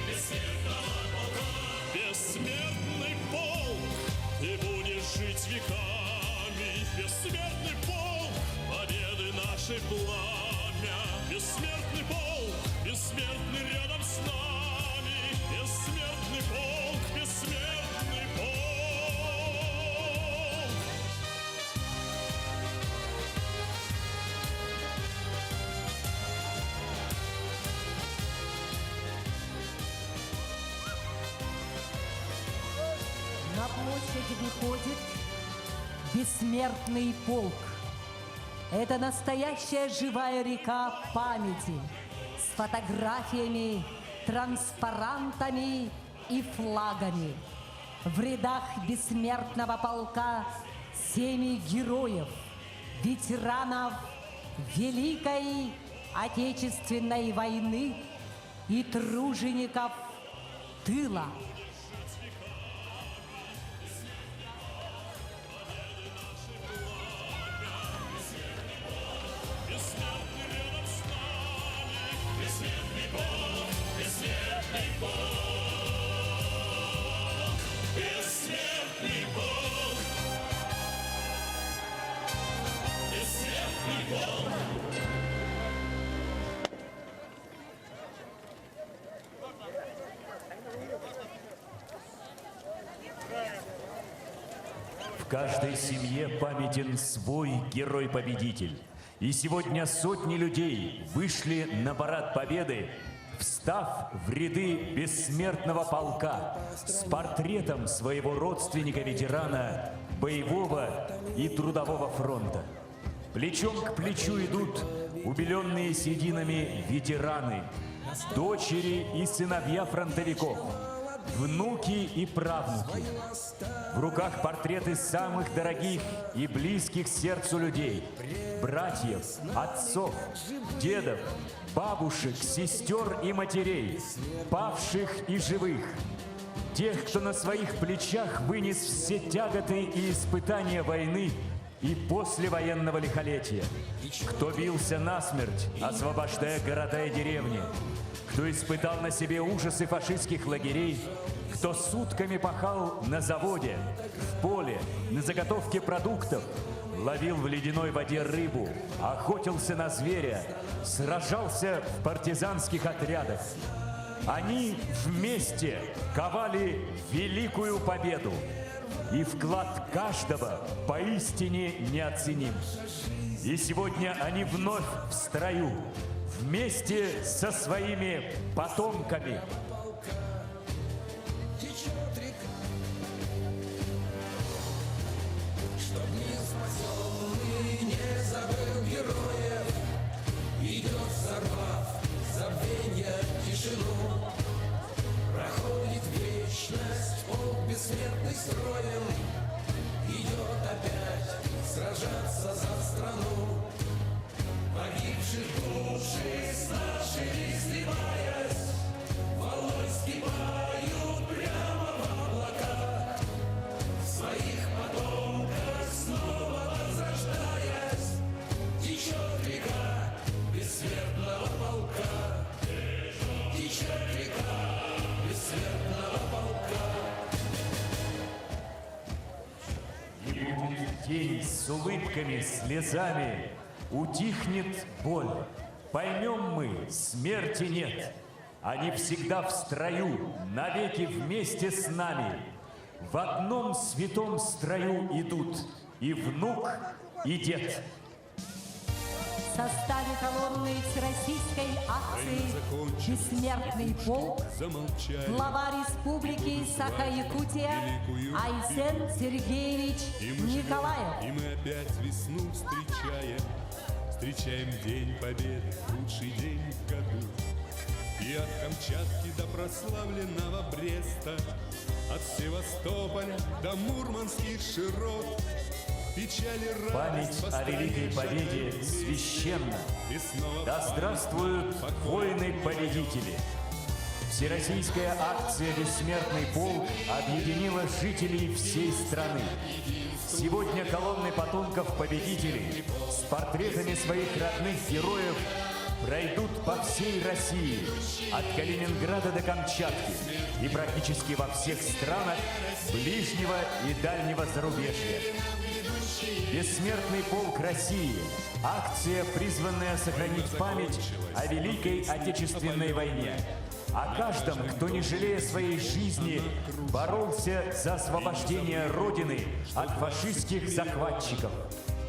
бессмертного полка. Бессмертный полк, ты будешь жить веками. Бессмертный полк, победы нашей пламя. Бессмертный полк, бессмертный рядом с нами. Бессмертный полк, бессмертный полк. площадь выходит бессмертный полк. Это настоящая живая река памяти с фотографиями, транспарантами и флагами. В рядах бессмертного полка семьи героев, ветеранов Великой Отечественной войны и тружеников тыла. В каждой семье памятен свой герой-победитель. И сегодня сотни людей вышли на парад Победы, встав в ряды бессмертного полка с портретом своего родственника-ветерана боевого и трудового фронта. Плечом к плечу идут убеленные сединами ветераны, дочери и сыновья фронтовиков, внуки и правнуки. В руках портреты самых дорогих и близких сердцу людей, братьев, отцов, дедов, бабушек, сестер и матерей, павших и живых, тех, кто на своих плечах вынес все тяготы и испытания войны и послевоенного лихолетия, кто бился насмерть, освобождая города и деревни, кто испытал на себе ужасы фашистских лагерей, кто сутками пахал на заводе, в поле, на заготовке продуктов, ловил в ледяной воде рыбу, охотился на зверя, сражался в партизанских отрядах. Они вместе ковали великую победу, и вклад каждого поистине неоценим. И сегодня они вновь в строю, вместе со своими потомками. Чтоб не спасенный не забыл героев, идет, взорвав забвенье, тишину. Проходит вечность, полк бессмертный строем, идет опять сражаться за страну. Погибших души с нашими сливаясь, волной скипают прямо в облака. Своих потомках снова возрождаясь, течет река бессмертного полка. Течет река бессмертного полка. И будет день с улыбками, слезами, утихнет боль. Поймем мы, смерти нет. Они всегда в строю, навеки вместе с нами. В одном святом строю идут и внук, и дед. В составе колонны всероссийской акции «Бессмертный полк» глава республики Саха-Якутия Айсен Сергеевич Николаев. И мы опять весну встречаем День Победы, лучший день в году. И от Камчатки до прославленного Бреста, от Севастополя до Мурманских широт, Память о Великой Победе священна. Да здравствуют воины-победители! Всероссийская акция «Бессмертный полк» объединила жителей всей страны. Сегодня колонны потомков победителей с портретами своих родных героев пройдут по всей России, от Калининграда до Камчатки и практически во всех странах ближнего и дальнего зарубежья. «Бессмертный полк России» – акция, призванная сохранить память о Великой Отечественной войне, о каждом, кто, не жалея своей жизни, боролся за освобождение Родины от фашистских захватчиков.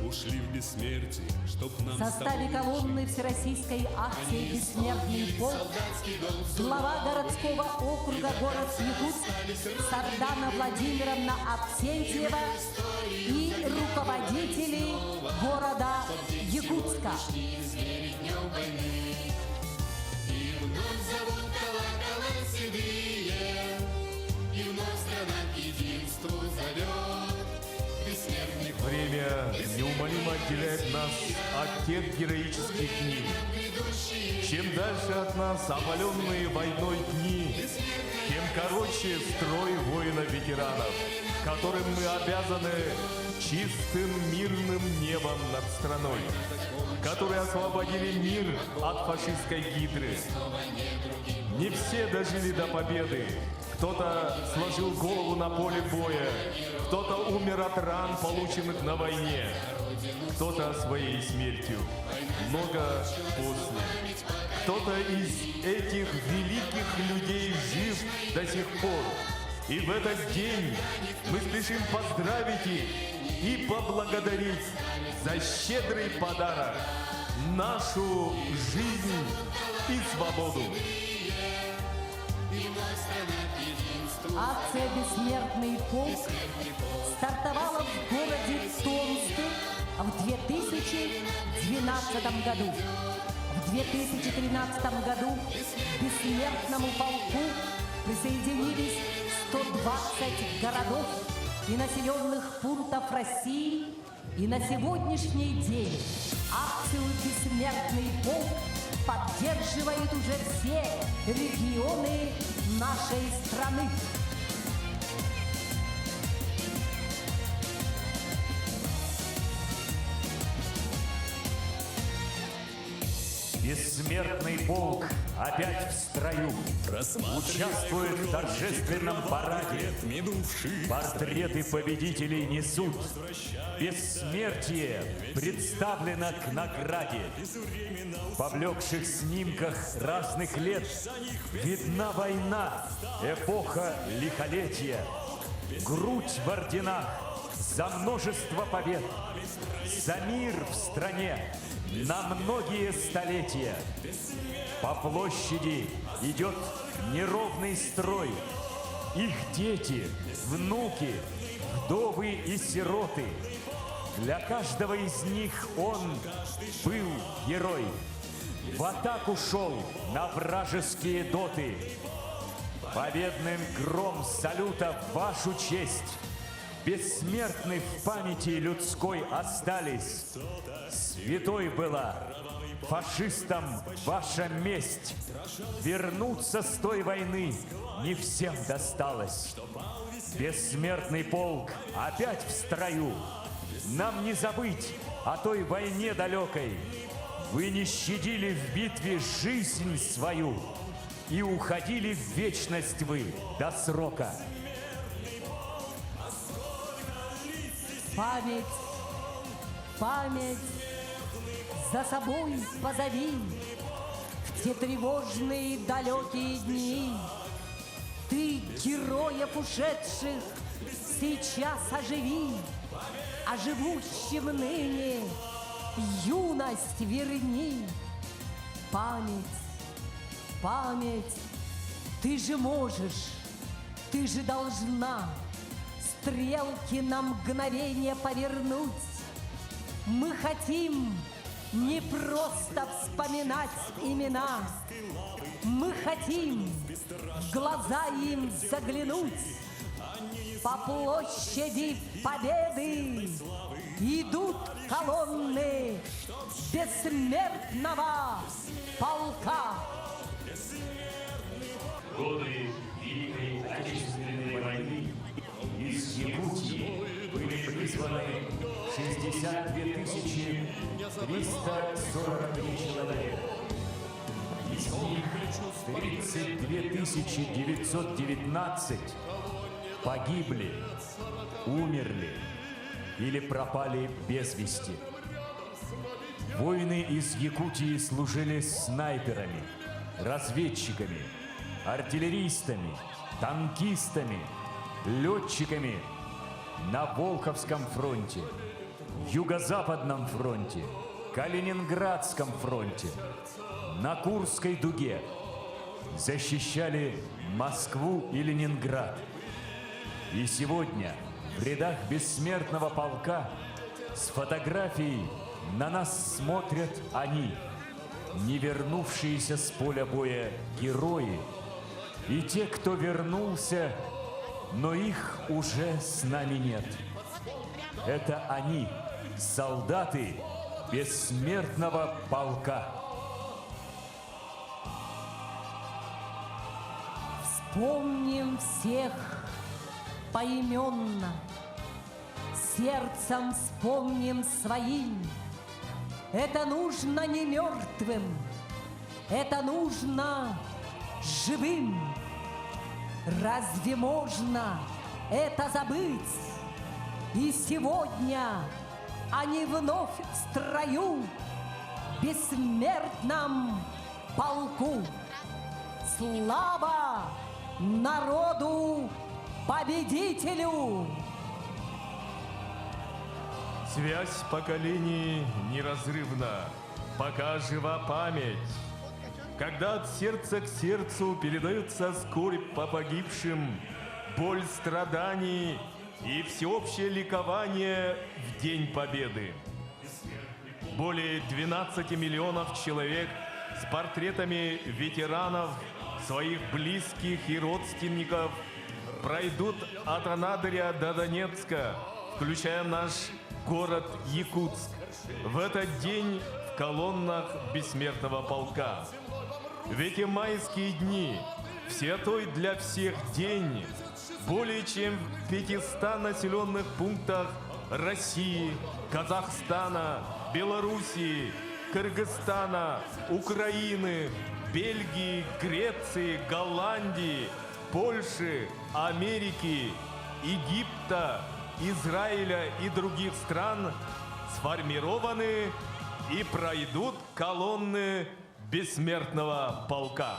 ушли в бессмертие, чтоб нам В составе колонны Всероссийской акции «Бессмертный полк» глава городского округа город Якутск Сардана Владимировна Авксентьева и руководители города Якутска. Время неумолимо отделяет нас от тех героических дней. Чем дальше от нас опаленные войной дни, тем короче строй воинов-ветеранов, которым мы обязаны чистым мирным небом над страной, которые освободили мир от фашистской гидры. Не все дожили до победы. Кто-то сложил голову на поле боя, кто-то умер от ран, полученных на войне, кто-то своей смертью, много после. Кто-то из этих великих людей жив до сих пор. И в этот день мы спешим поздравить их и поблагодарить за щедрый подарок – нашу жизнь и свободу. Акция «Бессмертный полк» стартовала в городе Томске в 2012 году. В 2013 году к «Бессмертному полку» присоединились 120 городов и населенных пунктов России. И на сегодняшний день акцию «Бессмертный полк» поддерживают уже все регионы нашей страны. Бессмертный полк опять в строю. Участвует в торжественном параде. Портреты победителей несут. Бессмертие представлено к награде. В поблекших снимках разных лет видна война, эпоха лихолетия. Грудь в орденах за множество побед, за мир в стране на многие столетия. По площади идет неровный строй. Их дети, внуки, вдовы и сироты. Для каждого из них он был герой. В атаку шел на вражеские доты. Победным гром салюта в вашу честь. Бессмертны в памяти людской остались. Святой была фашистам ваша месть. Вернуться с той войны не всем досталось. Бессмертный полк опять в строю. Нам не забыть о той войне далекой. Вы не щадили в битве жизнь свою, и уходили в вечность вы до срока. Память, память за собой позови в те тревожные далекие дни. Ты героев ушедших сейчас оживи, а живущим ныне юность верни. Память, память, ты же можешь, ты же должна стрелки на мгновение повернуть. Мы хотим не просто вспоминать имена, мы хотим в глаза им заглянуть. По площади Победы идут колонны бессмертного полка. Годы Великой Отечественной войны из Якутии были призваны 62 343 человека. Из них 32 919 погибли, умерли или пропали без вести. Воины из Якутии служили снайперами, разведчиками, артиллеристами, танкистами, летчиками на Волховском фронте, Юго-Западном фронте, Калининградском фронте, на Курской дуге. Защищали Москву и Ленинград. И сегодня в рядах бессмертного полка с фотографией на нас смотрят они, не вернувшиеся с поля боя герои, и те, кто вернулся, но их уже с нами нет. Это они, солдаты бессмертного полка. Вспомним всех поименно, сердцем вспомним своим. Это нужно не мертвым, это нужно живым. Разве можно это забыть? И сегодня они вновь в строю, бессмертном полку. Слава народу победителю! Связь поколений неразрывна, пока жива память. Когда от сердца к сердцу передается скорбь по погибшим, боль страданий и всеобщее ликование в День Победы. Более 12 миллионов человек с портретами ветеранов, своих близких и родственников пройдут от Анадыря до Донецка, включая наш город Якутск, в этот день в колоннах бессмертного полка. В эти майские дни, в святой для всех день, более чем в 500 населенных пунктах России, Казахстана, Белоруссии, Кыргызстана, Украины, Бельгии, Греции, Голландии, Польши, Америки, Египта, Израиля и других стран сформированы и пройдут колонны бессмертного полка.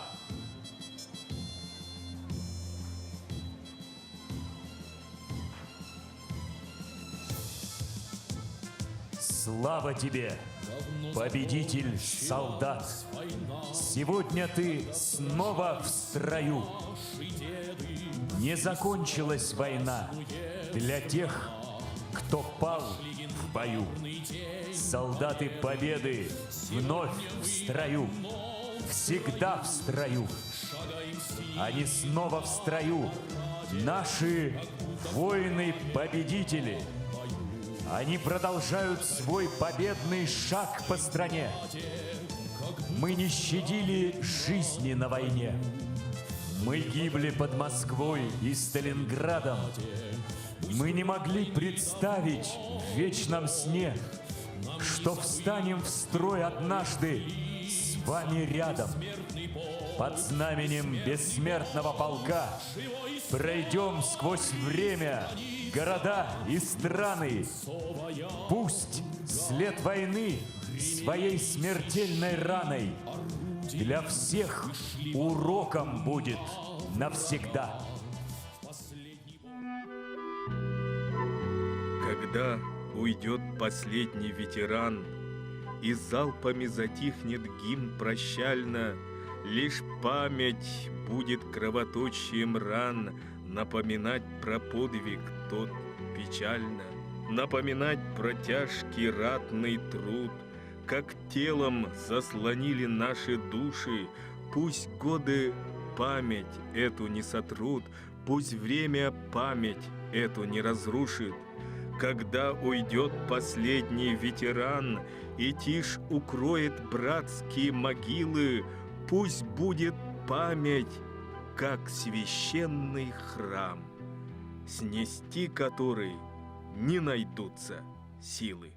Слава тебе, победитель солдат! Сегодня ты снова в строю. Не закончилась война для тех, кто пал в бою. Солдаты Победы вновь в строю, всегда в строю. Они снова в строю, наши воины-победители. Они продолжают свой победный шаг по стране. Мы не щадили жизни на войне. Мы гибли под Москвой и Сталинградом. Мы не могли представить в вечном сне, что встанем в строй однажды с вами рядом. Под знаменем бессмертного полка пройдем сквозь время, города и страны. Пусть след войны своей смертельной раной для всех уроком будет навсегда. Когда уйдет последний ветеран, и залпами затихнет гимн прощально, лишь память будет кровоточием ран напоминать про подвиг тот печально, напоминать про тяжкий ратный труд, как телом заслонили наши души. Пусть годы память эту не сотрут, пусть время память эту не разрушит. Когда уйдет последний ветеран, и тишь укроет братские могилы, пусть будет память, как священный храм, снести который не найдутся силы.